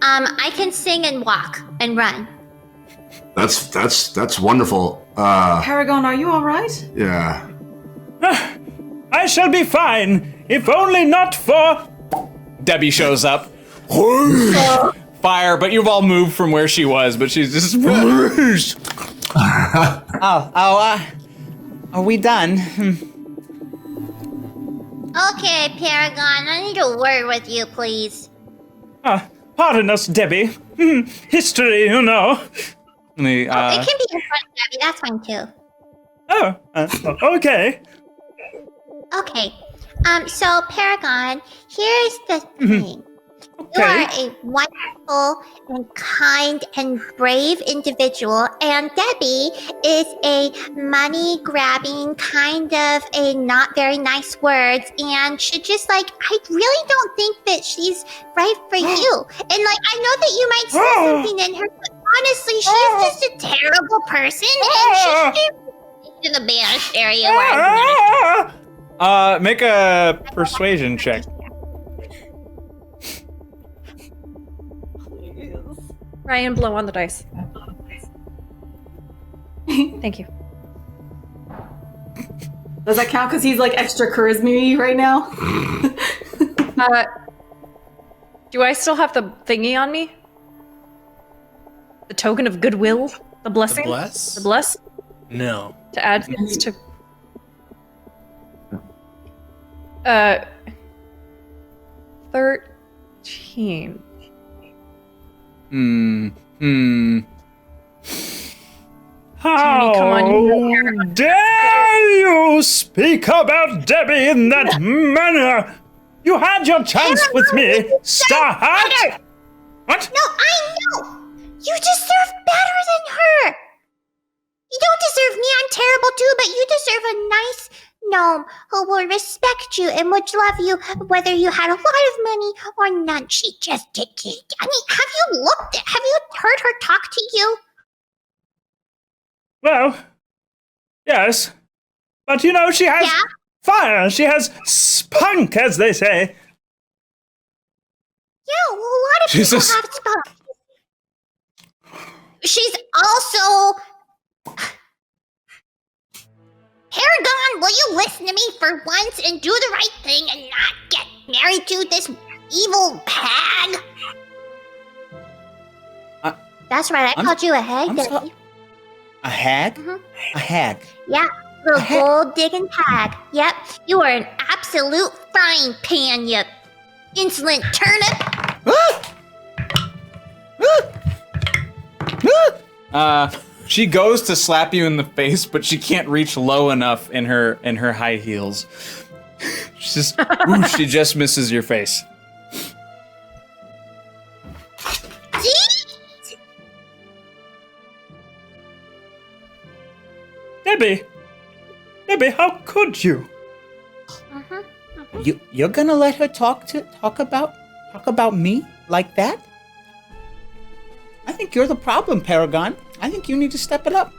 Speaker 6: I can sing and walk and run.
Speaker 2: That's wonderful.
Speaker 5: Paragon, are you alright?
Speaker 2: Yeah.
Speaker 1: I shall be fine, if only not for... Debbie shows up. Fire, but you've all moved from where she was, but she's just... Are we done?
Speaker 6: Okay, Paragon, I need a word with you, please.
Speaker 1: Pardon us, Debbie. History, you know.
Speaker 6: It can be in front of Debbie, that's fine too.
Speaker 1: Okay.
Speaker 6: Okay, so Paragon, here's the thing. You are a wonderful and kind and brave individual, and Debbie is a money-grabbing, kind of a not very nice words, and she just, like, I really don't think that she's right for you. And, like, I know that you might say something in her, but honestly, she's just a terrible person, and she should be in the banished area where I'm
Speaker 1: Make a persuasion check.
Speaker 3: Ryan, blow on the dice. Thank you.
Speaker 5: Does that count because he's like extra charisma right now?
Speaker 3: Do I still have the thingy on me? The token of goodwill? The blessing?
Speaker 4: Bless?
Speaker 3: The bless?
Speaker 4: No.
Speaker 3: To add things to... 13.
Speaker 1: How
Speaker 3: come on,
Speaker 1: dare you speak about Debbie in that manner? You had your chance with me, Starheart! What?
Speaker 6: No, I know! You deserve better than her! You don't deserve me, I'm terrible too, but you deserve a gnome who will respect you and would love you whether you had a lot of money or none. She just did. I mean, have you heard her talk to you?
Speaker 9: Well, yes. But she has fire. She has spunk, as they say.
Speaker 6: Yeah, well, a lot of people have spunk. She's also... Paragon, will you listen to me for once and do the right thing and not get married to this evil hag? That's right, I called you a hag, Debbie.
Speaker 1: A hag?
Speaker 6: Mhm.
Speaker 1: A hag.
Speaker 6: Yeah, little gold-digging hag. Yep, you are an absolute frying pan, you insolent turnip.
Speaker 1: She goes to slap you in the face, but she can't reach low enough in her high heels. She just misses your face.
Speaker 9: Debbie, how could you?
Speaker 1: You're gonna let her talk about me like that? I think you're the problem, Paragon. I think you need to step it up.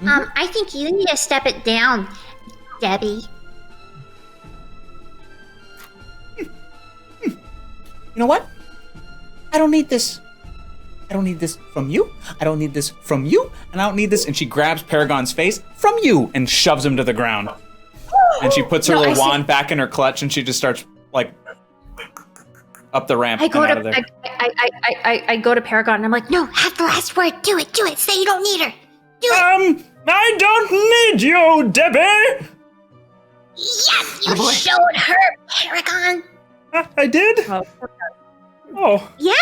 Speaker 6: I think you need to step it down, Debbie.
Speaker 1: You know what? I don't need this. I don't need this from you. I don't need this from you. And I don't need this. And she grabs Paragon's face from you and shoves him to the ground. And she puts her little wand back in her clutch and she just starts like up the ramp and out of there.
Speaker 3: I go to Paragon and I'm like,
Speaker 6: No, have the last word. Do it. Say you don't need her. Do it.
Speaker 9: I don't need you, Debbie.
Speaker 6: Yes, you showed her, Paragon.
Speaker 9: I did? Oh.
Speaker 6: Yeah.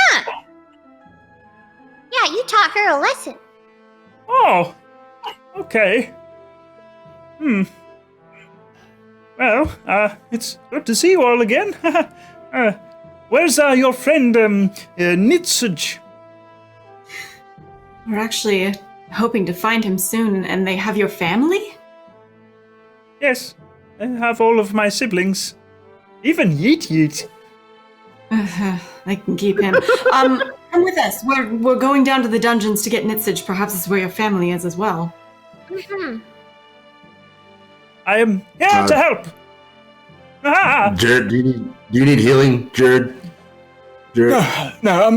Speaker 6: Yeah, you taught her a lesson.
Speaker 9: Oh. Okay. Well, it's good to see you all again. Where's your friend, Nitsuj?
Speaker 5: We're actually hoping to find him soon, and they have your family?
Speaker 9: Yes, I have all of my siblings. Even Yeet.
Speaker 5: I can keep him. Come with us. We're going down to the dungeons to get Nitsage. Perhaps it's where your family is as well.
Speaker 9: I am here to help.
Speaker 2: Jared, do you need healing, Jared?
Speaker 1: No,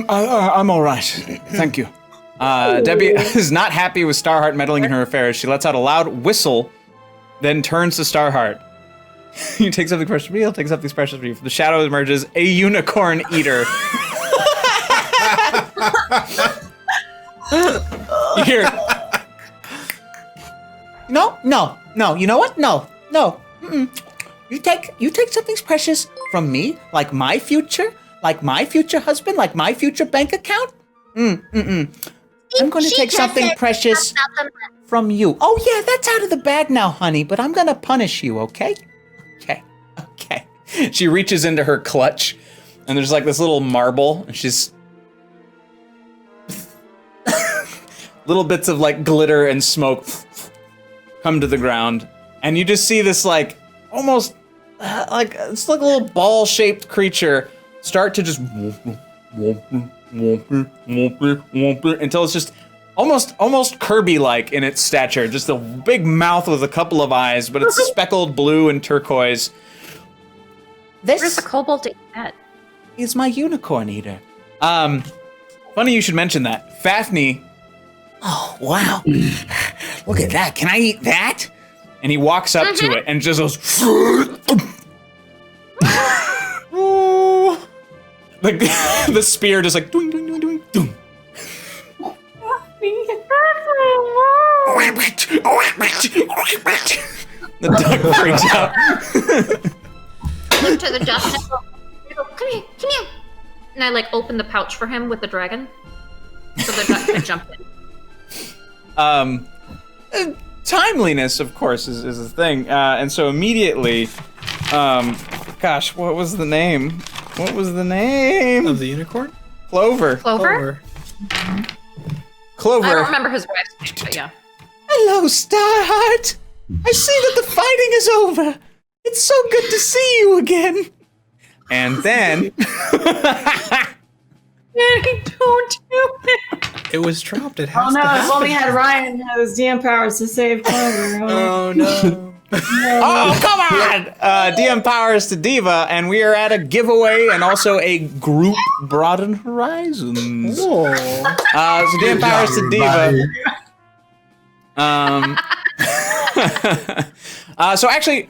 Speaker 1: I'm all right. Thank you. Debbie is not happy with Starheart meddling in her affairs. She lets out a loud whistle, then turns to Starheart. You take something precious from me, I'll take something precious from you. From the shadow emerges a unicorn eater. You hear, no, you know what? No. You take something precious from me, like my future husband, like my future bank account? I'm going to take something precious from you. Oh yeah, that's out of the bag now, honey, but I'm going to punish you, okay? Okay. She reaches into her clutch, and there's like this little marble, and she's... little bits of like glitter and smoke come to the ground, and you just see this like almost like it's like a little ball-shaped creature start to just until it's just almost Kirby-like in its stature, just a big mouth with a couple of eyes, but it's speckled blue and turquoise.
Speaker 3: Where's the kobold at?
Speaker 1: Is my unicorn eater. Funny you should mention that. Fafnir. Oh, wow. Look at that. Can I eat that? And he walks up to it and just goes... like the spear just like... Doing, doing, doing, doing, doing. The duck freaks out.
Speaker 3: Look to the dust and I go, come here. And I like open the pouch for him with the dragon. So the duck can jump in.
Speaker 1: Timeliness, of course, is a thing. And so immediately, gosh, what was the name?
Speaker 4: Of the unicorn?
Speaker 1: Clover.
Speaker 3: Clover?
Speaker 1: Clover.
Speaker 3: I don't remember his voice, but yeah.
Speaker 1: Hello, Starheart. I see that the fighting is over. It's so good to see you again. And then...
Speaker 5: Danny, don't do it.
Speaker 4: It was dropped. It
Speaker 5: Oh
Speaker 4: has
Speaker 5: no,
Speaker 4: to
Speaker 5: if
Speaker 4: happen.
Speaker 5: only had Ryan had his DM powers to save Clover.
Speaker 4: Oh no.
Speaker 1: Oh, come on! DM Powers to Diva, and we are at a giveaway and also a group Broaden Horizons. So DM Powers to Diva. So actually,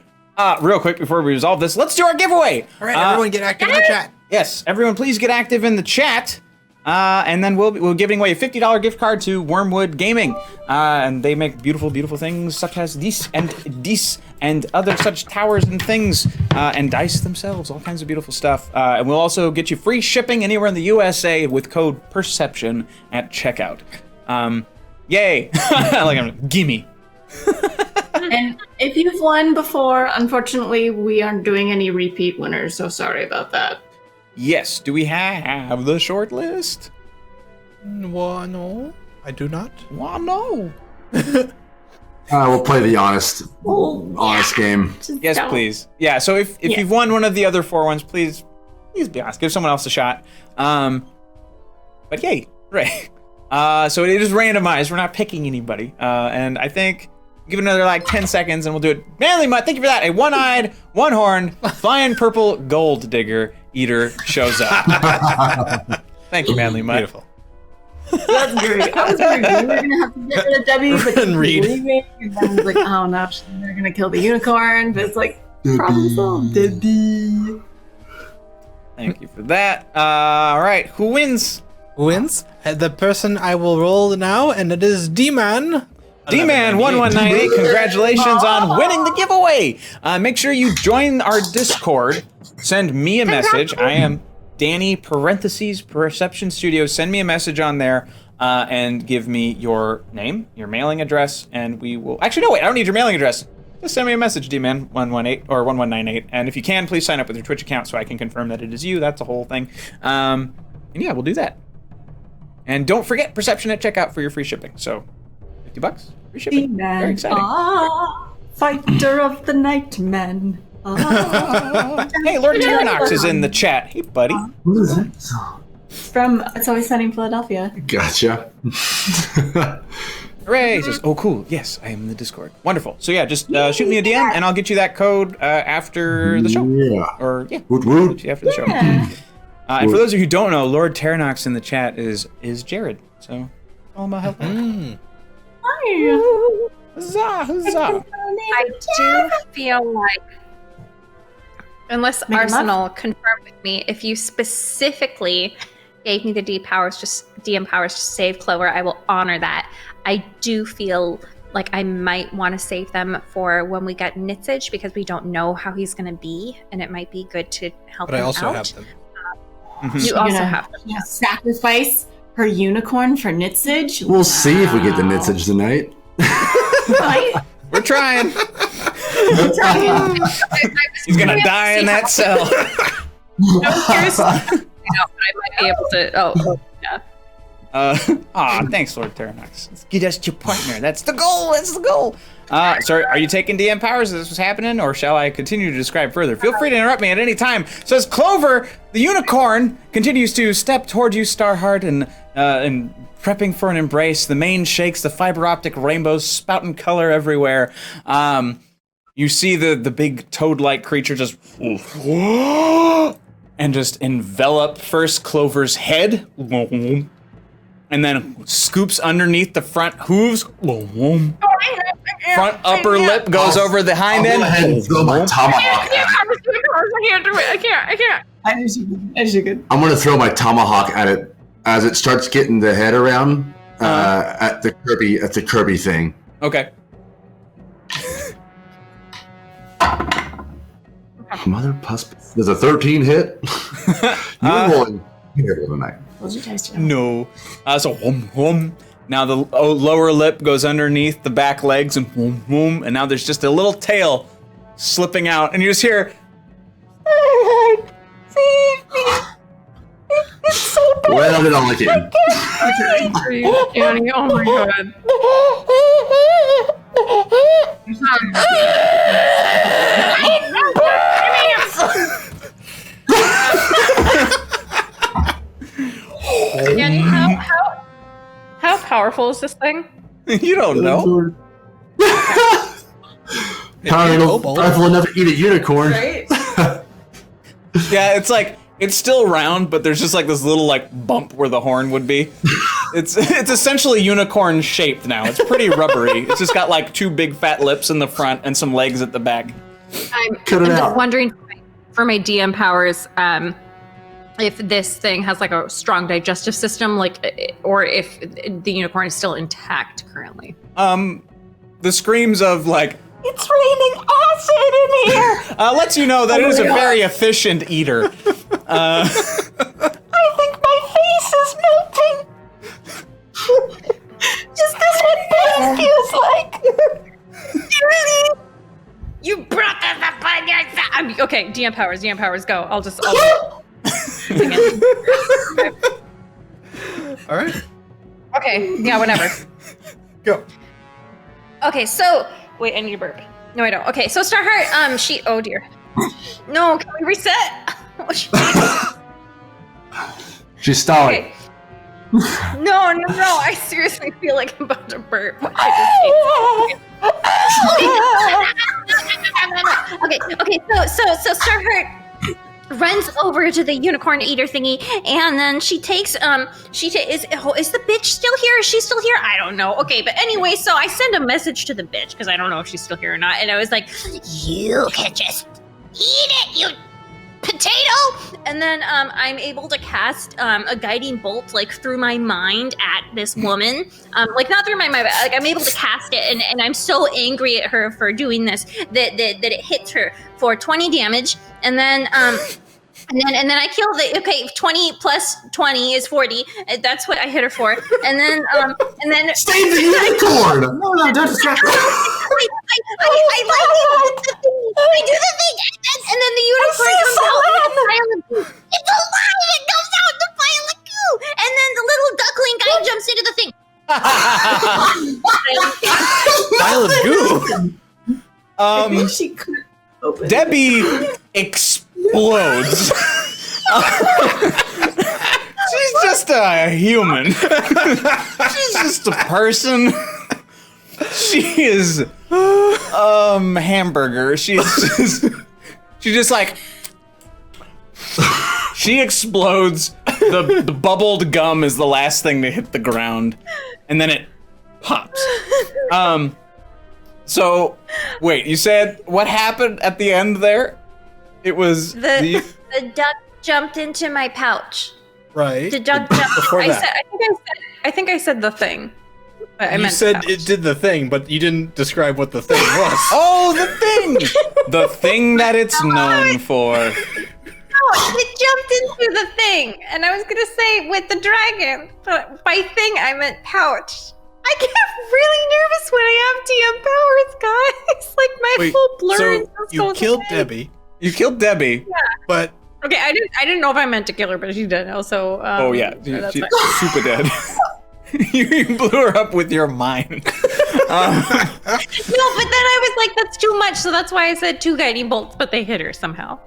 Speaker 1: real quick before we resolve this, let's do our giveaway.
Speaker 4: All right, everyone get active in the chat.
Speaker 1: Yes, everyone please get active in the chat. And then we'll be giving away a $50 gift card to Wormwood Gaming. And they make beautiful, beautiful things such as this and other such towers and things, and dice themselves, all kinds of beautiful stuff. And we'll also get you free shipping anywhere in the USA with code PERCEPTION at checkout. Yay! Gimme.
Speaker 5: And if you've won before, unfortunately, we aren't doing any repeat winners, so sorry about that.
Speaker 1: Yes, do we have the short list?
Speaker 4: No, I do not.
Speaker 1: Well, no.
Speaker 2: We'll play the honest game.
Speaker 1: Yes, please. Yeah, so if you've won one of the other 4 ones, please be honest. Give someone else a shot. But yay, right. So it is randomized. We're not picking anybody. And I think give it another 10 seconds and we'll do it. Manly Mutt, thank you for that. A one-eyed, one-horned, flying purple gold digger eater shows up. Thank you, Manly Mutt.
Speaker 4: Beautiful.
Speaker 5: That's great. I was worried we were gonna have to get rid of Debbie, but
Speaker 4: And read.
Speaker 5: leaving. And then I was like, oh no, they're gonna kill the unicorn. But it's like, problem solved, Debbie.
Speaker 1: Thank you for that. All right, who wins?
Speaker 4: Who wins? The person I will roll now, and it is D-Man.
Speaker 1: D-Man 1198, congratulations on winning the giveaway. Make sure you join our Discord. Send me a message. I am Danny Perception Studios. Send me a message on there and give me your name, your mailing address, and we will... Actually, no, wait, I don't need your mailing address. Just send me a message, D-Man 118 or 1198. And if you can, please sign up with your Twitch account so I can confirm that it is you. That's the whole thing. And yeah, we'll do that. And don't forget Perception at checkout for your free shipping. So, $50, free shipping. Very exciting.
Speaker 5: Fighter of the night man.
Speaker 1: Hey, Lord Tyrannox is in the chat. Hey, buddy.
Speaker 2: What is that?
Speaker 5: From It's Always Sunny in Philadelphia.
Speaker 2: Gotcha.
Speaker 1: Hooray! He says, oh, cool. Yes, I am in the Discord. Wonderful. So yeah, just shoot me a DM and I'll get you that code after the show.
Speaker 2: Yeah.
Speaker 1: Or yeah,
Speaker 2: Woot
Speaker 1: I'll
Speaker 2: woot.
Speaker 1: get you after the show. And for those of you who don't know, Lord Tyrannox in the chat is Jared. So call him a help. Huzzah! Huzzah!
Speaker 3: I do feel like, unless
Speaker 5: Make 'em
Speaker 3: Arsenal confirmed with me, if you specifically gave me the DM powers to save Clover, I will honor that. I do feel like I might want to save them for when we get Nitsage because we don't know how he's going to be, and it might be good to help
Speaker 4: But
Speaker 3: him
Speaker 4: I also
Speaker 3: out.
Speaker 4: have them.
Speaker 3: You also have them.
Speaker 5: Sacrifice her unicorn for Nitsage?
Speaker 2: We'll see if we get the Nitsage tonight.
Speaker 5: Right?
Speaker 1: We're trying. He's gonna die in that cell.
Speaker 3: Seriously. I might be able to. Oh, yeah.
Speaker 1: Thanks, Lord Tyrannox. Let's get us your partner. That's the goal. That's the goal. Sorry, are you taking DM powers as this was happening, or shall I continue to describe further? Feel free to interrupt me at any time. So as Clover, the unicorn, continues to step toward you, Starheart, and prepping for an embrace. The mane shakes, the fiber optic rainbows spouting color everywhere. You see the big toad-like creature just and just envelop first Clover's head, and then scoops underneath the front hooves. Front upper lip goes over the hind
Speaker 2: I'll
Speaker 1: end.
Speaker 2: go ahead and throw my tomahawk at it.
Speaker 3: I can't do it. I can't.
Speaker 5: As you could.
Speaker 2: I'm gonna throw my tomahawk at it as it starts getting the head around at the Kirby thing.
Speaker 1: Okay.
Speaker 2: Mother puss. There's a 13 hit. You're rolling terrible tonight.
Speaker 5: Those are tasty.
Speaker 1: No. So whoom. Now the lower lip goes underneath the back legs and whoom, and now there's just a little tail slipping out, and you just hear.
Speaker 2: Well, I don't like it.
Speaker 3: Danny, oh my god. Danny, how powerful is this thing?
Speaker 1: You don't know.
Speaker 2: Powerful enough to eat a unicorn.
Speaker 5: Right?
Speaker 1: Yeah, it's like it's still round, but there's just like this little like bump where the horn would be. It's essentially unicorn shaped now. It's pretty rubbery. It's just got like 2 big fat lips in the front and some legs at the back.
Speaker 3: I'm
Speaker 2: Cut it
Speaker 3: just
Speaker 2: out.
Speaker 3: wondering for my DM powers, if this thing has like a strong digestive system, like, or if the unicorn is still intact currently.
Speaker 1: The screams of like, it's raining acid in here, lets you know that it is a very efficient eater. I think my face is melting. Is this what pain feels like?
Speaker 3: You brought this upon yourself. Okay, DM powers, go. I'll
Speaker 4: All right.
Speaker 3: Okay, yeah, whatever.
Speaker 4: Go.
Speaker 3: Okay, so wait, I need a burp. No, I don't. Okay, so Starheart, oh dear. No, can we reset?
Speaker 2: She's stalling.
Speaker 3: Okay. No, I seriously feel like I'm about to burp. Okay, so Starheart runs over to the unicorn eater thingy, and then she takes is the bitch still here? Is she still here? I don't know. Okay, but anyway, so I send a message to the bitch because I don't know if she's still here or not, and I was like, you can just eat it, you potato. And then I'm able to cast a guiding bolt like through my mind at this woman, like not through my mind, but like I'm able to cast it, and I'm so angry at her for doing this that it hits her for 20 damage, and then and then I kill the 20 plus 20 is 40. That's what I hit her for, and then
Speaker 2: Save the unicorn! No, don't distract me.
Speaker 3: I do the thing, and then the unicorn comes out with a pile of goo. It's alive! It comes out with a pile of goo! And then the little duckling guy jumps into the thing.
Speaker 4: Pile of goo.
Speaker 5: She could open
Speaker 1: Debbie explodes. She's just a human. She's just a person. She is hamburger. She just like she explodes. The bubbled gum is the last thing to hit the ground, and then it pops. So wait, you said what happened at the end there? It was
Speaker 6: The duck jumped into my pouch.
Speaker 4: Right.
Speaker 6: The duck jumped.
Speaker 4: Before that.
Speaker 3: I think I said the thing. I
Speaker 4: You
Speaker 3: meant
Speaker 4: said
Speaker 3: pouch.
Speaker 4: it did the thing, but you didn't describe what the thing was.
Speaker 1: oh, the thing, the thing that it's known for.
Speaker 3: No, it jumped into the thing, and I was gonna say with the dragon, but by thing I meant pouch. I get really nervous when I have DM powers, guys. Like my
Speaker 4: Wait,
Speaker 3: full blur.
Speaker 4: so
Speaker 3: is
Speaker 4: you
Speaker 3: so
Speaker 4: killed
Speaker 3: thick.
Speaker 4: Debbie,
Speaker 1: You killed Debbie.
Speaker 4: but
Speaker 3: Okay, I didn't know if I meant to kill her, but she did. Also,
Speaker 1: Oh yeah,
Speaker 3: that's
Speaker 1: she's
Speaker 3: fine.
Speaker 1: super dead. You blew her up with your mind.
Speaker 3: No, but then I was like, that's too much, so that's why I said 2 guiding bolts, but they hit her somehow.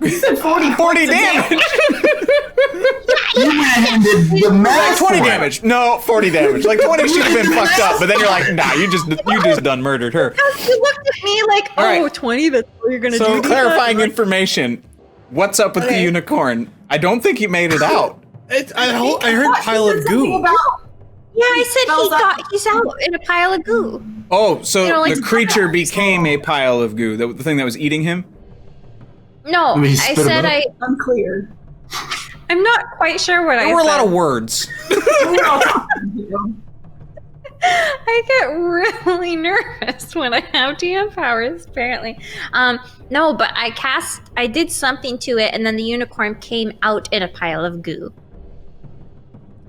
Speaker 1: 40 damage.
Speaker 2: You went and did the math.
Speaker 1: 20
Speaker 2: for it.
Speaker 1: damage. No, 40 damage. Like 20 should have been fucked up, but then you're like, nah, you just done murdered her.
Speaker 3: You looked at me like,
Speaker 1: All right.
Speaker 3: 20, that's all you're gonna
Speaker 1: So
Speaker 3: do.
Speaker 1: clarifying information. What's up with the unicorn? I don't think he made it out.
Speaker 4: I heard pile of goo.
Speaker 3: Yeah, I said he's out in a pile of goo.
Speaker 1: Oh, so
Speaker 3: You know, like
Speaker 1: the creature became a pile of goo. The thing that was eating him?
Speaker 3: No,
Speaker 2: I mean, he
Speaker 3: I
Speaker 2: spit 'em
Speaker 3: said
Speaker 2: out.
Speaker 5: unclear.
Speaker 3: I'm not quite sure what I
Speaker 1: There were a
Speaker 3: said.
Speaker 1: lot of words.
Speaker 3: I get really nervous when I have DM powers, apparently. No, but I did something to it, and then the unicorn came out in a pile of goo.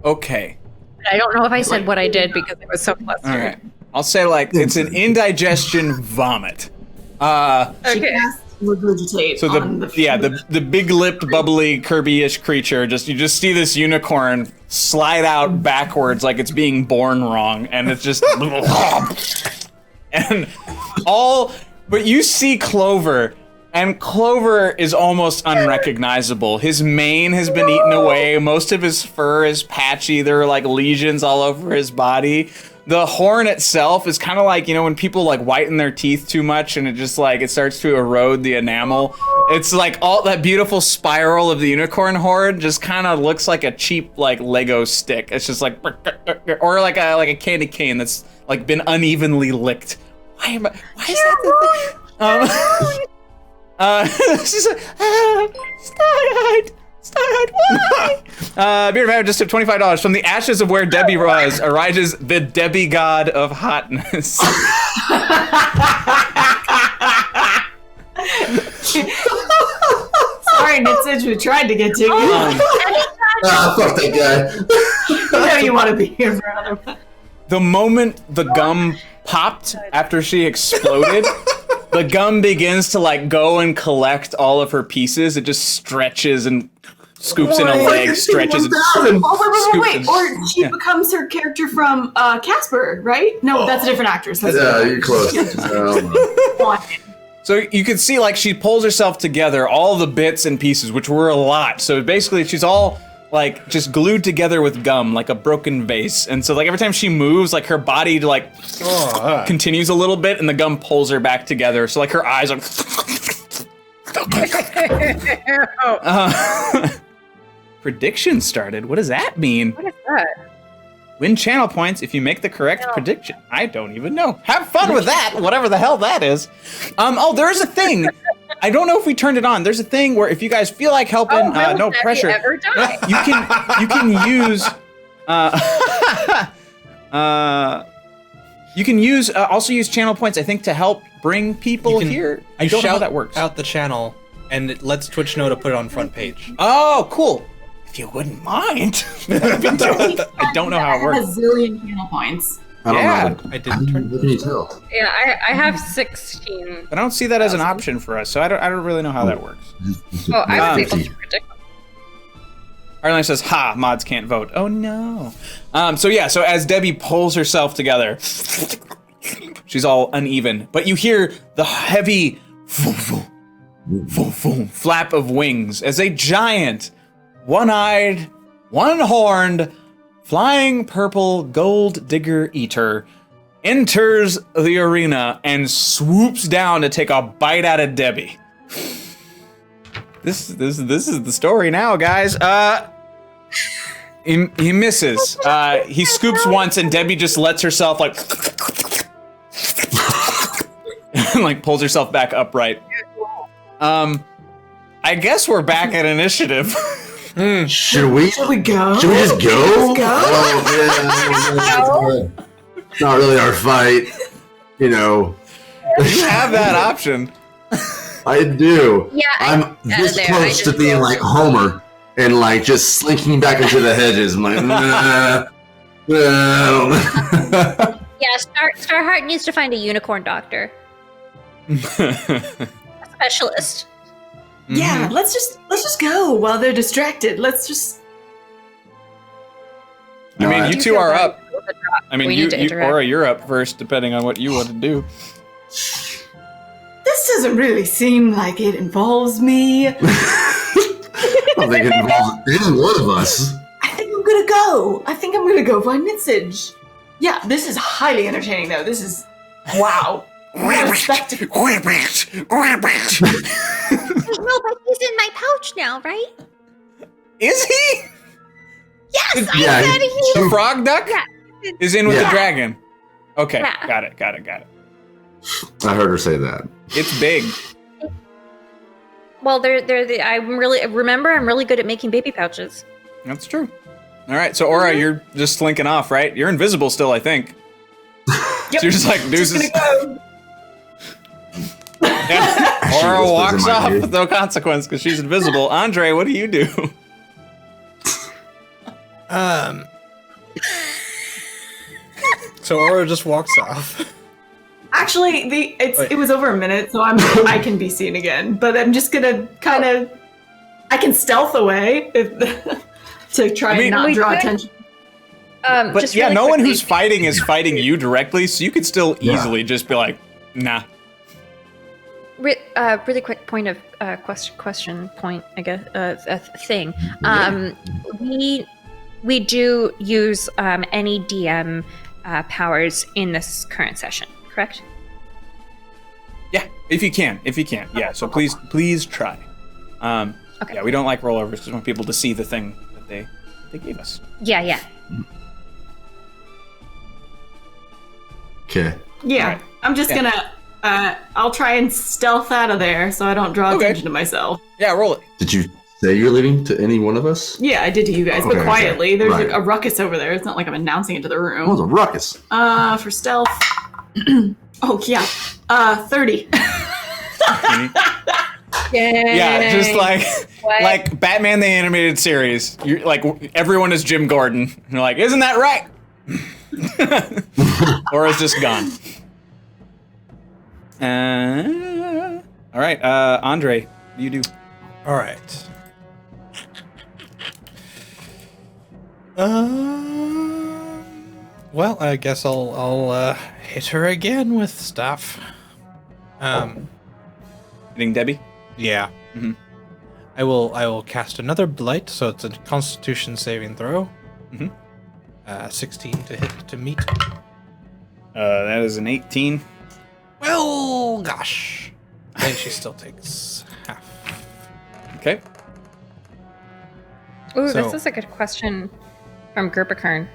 Speaker 1: Okay.
Speaker 3: But I don't know if I said what I did because it was so flustered.
Speaker 1: All right. I'll say like it's an indigestion vomit.
Speaker 3: Okay.
Speaker 5: Regurgitate.
Speaker 1: So the big-lipped, bubbly, Kirby-ish creature you just see this unicorn slide out backwards like it's being born wrong, and it's just and but you see Clover, and Clover is almost unrecognizable. His mane has been eaten away. Most of his fur is patchy. There are like lesions all over his body. The horn itself is kind of like, when people like whiten their teeth too much and it just like, it starts to erode the enamel. It's like all that beautiful spiral of the unicorn horn just kind of looks like a cheap like Lego stick. It's just like, or like a candy cane that's like been unevenly licked. Why is that the thing? She's like, Starheart, why? Beard Matter just took $25. From the ashes of where Debbie was arises the Debbie god of hotness.
Speaker 5: Sorry, Nitsage, we tried to get to you.
Speaker 2: Fuck that guy.
Speaker 5: You know you want to be here for another one.
Speaker 1: The moment the gum popped after she exploded, the gum begins to like go and collect all of her pieces. It just stretches and scoops in a leg, stretches and
Speaker 5: Wait. Or she becomes her character from Casper, right? No, that's a different actress.
Speaker 2: Yeah, you're close.
Speaker 1: So you can see like she pulls herself together, all the bits and pieces, which were a lot. So basically she's all like just glued together with gum, like a broken vase. And so like every time she moves, like her body like continues a little bit and the gum pulls her back together. So like her eyes are prediction started. What does that mean?
Speaker 3: What is that?
Speaker 1: Win channel points if you make the correct prediction. I don't even know. Have fun with that, whatever the hell that is. There's a thing. I don't know if we turned it on. There's a thing where if you guys feel like helping, no pressure.
Speaker 3: Ever die?
Speaker 1: You can use you can use also use channel points, I think, to help bring people here. I don't know how that works.
Speaker 4: Out the channel, and it lets Twitch know to put it on front page.
Speaker 1: Oh, cool. If you wouldn't mind. I don't know how it
Speaker 5: I
Speaker 1: works.
Speaker 5: have a zillion channel points.
Speaker 2: I don't know.
Speaker 4: I didn't turn.
Speaker 2: What can you tell?
Speaker 3: Yeah, I have 16.
Speaker 1: I don't see that as an option for us, so I don't really know how that works.
Speaker 3: Oh, I was able to predict.
Speaker 1: Arlen says, "Ha, mods can't vote." Oh no. So as Debbie pulls herself together, she's all uneven, but you hear the heavy flap of wings as a giant, one-eyed, one-horned, flying purple gold digger eater enters the arena and swoops down to take a bite out of Debbie. This is the story now, guys. He misses. He scoops once, and Debbie just lets herself like, and like pulls herself back upright. I guess we're back at initiative.
Speaker 2: Should we go? Should we just go? Oh, yeah. It's not really our fight,
Speaker 1: You have that option.
Speaker 2: I do.
Speaker 6: Yeah,
Speaker 2: I'm this close to being like Homer and like just slinking back into the hedges. I'm like,
Speaker 6: Yeah, Starheart needs to find a unicorn doctor. A specialist.
Speaker 5: Yeah, let's just go while they're distracted. Let's just.
Speaker 1: I mean, you two are up. I mean,
Speaker 3: We
Speaker 1: you
Speaker 3: need to interact.
Speaker 1: Aura, you're up first, depending on what you want to do.
Speaker 5: This doesn't really seem like it involves me.
Speaker 2: I don't think it involves any one of us.
Speaker 5: I think I'm gonna go find Nitsage. Yeah, this is highly entertaining though. This is wow. Respectable.
Speaker 6: Wait, no, but he's in my pouch now, right?
Speaker 1: Is he?
Speaker 6: Yes, I
Speaker 2: Yeah,
Speaker 6: said he.
Speaker 1: The frog duck
Speaker 6: Yeah.
Speaker 1: is in with the
Speaker 2: Yeah.
Speaker 1: dragon. Okay,
Speaker 6: Yeah.
Speaker 1: got it.
Speaker 2: I heard her say that.
Speaker 1: It's big.
Speaker 3: Well, I'm really good at making baby pouches.
Speaker 1: That's true. All right, so Aura, you're just slinking off, right? You're invisible still, I think.
Speaker 5: Yep.
Speaker 1: So you're just like deuces.
Speaker 5: Just gonna go.
Speaker 1: Yeah. Aura
Speaker 2: whispers
Speaker 1: walks
Speaker 2: in my
Speaker 1: off
Speaker 2: ear.
Speaker 1: with no consequence because she's invisible. Andre, what do you do?
Speaker 4: So Aura just walks off.
Speaker 5: Actually, it was over a minute, so I can be seen again. But I'm just gonna kind of I can stealth away to try and not draw attention.
Speaker 1: But
Speaker 3: just
Speaker 1: yeah,
Speaker 3: really
Speaker 1: no one
Speaker 3: quickly-
Speaker 1: who's fighting is fighting you directly, so you could still easily just be like, nah.
Speaker 3: Really quick point of question point, I guess, thing. We do use any DM powers in this current session, correct?
Speaker 1: Yeah, if you can. Yeah, so please try.
Speaker 3: Okay.
Speaker 1: Yeah, we don't like rollovers because we want people to see the thing that they gave us.
Speaker 3: Yeah.
Speaker 2: Okay.
Speaker 5: Yeah,
Speaker 1: Alright.
Speaker 5: I'm just gonna. I'll try and stealth out of there so I don't draw
Speaker 1: Okay.
Speaker 5: attention to myself.
Speaker 1: Yeah, roll it.
Speaker 2: Did you say you're leaving to any one of us?
Speaker 5: Yeah, I did to you guys,
Speaker 2: Okay,
Speaker 5: but quietly. There's
Speaker 2: right.
Speaker 5: a ruckus over there. It's not like I'm announcing it to the
Speaker 2: What was
Speaker 5: room.
Speaker 2: a ruckus?
Speaker 5: For stealth. Oh yeah. 30.
Speaker 1: Yeah, just
Speaker 3: What?
Speaker 1: like Batman the Animated Series. You're like everyone is Jim Gordon. And you're like, isn't that right? Or it's just gone. All right, Andre, what do you do?
Speaker 4: All right. Well, I guess I'll hit her again with stuff.
Speaker 1: Hitting Debbie?
Speaker 4: Yeah.
Speaker 1: Mhm.
Speaker 4: I will cast another blight, so it's a Constitution saving throw.
Speaker 1: Mhm.
Speaker 4: 16 to hit to meet.
Speaker 1: That is an 18.
Speaker 4: Well, gosh. And she still takes half.
Speaker 1: Okay.
Speaker 3: Ooh,
Speaker 4: So-
Speaker 3: this is a good question from Gerpikern.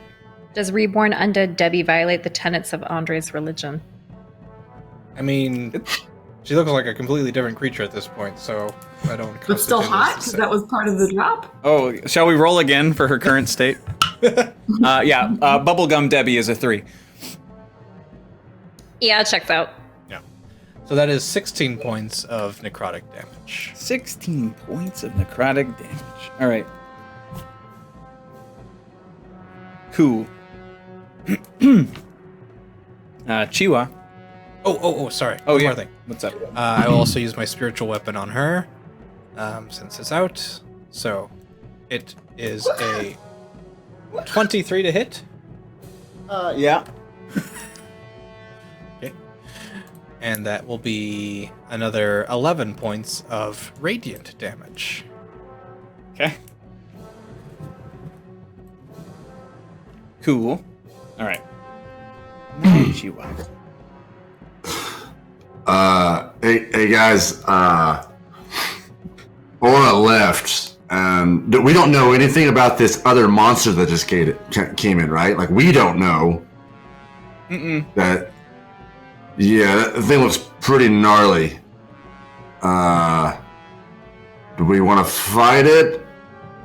Speaker 3: Does reborn undead Debbie violate the tenets of Andre's religion?
Speaker 4: I mean, she looks like a completely different creature at this point, so I don't.
Speaker 5: But still
Speaker 4: constitute
Speaker 5: hot
Speaker 4: this
Speaker 5: because
Speaker 4: to
Speaker 5: that was part of the drop.
Speaker 1: Oh, shall we roll again for her current state? Bubblegum Debbie is a 3.
Speaker 3: Yeah, checks out.
Speaker 4: Yeah. So that is 16 points of necrotic damage.
Speaker 1: 16 points of necrotic damage. All right. Cool. ChiWah.
Speaker 4: Oh, sorry.
Speaker 1: Oh,
Speaker 4: One
Speaker 1: yeah.
Speaker 4: more thing.
Speaker 1: What's up?
Speaker 4: I will also use my spiritual weapon on her, since it's out. So it is a 23 to hit.
Speaker 1: Yeah.
Speaker 4: Okay. And that will be another 11 points of radiant damage.
Speaker 1: Okay. Cool. All right. ChiWah.
Speaker 2: Hey guys, Aura left, and we don't know anything about this other monster that just came in, right? Like, we don't know that. Yeah, that thing looks pretty gnarly. Do we want to fight it,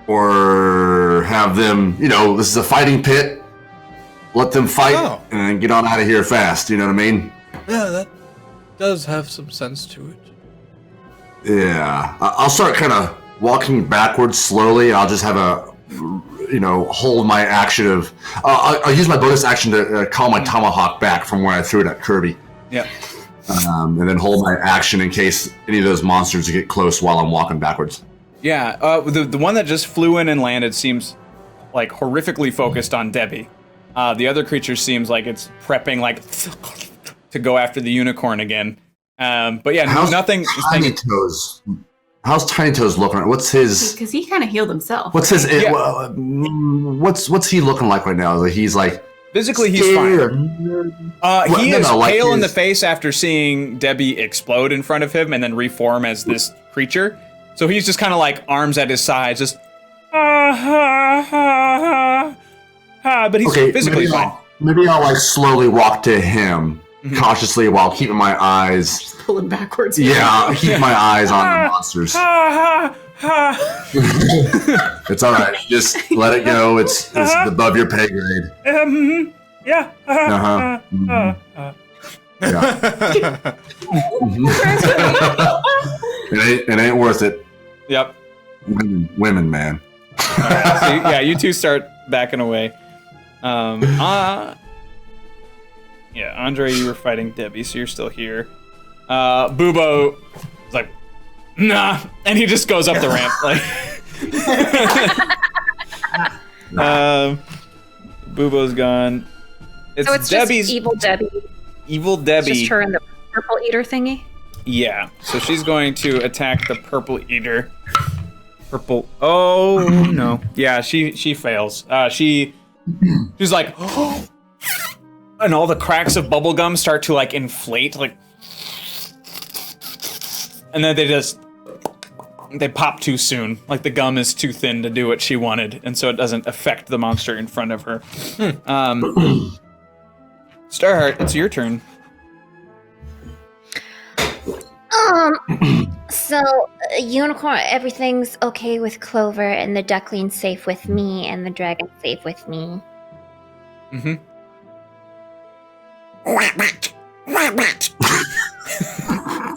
Speaker 2: or have them? You know, this is a fighting pit. Let them fight
Speaker 4: Oh.
Speaker 2: and then get on out of here fast. You know what I mean?
Speaker 4: Yeah, that does have some sense to it.
Speaker 2: Yeah, I'll start kind of walking backwards slowly. I'll just have hold my action of. I'll use my bonus action to call my tomahawk back from where I threw it at Kirby.
Speaker 1: Yeah.
Speaker 2: And then hold my action in case any of those monsters get close while I'm walking backwards.
Speaker 1: Yeah. The one that just flew in and landed seems like horrifically focused on Debbie. The other creature seems like it's prepping to go after the unicorn again. But yeah, nothing.
Speaker 2: Tiny Toes. How's Tiny Toes looking? What's his?
Speaker 5: Because he kind of healed himself.
Speaker 2: What's his?
Speaker 1: Yeah.
Speaker 2: What's he looking like right now? He's like
Speaker 1: Physically, he's fine. He is pale in the face after seeing Debbie explode in front of him and then reform as this creature. So he's just kind of like arms at his sides, just but he's physically fine.
Speaker 2: Maybe I'll like slowly walk to him cautiously while keeping my eyes.
Speaker 5: Just pulling backwards.
Speaker 2: Yeah, keep my eyes on the monsters. It's all right. Just let it go. It's above your pay grade.
Speaker 9: Yeah.
Speaker 2: Yeah. It ain't worth it.
Speaker 1: Yep.
Speaker 2: Women, man.
Speaker 1: All right, so yeah, you two start backing away. Yeah, Andre, you were fighting Debbie, so you're still here. Bubo is like, nah, and he just goes up the ramp. Like, Bubo's gone.
Speaker 3: So it's
Speaker 1: Debbie's
Speaker 3: just Evil Debbie.
Speaker 1: Evil Debbie.
Speaker 3: Just her and the purple eater thingy.
Speaker 1: Yeah. So she's going to attack the purple eater. Purple. Oh no. Yeah, she fails. She's like, oh, and all the cracks of bubblegum start to like inflate, like, and then they pop too soon. Like the gum is too thin to do what she wanted, and so it doesn't affect the monster in front of her. Starheart, it's your turn.
Speaker 6: So unicorn, everything's okay with Clover, and the duckling's safe with me, and the dragon's safe with me.
Speaker 1: Mm-hmm.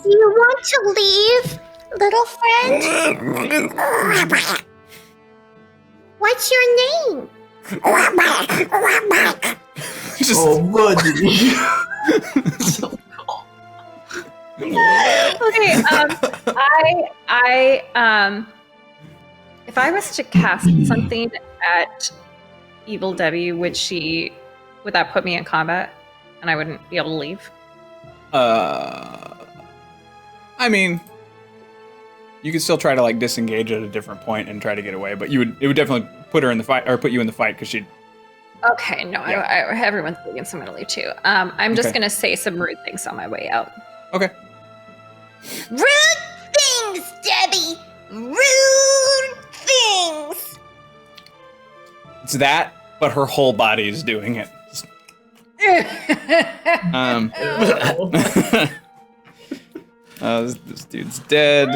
Speaker 6: Do you want to leave, little friend? What's your name?
Speaker 2: Oh, buddy.
Speaker 3: Okay, if I was to cast something at Evil Debbie, would that put me in combat and I wouldn't be able to leave?
Speaker 1: I mean, you could still try to like disengage at a different point and try to get away, but it would definitely put her in the fight, or put you in the fight, because she'd.
Speaker 3: Okay, no, yeah. Everyone's leaving, so I'm gonna leave too. I'm just gonna say some rude things on my way out.
Speaker 1: Okay.
Speaker 6: Rude things, Debbie! Rude things!
Speaker 1: It's that, but her whole body is doing it. This dude's dead.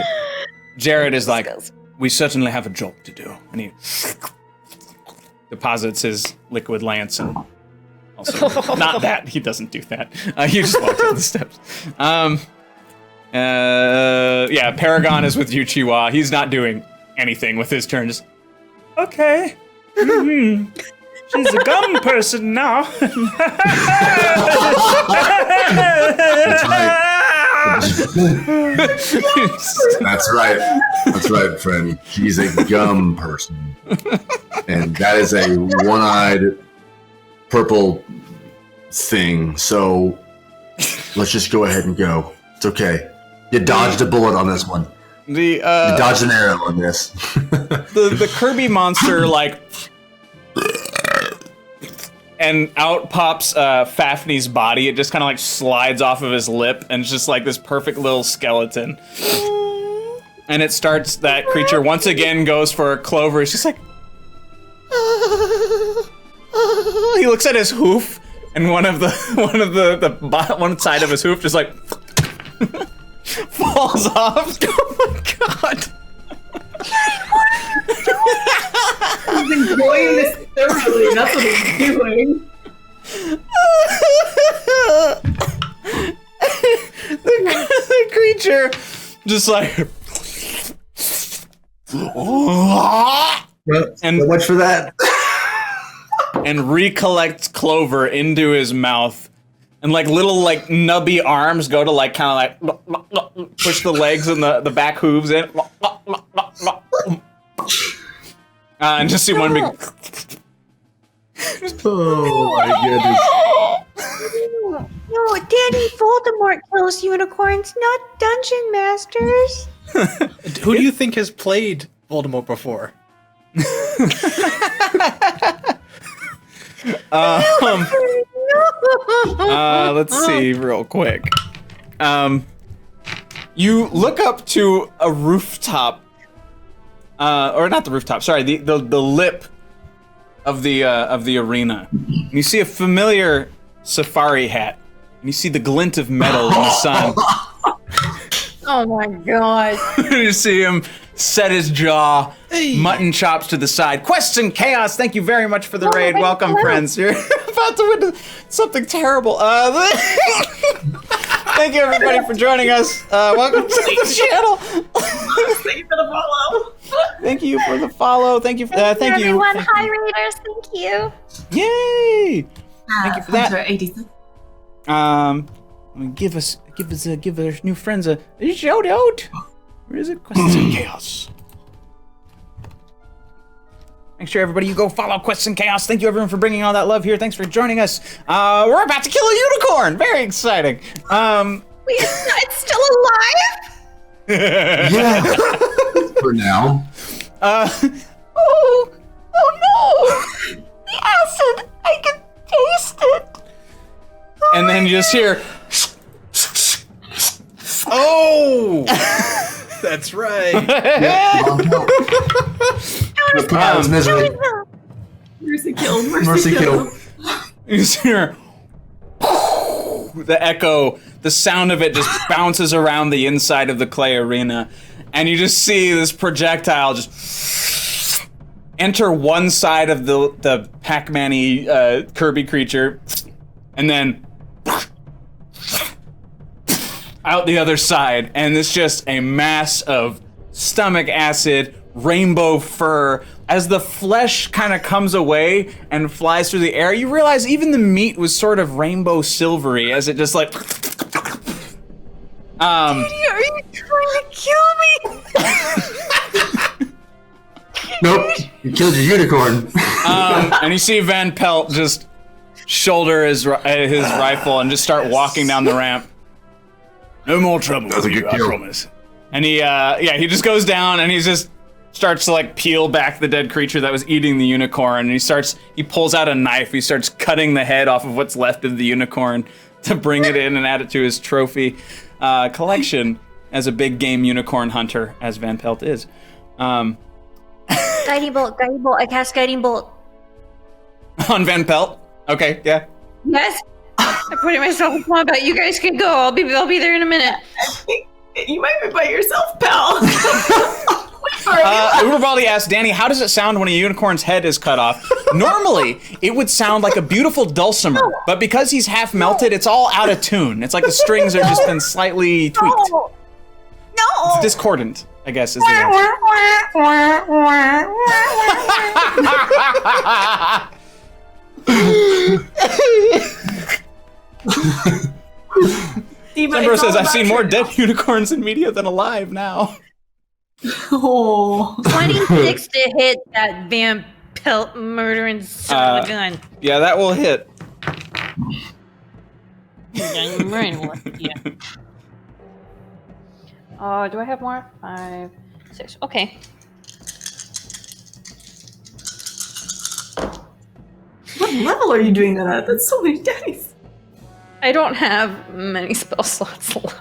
Speaker 1: Jared is like, we certainly have a job to do. And he deposits his liquid lance and also, not that, he doesn't do that. He just walks up the steps. Yeah, Paragon is with you, ChiWah. He's not doing anything with his turn. Just,
Speaker 9: Okay. Mhm. She's a gum person now.
Speaker 2: That's right. That's right, friend. He's a gum person. And that is a one-eyed purple thing. So let's just go ahead and go. It's okay. You dodged a bullet on this one.
Speaker 1: you
Speaker 2: dodged an arrow on this.
Speaker 1: the Kirby monster, like, and out pops Fafney's body. It just kind of like slides off of his lip, and it's just like this perfect little skeleton. And it starts, that creature once again goes for Clover. It's just like, he looks at his hoof, and one side of his hoof just like falls off. Oh my god.
Speaker 5: He's enjoying this thoroughly. That's what he's doing.
Speaker 1: the creature just like
Speaker 2: And so much for that.
Speaker 1: And recollects Clover into his mouth, and like little like nubby arms go to like kind of like push the legs and the back hooves in, and just see one big.
Speaker 2: Oh my goodness.
Speaker 8: No, Daddy Voldemort kills unicorns, not dungeon masters.
Speaker 4: Who do you think has played Voldemort before?
Speaker 1: Let's see real quick. You look up to a rooftop, or not the rooftop. Sorry, the lip of the arena. And you see a familiar safari hat, and you see the glint of metal in the sun.
Speaker 5: Oh my god.
Speaker 1: You see him set his jaw, mutton chops to the side. Quests and Chaos, thank you very much for the raid. Welcome, friends. You're about to win something terrible. Thank you, everybody, for joining us. Welcome to the channel.
Speaker 5: Thank you for the follow.
Speaker 1: Thank you for the follow. Thank you. Thank you.
Speaker 6: Everyone,
Speaker 1: Thank
Speaker 6: hi, readers. Thank you.
Speaker 1: you. Yay! Thank you for that.
Speaker 5: 86.
Speaker 1: Give our new friends a shout out. Where is it? Questions and Chaos. Make sure everybody you go follow Quests and Chaos. Thank you everyone for bringing all that love here. Thanks for joining us. We're about to kill a unicorn. Very exciting.
Speaker 3: Wait, it's still alive?
Speaker 2: Yeah. For now.
Speaker 6: Oh no! The acid! I can taste it!
Speaker 1: And then you just hear, oh!
Speaker 4: That's right.
Speaker 2: Come out of his misery.
Speaker 5: Mercy kill.
Speaker 2: Mercy kill.
Speaker 1: You just hear the echo, the sound of it just bounces around the inside of the clay arena, and you just see this projectile just enter one side of the Pac-Man-y Kirby creature, and then out the other side, and it's just a mass of stomach acid, rainbow fur. As the flesh kind of comes away and flies through the air, you realize even the meat was sort of rainbow silvery as it just like...
Speaker 8: Are you trying to kill me?
Speaker 2: Nope. You killed your unicorn.
Speaker 1: And you see Van Pelt just shoulder his rifle and just start walking down the ramp. No more trouble with you, I promise. And he just goes down and he just starts to like peel back the dead creature that was eating the unicorn. And he pulls out a knife. He starts cutting the head off of what's left of the unicorn to bring it in and add it to his trophy collection as a big game unicorn hunter, as Van Pelt is.
Speaker 8: Guiding bolt, I cast guiding bolt.
Speaker 1: On Van Pelt? Okay, yeah.
Speaker 8: Yes. I'm putting myself in combat. You guys can go. I'll be there in a minute.
Speaker 5: You might be by yourself, pal.
Speaker 1: Uberbaldi asked Danny, how does it sound when a unicorn's head is cut off? Normally, it would sound like a beautiful dulcimer, but because he's half melted, it's all out of tune. It's like the strings have just been slightly tweaked.
Speaker 8: No.
Speaker 1: It's discordant, I guess, is the answer. Sembro says, I've seen more dead unicorns in media than alive now.
Speaker 5: Oh.
Speaker 8: 26 to hit that Van Pelt murdering son of a gun.
Speaker 1: Yeah, that will hit.
Speaker 8: Yeah. Do I have more? 5, 6. Okay.
Speaker 5: What level are you doing that at? That's so many dice.
Speaker 3: I don't have many spell slots left.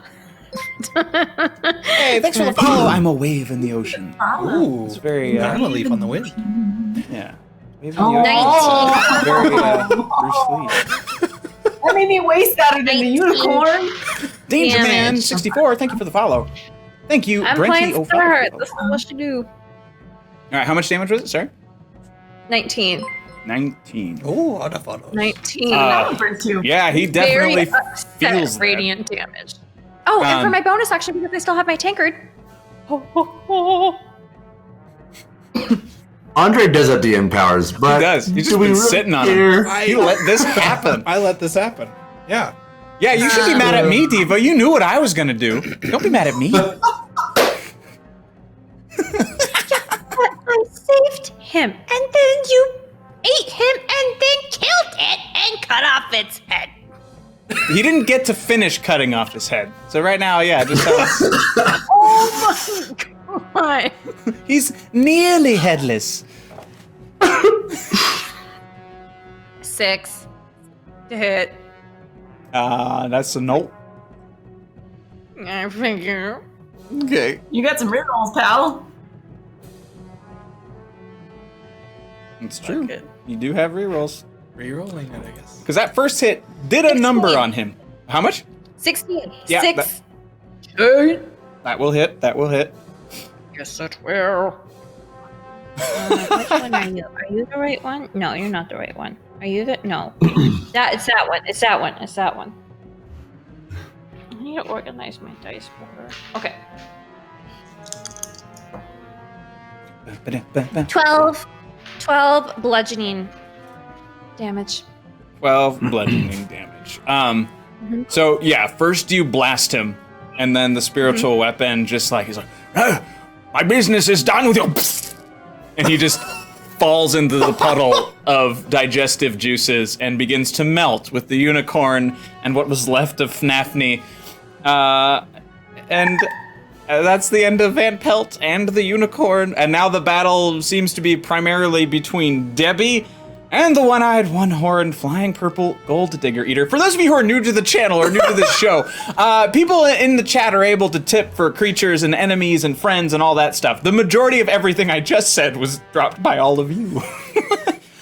Speaker 1: Hey, thanks for the follow. I'm a wave in the ocean.
Speaker 4: Ooh,
Speaker 1: It's very,
Speaker 4: I'm a leaf on the wind.
Speaker 1: yeah. Wave in the ocean. Very, Bruce Lee.
Speaker 5: That made me waste that again, the unicorn.
Speaker 1: Danger
Speaker 3: Damn
Speaker 1: Man
Speaker 3: it.
Speaker 1: 64, thank you for the follow. Thank you,
Speaker 3: I'm
Speaker 1: Brenty
Speaker 3: playing
Speaker 1: 05.
Speaker 3: Starheart. That's all I should do.
Speaker 1: Alright, how much damage was it, sir?
Speaker 3: 19.
Speaker 1: 19.
Speaker 4: Oh, out of auto.
Speaker 3: 19.
Speaker 5: Number 2.
Speaker 1: Yeah, he definitely
Speaker 3: Very upset
Speaker 1: feels that.
Speaker 3: radiant damage. Oh, and for my bonus action, because I still have my tankard.
Speaker 2: Andre does have DM powers, but
Speaker 1: He does. He's just
Speaker 2: do we
Speaker 1: been
Speaker 2: really
Speaker 1: sitting on
Speaker 2: care?
Speaker 1: him. You let this happen.
Speaker 4: I let this happen. Yeah.
Speaker 1: Yeah, you should be mad at me, Diva. You knew what I was gonna do. Don't be mad at me.
Speaker 8: I saved him, and then you ate him, and then killed it, and cut off its head.
Speaker 1: He didn't get to finish cutting off his head. So right now, yeah, just
Speaker 3: Oh my god.
Speaker 1: he's nearly headless.
Speaker 3: 6 to hit.
Speaker 1: That's a nope.
Speaker 3: I figure.
Speaker 1: Okay.
Speaker 5: You got some rerolls, pal.
Speaker 1: It's true. You do have rerolls.
Speaker 4: Rerolling it, I guess.
Speaker 1: Because that first hit did a number on him. How much?
Speaker 3: 16.
Speaker 1: Yeah,
Speaker 3: 6.
Speaker 1: That will hit. That will hit.
Speaker 3: Yes, it will. Which one are you? Are you the right one? No, you're not the right one. Are you the? No. It's that one. It's that one. It's that one. I need to organize my dice better. Okay. 12 bludgeoning damage.
Speaker 1: 12 bludgeoning damage. So yeah, first you blast him, and then the spiritual weapon just like he's like, "Ah, my business is done with you," and he just falls into the puddle of digestive juices and begins to melt with the unicorn and what was left of Fnafney. And that's the end of Van Pelt and the unicorn. And now the battle seems to be primarily between Debbie and the one-eyed, one-horned, flying purple gold digger eater. For those of you who are new to the channel or new to this show, people in the chat are able to tip for creatures and enemies and friends and all that stuff. The majority of everything I just said was dropped by all of you.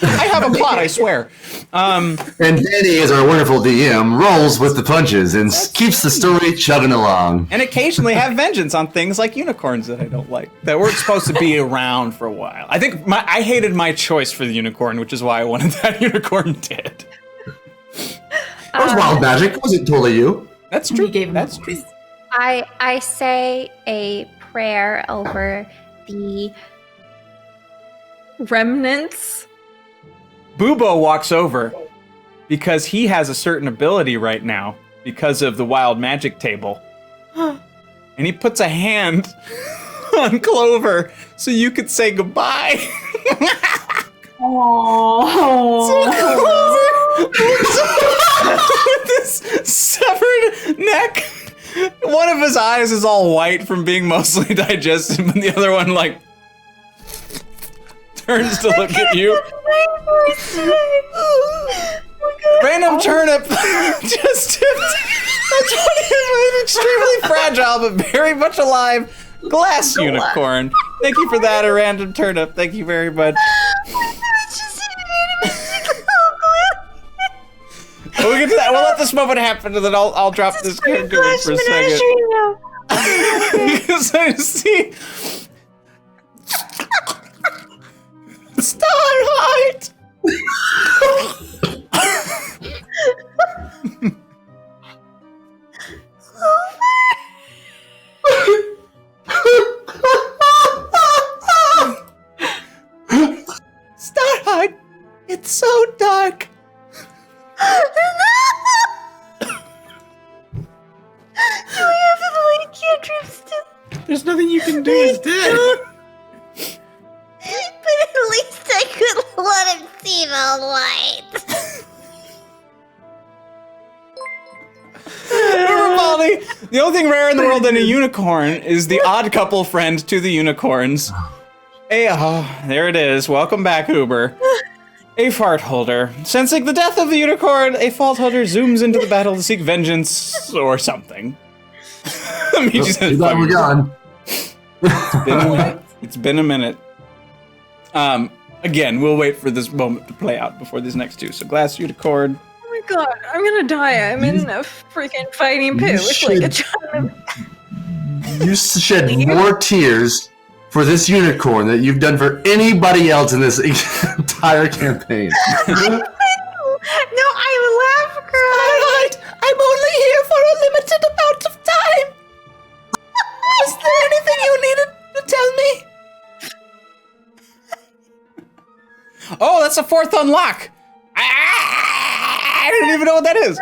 Speaker 1: I have a plot, I swear.
Speaker 2: And Danny, as our wonderful DM, rolls with the punches and keeps the story chugging along.
Speaker 1: And occasionally have vengeance on things like unicorns that I don't like, that weren't supposed to be around for a while. I think I hated my choice for the unicorn, which is why I wanted that unicorn dead.
Speaker 2: That was wild magic. It wasn't totally you.
Speaker 1: That's true.
Speaker 5: He gave him
Speaker 1: That's
Speaker 5: a
Speaker 1: true.
Speaker 5: voice.
Speaker 6: I say a prayer over the
Speaker 3: Remnants.
Speaker 1: Bubo walks over because he has a certain ability right now because of the wild magic table. And he puts a hand on Clover so you could say goodbye. With this severed neck. One of his eyes is all white from being mostly digested, but the other one, like, turns to look at you. Random turnip just tipped a extremely fragile but very much alive glass unicorn. Thank you for that, a random turnip. Thank you very much. We'll get to that. We'll let this moment happen, and then I'll drop this character in for a second. Because I see Starheart. Starheart, it's so dark. There's nothing you can do. He's dead.
Speaker 8: But at least I could let him see the light.
Speaker 1: Remember, Baldy, the only thing rare in the world than a unicorn is the odd couple friend to the unicorns. There it is. Welcome back, Uber. A fart holder. Sensing the death of the unicorn, a fault holder zooms into the battle to seek vengeance or something. I mean, just
Speaker 2: We're gone.
Speaker 1: it's been a minute. Again, we'll wait for this moment to play out before these next two. So, glass unicorn.
Speaker 3: Oh my god, I'm gonna die. I'm in a freaking fighting pit with like a giant.
Speaker 2: You shed more tears for this unicorn that you've done for anybody else in this entire campaign.
Speaker 8: No, I laugh, girl.
Speaker 7: Alright, I'm only here for a limited amount of time. Is there anything you needed to tell me?
Speaker 1: Oh, that's a fourth unlock. I don't even know what that is.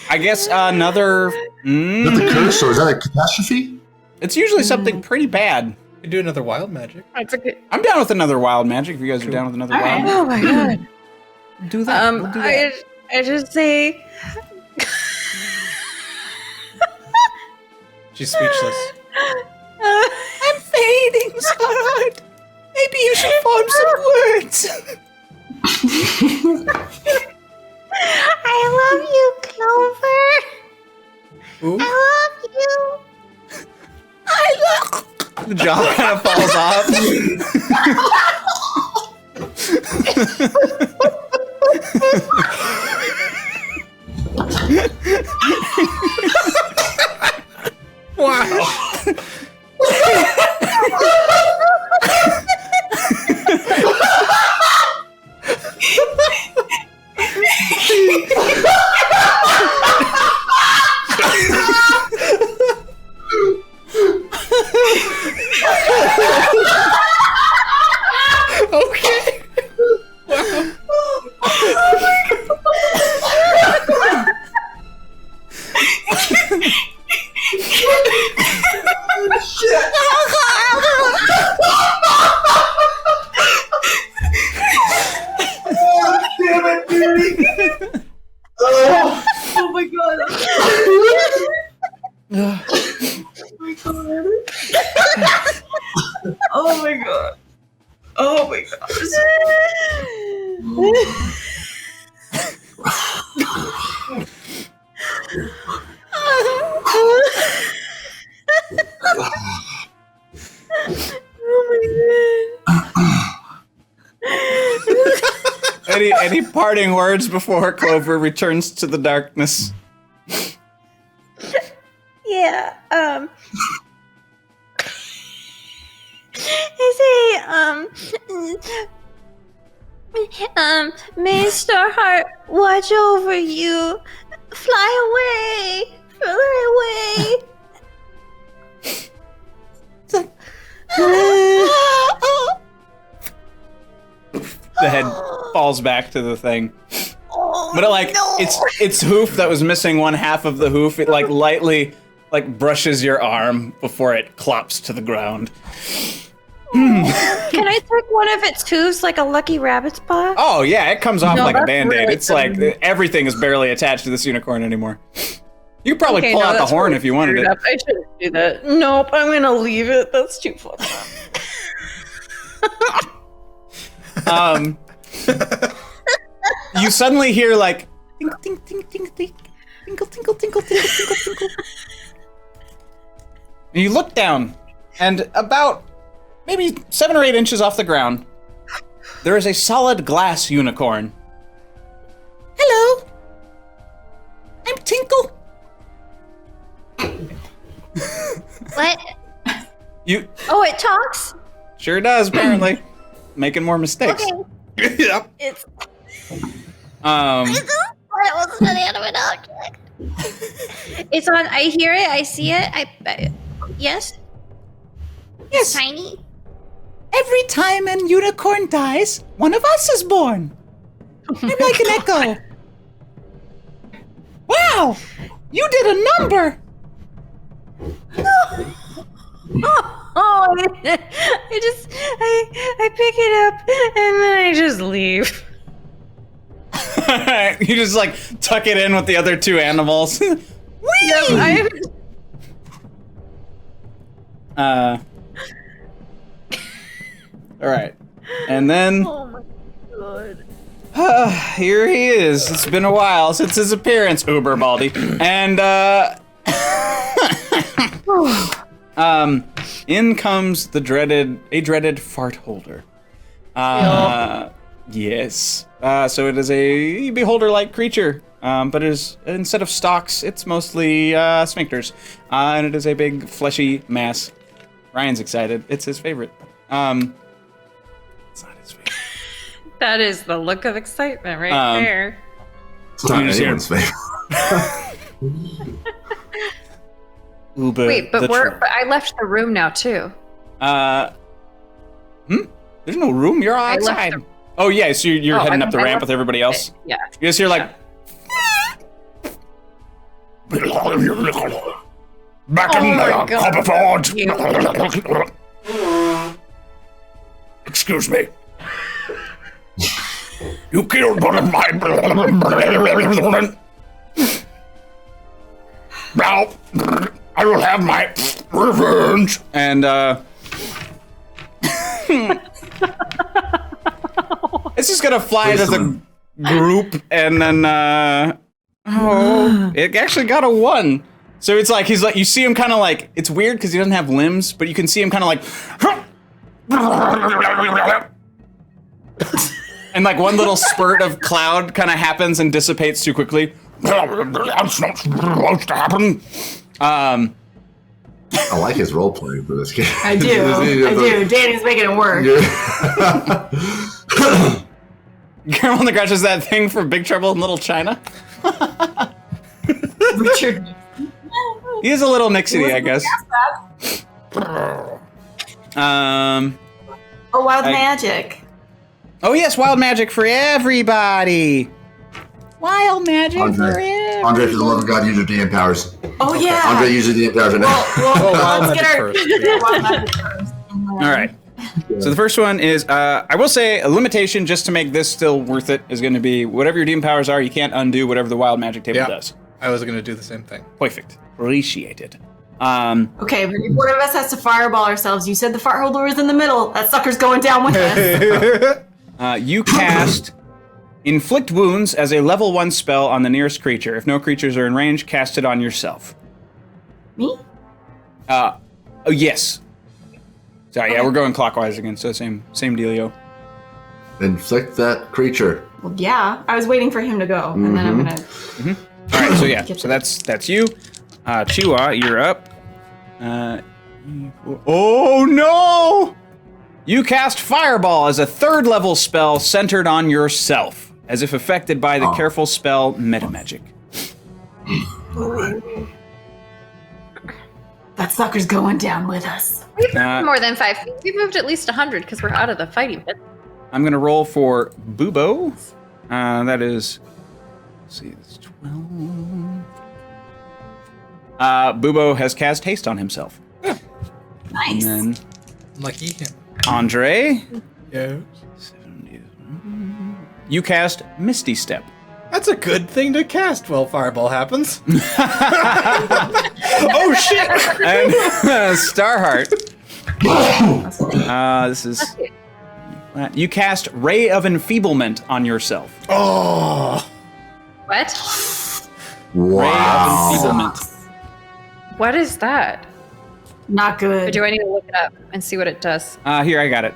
Speaker 1: I guess another.
Speaker 2: Is that the curse or is that a catastrophe?
Speaker 1: It's usually something pretty bad.
Speaker 4: We do another wild magic.
Speaker 3: That's a good.
Speaker 1: I'm down with another wild magic. If you guys are down with another
Speaker 5: All right.
Speaker 1: wild,
Speaker 3: Oh my god.
Speaker 1: do that. We'll do that.
Speaker 3: I just say.
Speaker 4: She's speechless.
Speaker 7: I'm fading, Starheart. Maybe you should form some words.
Speaker 8: I love you, Clover.
Speaker 4: Ooh.
Speaker 8: I love you.
Speaker 7: I love.
Speaker 1: The jaw kind of falls off. Wow. Okay. Wow.
Speaker 5: god. Oh my god. Oh my
Speaker 1: Any parting words before Clover returns to the darkness?
Speaker 8: Yeah, may Starheart watch over you. Fly away, fly away.
Speaker 1: The head falls back to the thing. But its hoof that was missing one half of the hoof, it lightly brushes your arm before it clops to the ground.
Speaker 3: Can I take one of its hooves like a lucky rabbit's paw?
Speaker 1: Oh yeah, it comes off like a
Speaker 3: that's
Speaker 1: band-aid.
Speaker 3: really
Speaker 1: It's like everything is barely attached to this unicorn anymore. You could probably pull out the
Speaker 3: that's
Speaker 1: horn
Speaker 3: really
Speaker 1: if you wanted
Speaker 3: screwed
Speaker 1: it.
Speaker 3: up. I shouldn't do that. Nope, I'm gonna leave it. That's too fucked up.
Speaker 1: You suddenly hear tinkle, tinkle, tinkle, tinkle, tinkle, tinkle, tinkle, tinkle, tinkle. And you look down, and about maybe 7 or 8 inches off the ground, there is a solid glass unicorn. Hello, I'm Tinkle.
Speaker 6: What?
Speaker 1: You
Speaker 8: Oh, it talks?
Speaker 1: sure does, apparently. Making more mistakes.
Speaker 8: Okay.
Speaker 1: Yep.
Speaker 8: It's
Speaker 1: Um,
Speaker 8: that was an animate object. It's on. I hear it. I see it. Yes.
Speaker 7: Yes.
Speaker 8: Tiny.
Speaker 7: Every time a unicorn dies, one of us is born. I'm like an echo. Wow! You did a number!
Speaker 3: Oh, I pick it up and then I just leave.
Speaker 1: you just tuck it in with the other 2 animals.
Speaker 3: Yep,
Speaker 1: Alright. And then
Speaker 3: oh my god.
Speaker 1: here he is. It's been a while since his appearance, Uber Baldy. And in comes the dreaded fart holder. Yes. So it is a beholder-like creature, but instead of stalks, it's mostly sphincters, and it is a big fleshy mass. Ryan's excited. It's his favorite. It's not his favorite.
Speaker 3: That is the look of excitement right there.
Speaker 2: It's not
Speaker 1: You just hear-
Speaker 2: anyone's favorite.
Speaker 1: Uber
Speaker 3: Wait, but
Speaker 1: the
Speaker 3: but I left the room now too.
Speaker 1: There's no room. You're
Speaker 3: I left
Speaker 1: outside.
Speaker 3: the-
Speaker 1: Oh yeah, so you're
Speaker 3: Oh,
Speaker 1: heading
Speaker 3: I-
Speaker 1: up the
Speaker 3: I
Speaker 1: ramp
Speaker 3: left-
Speaker 1: with everybody else.
Speaker 3: Yeah.
Speaker 1: You just hear
Speaker 9: Back
Speaker 3: Oh
Speaker 9: in
Speaker 3: my
Speaker 9: the
Speaker 3: God.
Speaker 9: Copperford.
Speaker 3: You-
Speaker 9: Excuse me. You killed one of my. Now, I will have my revenge.
Speaker 1: and it's just gonna fly to the group, and then it actually got a 1. So it's you see him kind of it's weird because he doesn't have limbs, but you can see him kind of and one little spurt of cloud kind of happens and dissipates too quickly.
Speaker 9: That's not supposed to happen.
Speaker 2: I like his role playing for this game.
Speaker 5: I do. Danny's making it work.
Speaker 1: Carol on the Grouch is that thing for Big Trouble in Little China.
Speaker 5: Richard.
Speaker 1: He is a little Nixity, I guess.
Speaker 5: Oh, wild magic.
Speaker 1: Oh yes, wild magic for everybody. Wild magic for everybody.
Speaker 2: Andre, for the love of God, use your DM powers.
Speaker 5: Oh yeah.
Speaker 2: Andre, use your DM powers right now.
Speaker 5: Well, let's get
Speaker 4: magic
Speaker 5: our
Speaker 4: first.
Speaker 5: wild magic first.
Speaker 1: All right. So the first one is, I will say, a limitation just to make this still worth it is going to be whatever your demon powers are, you can't undo whatever the wild magic table
Speaker 4: Yeah.
Speaker 1: does.
Speaker 4: I was gonna do the same thing.
Speaker 1: Perfect. Appreciated.
Speaker 5: Okay, but if one of us has to fireball ourselves, you said the fire holder is in the middle. That sucker's going down with us.
Speaker 1: You cast Inflict Wounds as a level 1 spell on the nearest creature. If no creatures are in range, cast it on yourself.
Speaker 5: Me?
Speaker 1: Oh, yes. Sorry, yeah, we're going clockwise again, so same dealio.
Speaker 2: Inflict that creature.
Speaker 5: Well, yeah. I was waiting for him to go, and then I'm gonna.
Speaker 1: All right, so yeah, so that's you. ChiWah, you're up. Oh no! You cast Fireball as a 3rd level spell centered on yourself, as if affected by the careful spell Metamagic.
Speaker 5: That sucker's going down with us.
Speaker 3: We've moved more than 5 feet. We've moved at least 100 because we're out of the fighting pit.
Speaker 1: I'm gonna roll for Bubo. That is, let's see, it's 12. Bubo has cast Haste on himself.
Speaker 5: Nice.
Speaker 1: And then
Speaker 4: Lucky him.
Speaker 1: Andre,
Speaker 4: Yeah.
Speaker 1: you cast Misty Step.
Speaker 4: That's a good thing to cast while Fireball happens.
Speaker 1: Oh shit! And Starheart. This is. You cast Ray of Enfeeblement on yourself.
Speaker 4: Oh.
Speaker 3: What?
Speaker 1: Ray of Enfeeblement.
Speaker 3: What is that?
Speaker 5: Not
Speaker 3: Or
Speaker 5: good.
Speaker 3: do I need to look it up and see what it does?
Speaker 1: Here, I got it.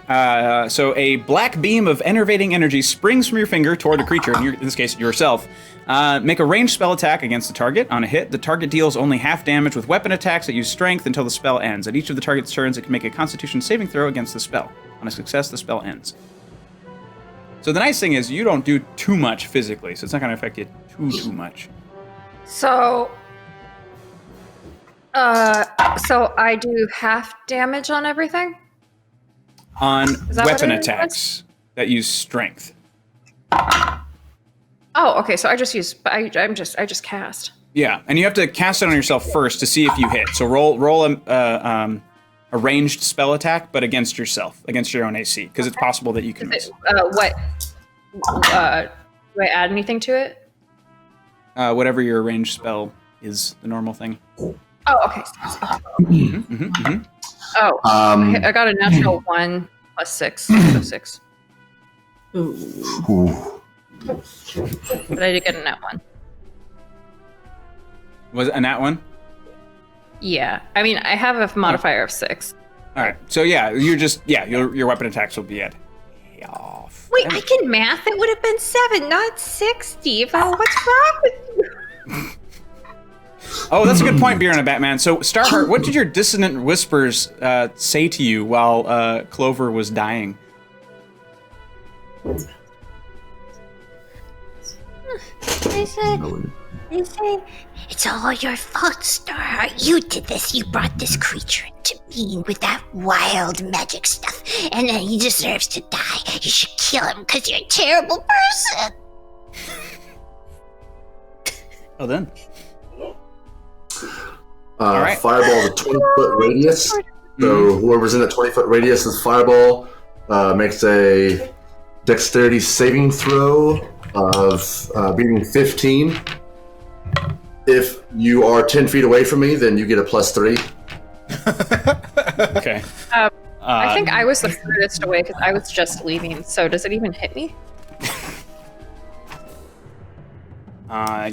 Speaker 1: So a black beam of enervating energy springs from your finger toward a creature, in this case, yourself. Make a ranged spell attack against the target. On a hit, the target deals only half damage with weapon attacks that use strength until the spell ends. At each of the target's turns, it can make a Constitution saving throw against the spell. On a success, the spell ends. So the nice thing is you don't do too much physically, so it's not going to affect you too much.
Speaker 3: So I do half damage on everything?
Speaker 1: On
Speaker 3: that what
Speaker 1: weapon
Speaker 3: it is?
Speaker 1: attacks that use strength.
Speaker 3: Oh, okay. So I just cast.
Speaker 1: Yeah, and you have to cast it on yourself first to see if you hit. So roll a ranged spell attack, but against yourself, against your own AC, because it's possible that you can miss.
Speaker 3: What? Do I add anything to it?
Speaker 1: Whatever your ranged spell is, the normal thing.
Speaker 3: Oh, okay. Oh, I got a natural 1 plus 6, so 6.
Speaker 2: Ooh.
Speaker 3: But I did get a nat 1.
Speaker 1: Was it a nat one?
Speaker 3: Yeah, I mean, I have a modifier of 6.
Speaker 1: All right, so yeah, your weapon attacks will be at half.
Speaker 8: Wait, I can math. It would have been 7, not 6, Steve. Oh, what's wrong with you?
Speaker 1: Oh, that's a good point, Bjorn and Batman. So, Starheart, what did your dissonant whispers say to you while Clover was dying?
Speaker 6: They said, it's all your fault, Starheart. You did this. You brought this creature into being with that wild magic stuff. And then he deserves to die. You should kill him because you're a terrible person.
Speaker 1: Well then. All right.
Speaker 2: Fireball is a 20-foot radius. So whoever's in that 20-foot radius of fireball makes a dexterity saving throw of beating 15. If you are 10 feet away from me, then you get a +3.
Speaker 1: Okay.
Speaker 3: I think I was the furthest away because I was just leaving. So does it even hit me?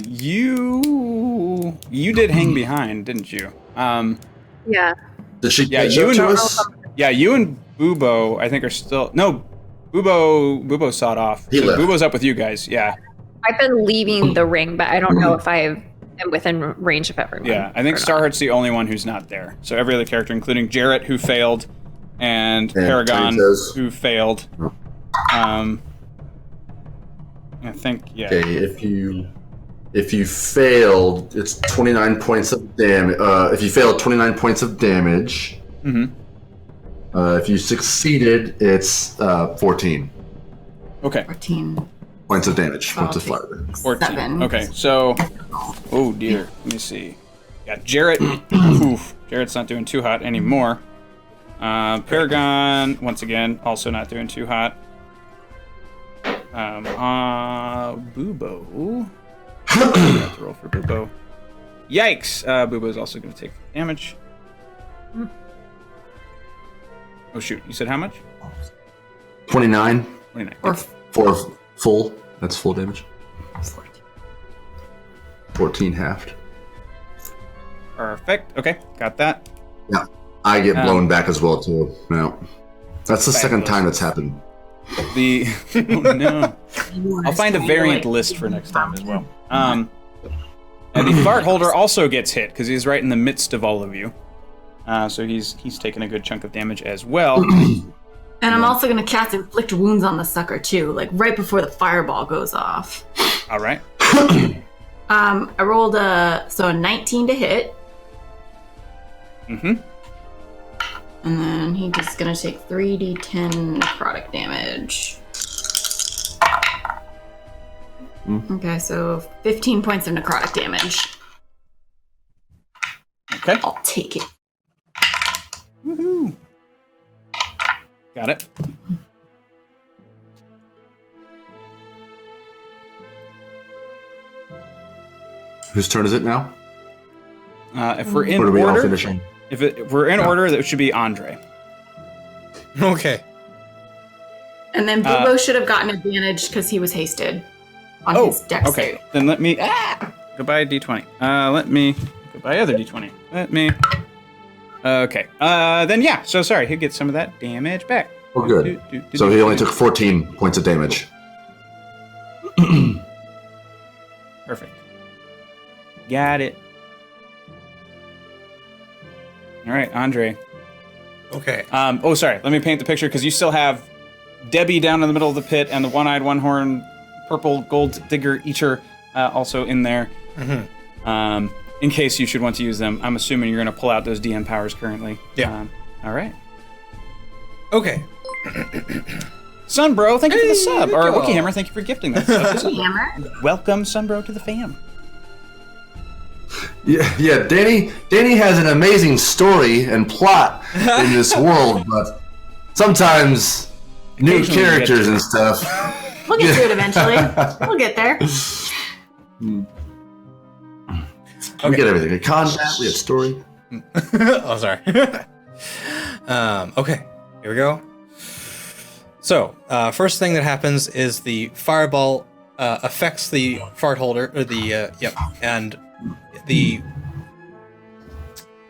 Speaker 1: You did hang behind, didn't you?
Speaker 3: Yeah.
Speaker 2: Did she
Speaker 1: Yeah,
Speaker 2: catch
Speaker 1: you
Speaker 2: up
Speaker 1: and
Speaker 2: to us?
Speaker 1: you and Bubo, I think, are still Bubo sawed off.
Speaker 2: He left.
Speaker 1: Bubo's up with you guys. Yeah.
Speaker 3: I've been leaving the ring, but I don't know if I am within range of everyone.
Speaker 1: Yeah, I think Starheart's the only one who's not there. So every other character, including Jarrett, who failed, and Paragon,
Speaker 2: Princess.
Speaker 1: who failed. I think, yeah.
Speaker 2: Okay, if you failed, it's 29 points of damage. If you failed, 29 points of damage.
Speaker 1: Mm-hmm.
Speaker 2: If you succeeded, it's 14
Speaker 1: Okay.
Speaker 5: 14.
Speaker 2: points of damage. Points of fire.
Speaker 1: 14.
Speaker 5: 7.
Speaker 1: Okay, so, oh dear, let me see. Yeah, Jarrett. Oof, Jarrett's not doing too hot anymore. Paragon, once again, also not doing too hot. Bubo. I have to roll for Bubo. Yikes. Boobo is also going to take damage. Oh, shoot. You said how much?
Speaker 2: 29.
Speaker 1: 29.
Speaker 5: Or
Speaker 2: For full. That's full damage. 14 halved.
Speaker 1: Perfect. Okay, got that.
Speaker 2: Yeah. I get blown back as well, too. No. That's the second time that's happened.
Speaker 1: The oh no, I'll find a variant list for next time as well. And the fart holder also gets hit because he's right in the midst of all of you. So he's taking a good chunk of damage as well.
Speaker 5: And I'm also gonna cast inflict wounds on the sucker too, like right before the fireball goes off.
Speaker 1: All right.
Speaker 5: I rolled a 19 to hit.
Speaker 1: Mm-hmm.
Speaker 5: And then he's just gonna take 3d10 necrotic damage. Okay, so 15 points of necrotic damage.
Speaker 1: Okay.
Speaker 5: I'll take it.
Speaker 1: Woohoo! Got it.
Speaker 2: Whose turn is it now?
Speaker 1: If we're in
Speaker 2: Or are we all
Speaker 1: order,
Speaker 2: finishing?
Speaker 1: if we're in order, that should be Andre.
Speaker 4: Okay.
Speaker 5: And then Bubo should have gotten advantage because he was hasted on his dex
Speaker 1: okay.
Speaker 5: save.
Speaker 1: Then let me goodbye D20. Goodbye other D20. Okay. Then yeah. So sorry. He'll get some of that damage back.
Speaker 2: Oh, good. So he only took 14 points of damage.
Speaker 1: Perfect. Got it. All right, Andre.
Speaker 4: Okay.
Speaker 1: Oh, sorry. Let me paint the picture because you still have Debbie down in the middle of the pit and the one-eyed, one-horn, purple gold digger eater also in there.
Speaker 4: Mm-hmm.
Speaker 1: In case you should want to use them. I'm assuming you're going to pull out those DM powers currently.
Speaker 4: Yeah.
Speaker 1: All right.
Speaker 4: Okay.
Speaker 1: Sunbro, thank you for the sub. Or
Speaker 4: go.
Speaker 1: Wookie Hammer, thank you for gifting that sub.
Speaker 5: Hammer.
Speaker 1: Welcome, Sunbro, to the fam.
Speaker 2: Yeah, Danny has an amazing story and plot in this world, but sometimes new
Speaker 1: Occasionally
Speaker 2: characters and stuff.
Speaker 5: We'll get to it eventually. We'll get there.
Speaker 2: We get everything. We had combat, we had story.
Speaker 4: Oh, sorry. Okay, here we go. So, first thing that happens is the fireball affects the fart holder, or and the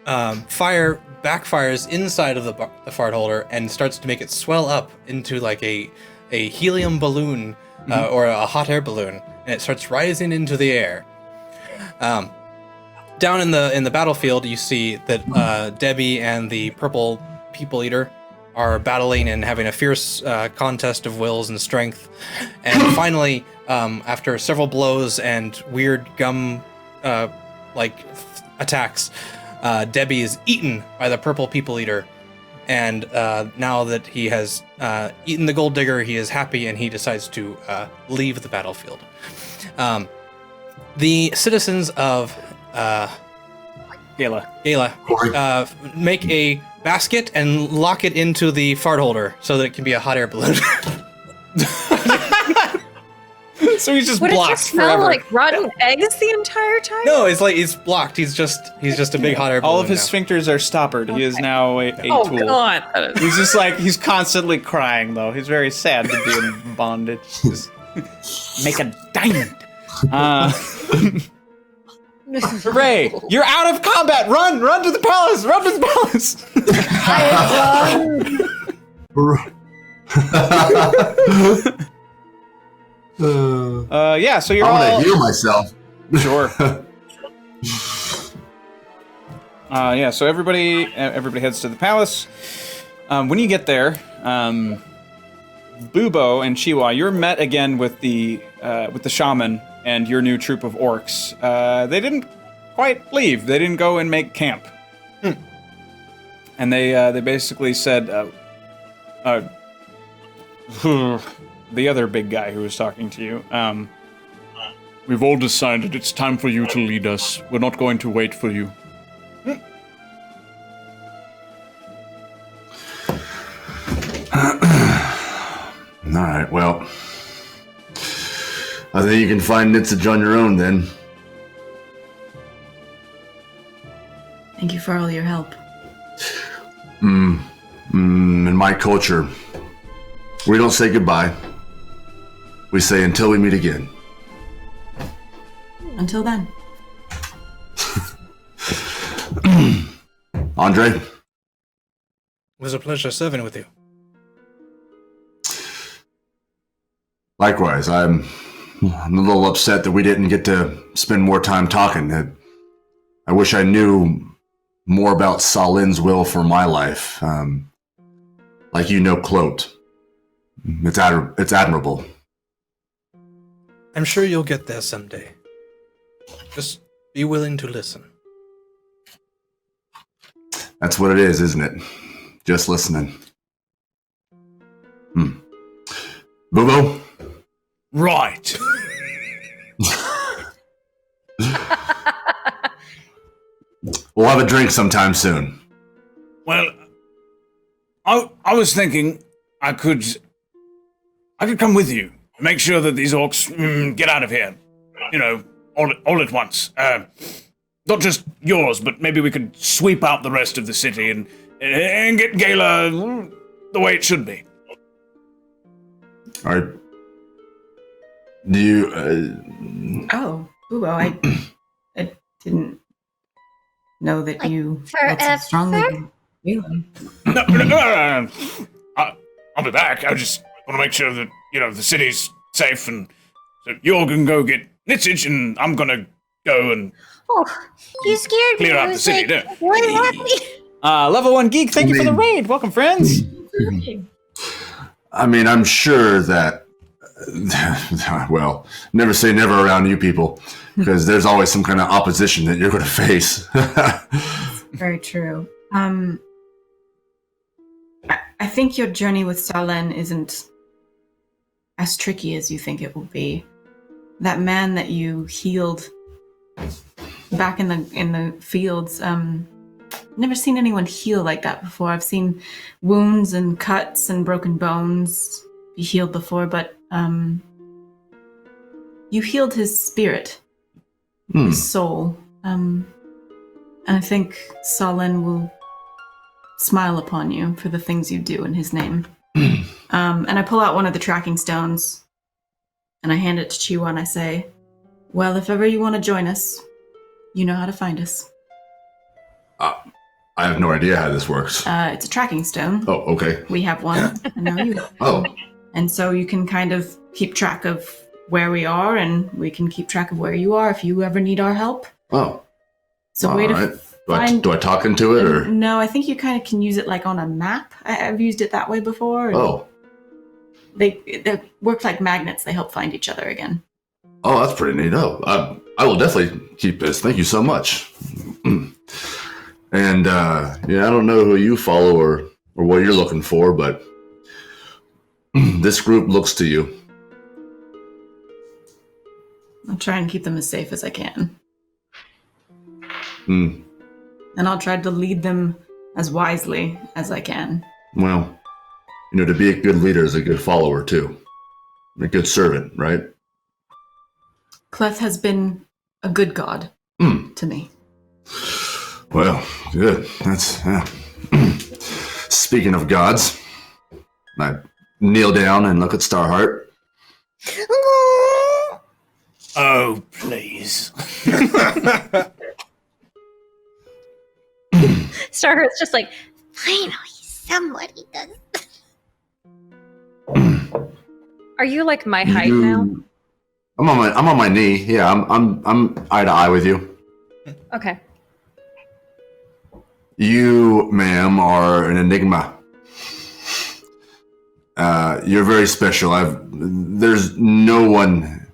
Speaker 4: fire backfires inside of the fart holder and starts to make it swell up into like a helium balloon or a hot air balloon, and it starts rising into the air. Down in the battlefield, you see that Debbie and the purple people eater are battling and having a fierce contest of wills and strength. And finally, after several blows and weird gum attacks, Debbie is eaten by the purple people eater. And now that he has eaten the gold digger, he is happy and he decides to leave the battlefield. The citizens of
Speaker 1: Gaela.
Speaker 4: Make a basket and lock it into the fart holder so that it can be a hot air balloon.
Speaker 1: So he's just
Speaker 3: Would it
Speaker 1: blocked
Speaker 3: just smell
Speaker 1: forever.
Speaker 3: like rotten eggs the entire time?
Speaker 4: No, it's like he's blocked. He's just a big hot air balloon.
Speaker 1: All of his
Speaker 4: now.
Speaker 1: sphincters are stoppered. He is now a
Speaker 3: Oh
Speaker 1: tool.
Speaker 3: god. That is-
Speaker 1: He's just like, he's constantly crying, though. He's very sad to be in bondage. Just make a diamond. Hooray! You're out of combat! Run! Run to the palace! Run to the palace! Yeah, so you're
Speaker 2: I'm
Speaker 1: all...
Speaker 2: gonna heal myself.
Speaker 1: Sure. Yeah, so everybody heads to the palace. When you get there, Bubo and ChiWah, you're met again with the shaman and your new troop of orcs. They didn't quite leave. They didn't go and make camp. And they basically said, the other big guy who was talking to you,
Speaker 9: We've all decided it's time for you to lead us. We're not going to wait for you.
Speaker 2: Alright, well. I think you can find Nitzage on your own then.
Speaker 5: Thank you for all your help.
Speaker 2: In my culture, we don't say goodbye. We say until we meet again.
Speaker 5: Until then.
Speaker 2: Andre?
Speaker 4: It was a pleasure serving with you.
Speaker 2: Likewise, I'm a little upset that we didn't get to spend more time talking. I wish I knew more about Sahlen's will for my life. Like you know, Cloat. It's admirable.
Speaker 4: I'm sure you'll get there someday. Just be willing to listen.
Speaker 2: That's what it is, isn't it? Just listening. Boo-boo?
Speaker 1: Right.
Speaker 2: We'll have a drink sometime soon.
Speaker 1: Well, I was thinking I could come with you. Make sure that these orcs get out of here. You know, all at once. Not just yours, but maybe we could sweep out the rest of the city and get Gaela the way it should be.
Speaker 2: All right. Do you...
Speaker 5: Oh, well, I didn't know that you felt so strongly about Gaela.
Speaker 1: No. I'll be back. I just want to make sure that, the city's safe, and so you're going to go get Nitsage, and I'm going to go and
Speaker 6: You scared me.
Speaker 1: clear out
Speaker 6: I
Speaker 1: the
Speaker 6: was
Speaker 1: city.
Speaker 6: like, what happened?
Speaker 1: Level 1 Geek, thank you for the raid. Welcome, friends.
Speaker 2: I mean, I'm sure that... Well, never say never around you people, because there's always some kind of opposition that you're going to face.
Speaker 5: Very true. I think your journey with Sahlen isn't as tricky as you think it will be. That man that you healed back in the fields, never seen anyone heal like that before. I've seen wounds and cuts and broken bones be healed before, but you healed his spirit, his soul. And I think Sahlen will smile upon you for the things you do in his name. And I pull out one of the tracking stones and I hand it to ChiWah and I say, well, if ever you want to join us, you know how to find us.
Speaker 2: I have no idea how this works.
Speaker 5: It's a tracking stone.
Speaker 2: Oh, okay.
Speaker 5: We have one. And now you have
Speaker 2: Oh.
Speaker 5: one. And so you can kind of keep track of where we are, and we can keep track of where you are if you ever need our help.
Speaker 2: Oh.
Speaker 5: It's a
Speaker 2: All
Speaker 5: way to
Speaker 2: right.
Speaker 5: find...
Speaker 2: Do I talk into it, or...?
Speaker 5: No, I think you kind of can use it like on a map. I've used it that way before. And
Speaker 2: Oh.
Speaker 5: They work like magnets. They help find each other again.
Speaker 2: Oh, that's pretty neat. Oh, I will definitely keep this. Thank you so much. And, I don't know who you follow or what you're looking for, but this group looks to you.
Speaker 5: I'll try and keep them as safe as I can.
Speaker 2: Hmm.
Speaker 5: And I'll try to lead them as wisely as I can.
Speaker 2: Well, to be a good leader is a good follower, too. A good servant, right?
Speaker 5: Cleth has been a good god to me.
Speaker 2: Well, good. That's... Speaking of gods, I kneel down and look at Starheart.
Speaker 1: Oh, please.
Speaker 3: Starheart's just like,
Speaker 6: Finally, somebody does.
Speaker 3: are you like my height now?
Speaker 2: I'm on my knee. Yeah, I'm eye to eye with you.
Speaker 3: Okay.
Speaker 2: You, ma'am, are an enigma. You're very special. There's no one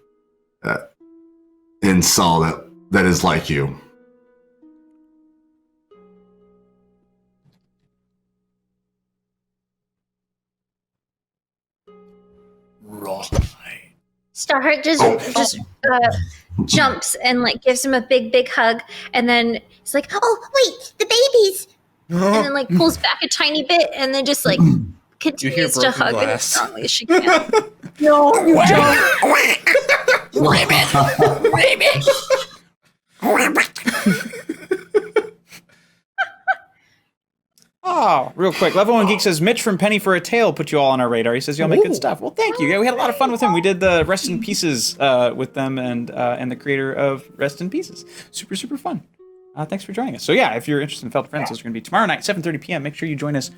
Speaker 2: in Saul that is like you.
Speaker 1: Right.
Speaker 6: Starheart just jumps and like gives him a big hug, and then it's like, oh wait, the babies, and then like pulls back a tiny bit, and then just like continues to
Speaker 4: broken
Speaker 6: hug it as
Speaker 4: glass.
Speaker 6: strongly as she can.
Speaker 7: No, Rabbit.
Speaker 1: Oh, real quick. Level 1 Geek says, Mitch from Penny for a Tale put you all on our radar. He says, y'all make good stuff. Well, thank you. Yeah, we had a lot of fun with him. We did the Rest in Pieces with them and the creator of Rest in Pieces. Super, super fun. Thanks for joining us. So yeah, if you're interested in Felt Friends, those are going to be tomorrow night, 7:30 p.m. Make sure you join us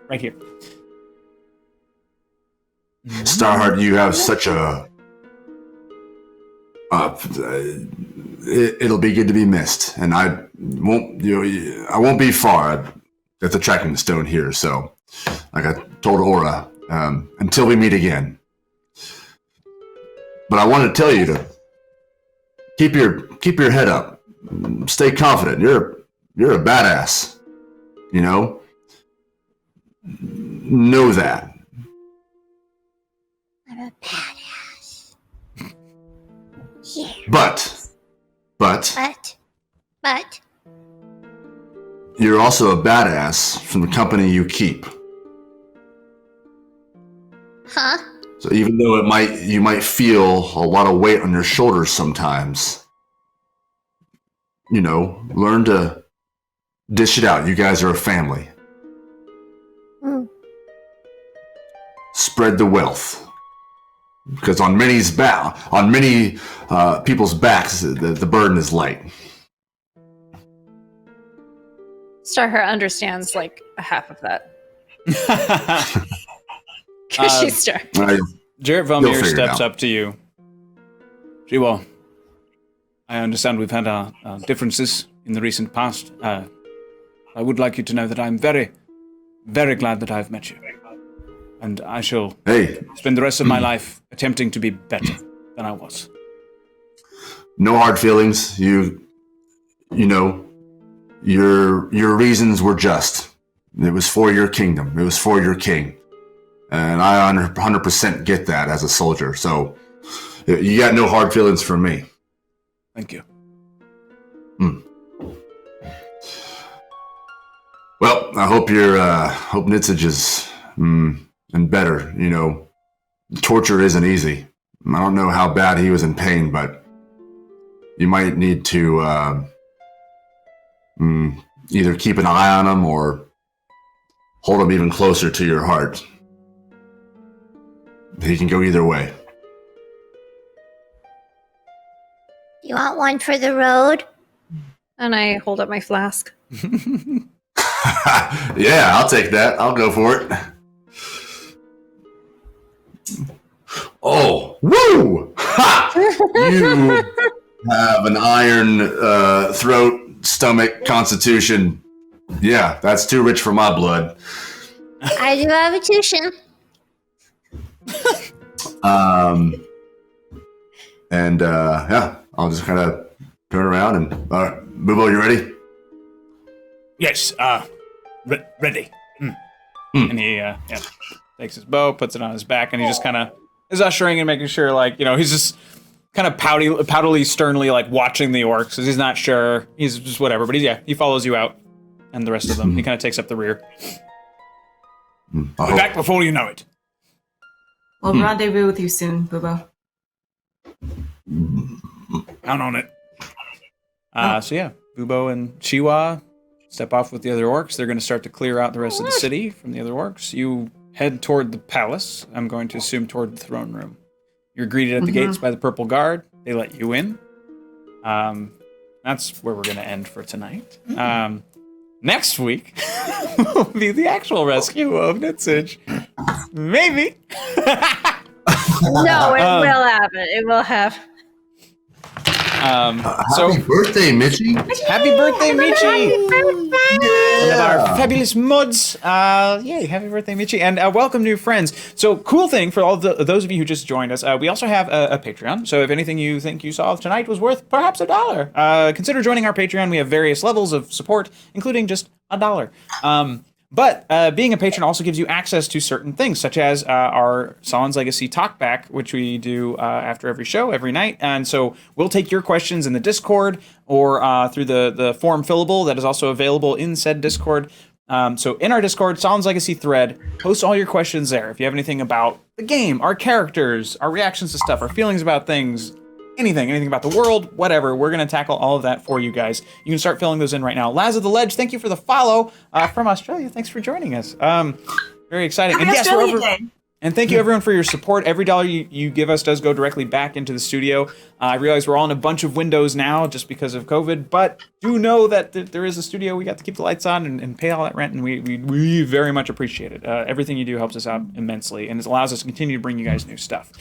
Speaker 1: right here.
Speaker 2: Starheart, you have such a... it'll be good to be missed, and I won't be far. At the tracking stone here, so like I told Aura, until we meet again. But I want to tell you to keep your head up, stay confident. You're a badass, know that.
Speaker 6: I'm a badass. Yeah.
Speaker 2: But you're also a badass from the company you keep.
Speaker 6: Huh?
Speaker 2: So even though you might feel a lot of weight on your shoulders sometimes, learn to dish it out. You guys are a family.
Speaker 6: Mm.
Speaker 2: Spread the wealth. Because on many people's backs, the burden is light.
Speaker 3: Starheart understands like a half of that. Because she's Star.
Speaker 1: Jarrett Velmir steps up to you. ChiWah, I understand we've had our differences in the recent past. I would like you to know that I'm very, very glad that I've met you. And I shall spend the rest of my life attempting to be better than I was.
Speaker 2: No hard feelings. Your reasons were just. It was for your kingdom. It was for your king. And I 100% get that as a soldier. So you got no hard feelings from me.
Speaker 1: Thank you.
Speaker 2: Well, I hope hope Nitzage is and better. Torture isn't easy. I don't know how bad he was in pain, but you might need to either keep an eye on him or hold him even closer to your heart. He can go either way.
Speaker 6: You want one for the road?
Speaker 3: And I hold up my flask.
Speaker 2: Yeah, I'll take that. I'll go for it. Oh, woo! Ha! You have an iron throat, stomach, constitution. Yeah, that's too rich for my blood.
Speaker 6: I do have a tuition.
Speaker 2: Yeah, I'll just kind of turn around and, Bubo, you ready?
Speaker 1: Yes, ready. And he takes his bow, puts it on his back, and he just kind of is ushering and making sure, he's just kind of poutily, sternly, watching the orcs, because he's not sure. He's just whatever, but he follows you out, and the rest of them. He kind of takes up the rear. Be back before you know it.
Speaker 5: We'll rendezvous with you soon, Bubo.
Speaker 1: Count on it. So yeah, Bubo and ChiWah step off with the other orcs. They're going to start to clear out the rest of the city from the other orcs. You head toward the palace. I'm going to assume toward the throne room. You're greeted at the gates by the purple guard. They let you in. That's where we're going to end for tonight. Next week will be the actual rescue of Nitzage. Maybe.
Speaker 3: No, it will happen. It will have.
Speaker 2: Happy birthday, Mitchie!
Speaker 1: Happy birthday, Michi! One of our fabulous mods. Yay, happy birthday, Michi. And welcome new friends. So, cool thing for all those of you who just joined us, we also have a Patreon. So if anything you think you saw tonight was worth perhaps $1, consider joining our Patreon. We have various levels of support, including just $1. But being a patron also gives you access to certain things, such as our Sahlen's Legacy Talkback, which we do after every show, every night. And so we'll take your questions in the Discord or through the form fillable that is also available in said Discord. So in our Discord, Sahlen's Legacy thread, post all your questions there. If you have anything about the game, our characters, our reactions to stuff, our feelings about things, anything about the world, whatever. We're going to tackle all of that for you guys. You can start filling those in right now. Laz of the Ledge, thank you for the follow from Australia. Thanks for joining us. Very exciting.
Speaker 5: Happy
Speaker 1: And yes,
Speaker 5: Australia Day.
Speaker 1: and thank you everyone for your support. Every dollar you give us does go directly back into the studio. I realize we're all in a bunch of windows now just because of COVID, but do know that there is a studio. We got to keep the lights on and pay all that rent, and we very much appreciate it. Everything you do helps us out immensely, and it allows us to continue to bring you guys new stuff.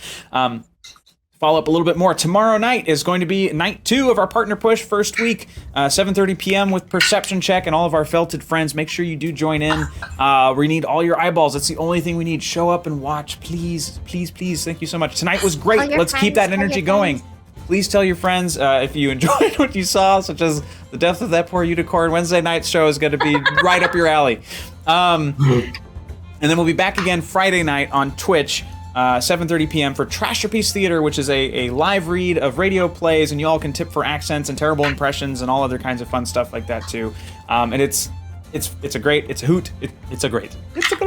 Speaker 1: Follow up a little bit more. Tomorrow night is going to be night 2 of our partner push, first week, 7:30 p.m. with Perception Check and all of our felted friends. Make sure you do join in. We need all your eyeballs. That's the only thing we need. Show up and watch, please, please, please. Thank you so much. Tonight was great. Let's keep that energy going. Please tell your friends if you enjoyed what you saw, such as the death of that poor unicorn. Wednesday night show is going to be right up your alley. And then we'll be back again Friday night on Twitch. 7:30 p.m. for Trasherpiece Theater, which is a live read of radio plays, and you all can tip for accents and terrible impressions and all other kinds of fun stuff like that too. And it's a great, it's a hoot. It's a hoot. So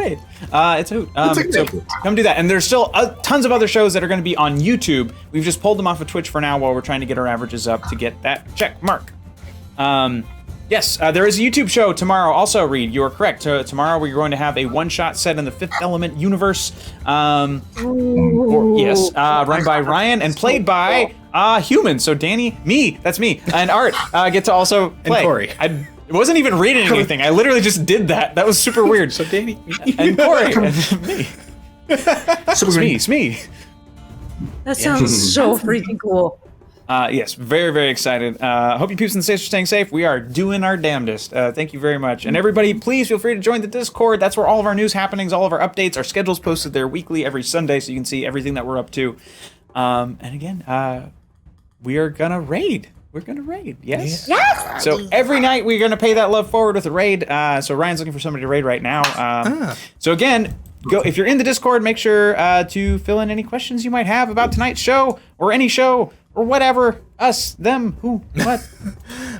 Speaker 1: come do that. And there's still tons of other shows that are going to be on YouTube. We've just pulled them off of Twitch for now while we're trying to get our averages up to get that check mark. Yes, there is a YouTube show tomorrow. Also, Reed, you are correct. Tomorrow we're going to have a one-shot set in the Fifth Element universe. Run by Ryan and played by humans. So Danny, that's me, and Art get to also play.
Speaker 4: And Corey.
Speaker 1: I wasn't even reading anything. I literally just did that. That was super weird.
Speaker 4: So Danny,
Speaker 1: and Corey, and me. It's me.
Speaker 3: That sounds so freaking cool.
Speaker 1: Yes, very, very excited. Hope you peeps and states are staying safe. We are doing our damnedest. Thank you very much. And everybody, please feel free to join the Discord. That's where all of our news happenings, all of our updates, our schedule's posted there weekly every Sunday, so you can see everything that we're up to. And again, we are gonna raid. We're gonna raid, yes?
Speaker 6: Yes!
Speaker 1: So every night we're gonna pay that love forward with a raid. So Ryan's looking for somebody to raid right now. So again, go if you're in the Discord, make sure to fill in any questions you might have about tonight's show or any show or whatever. Us, them, who, what.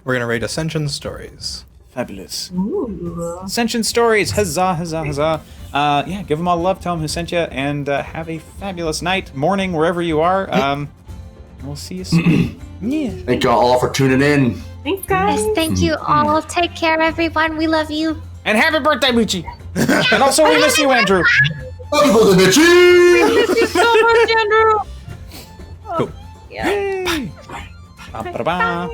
Speaker 4: We're gonna raid Ascension Stories.
Speaker 1: Fabulous. Ooh. Ascension Stories, huzzah, huzzah, huzzah. Yeah, give them all love, tell them who sent you, and have a fabulous night, morning, wherever you are. And we'll see you soon. Yeah.
Speaker 2: Thank you all for tuning in.
Speaker 5: Thanks, guys.
Speaker 6: Yes, thank you all. Take care, everyone. We love you.
Speaker 1: And happy birthday, Moochie. And also, we miss you, Andrew.
Speaker 2: Happy birthday, Mitchie!
Speaker 3: Thank you so much, Andrew.
Speaker 4: Cool.
Speaker 3: Yeah.
Speaker 1: Yay. Ba-ba-ba.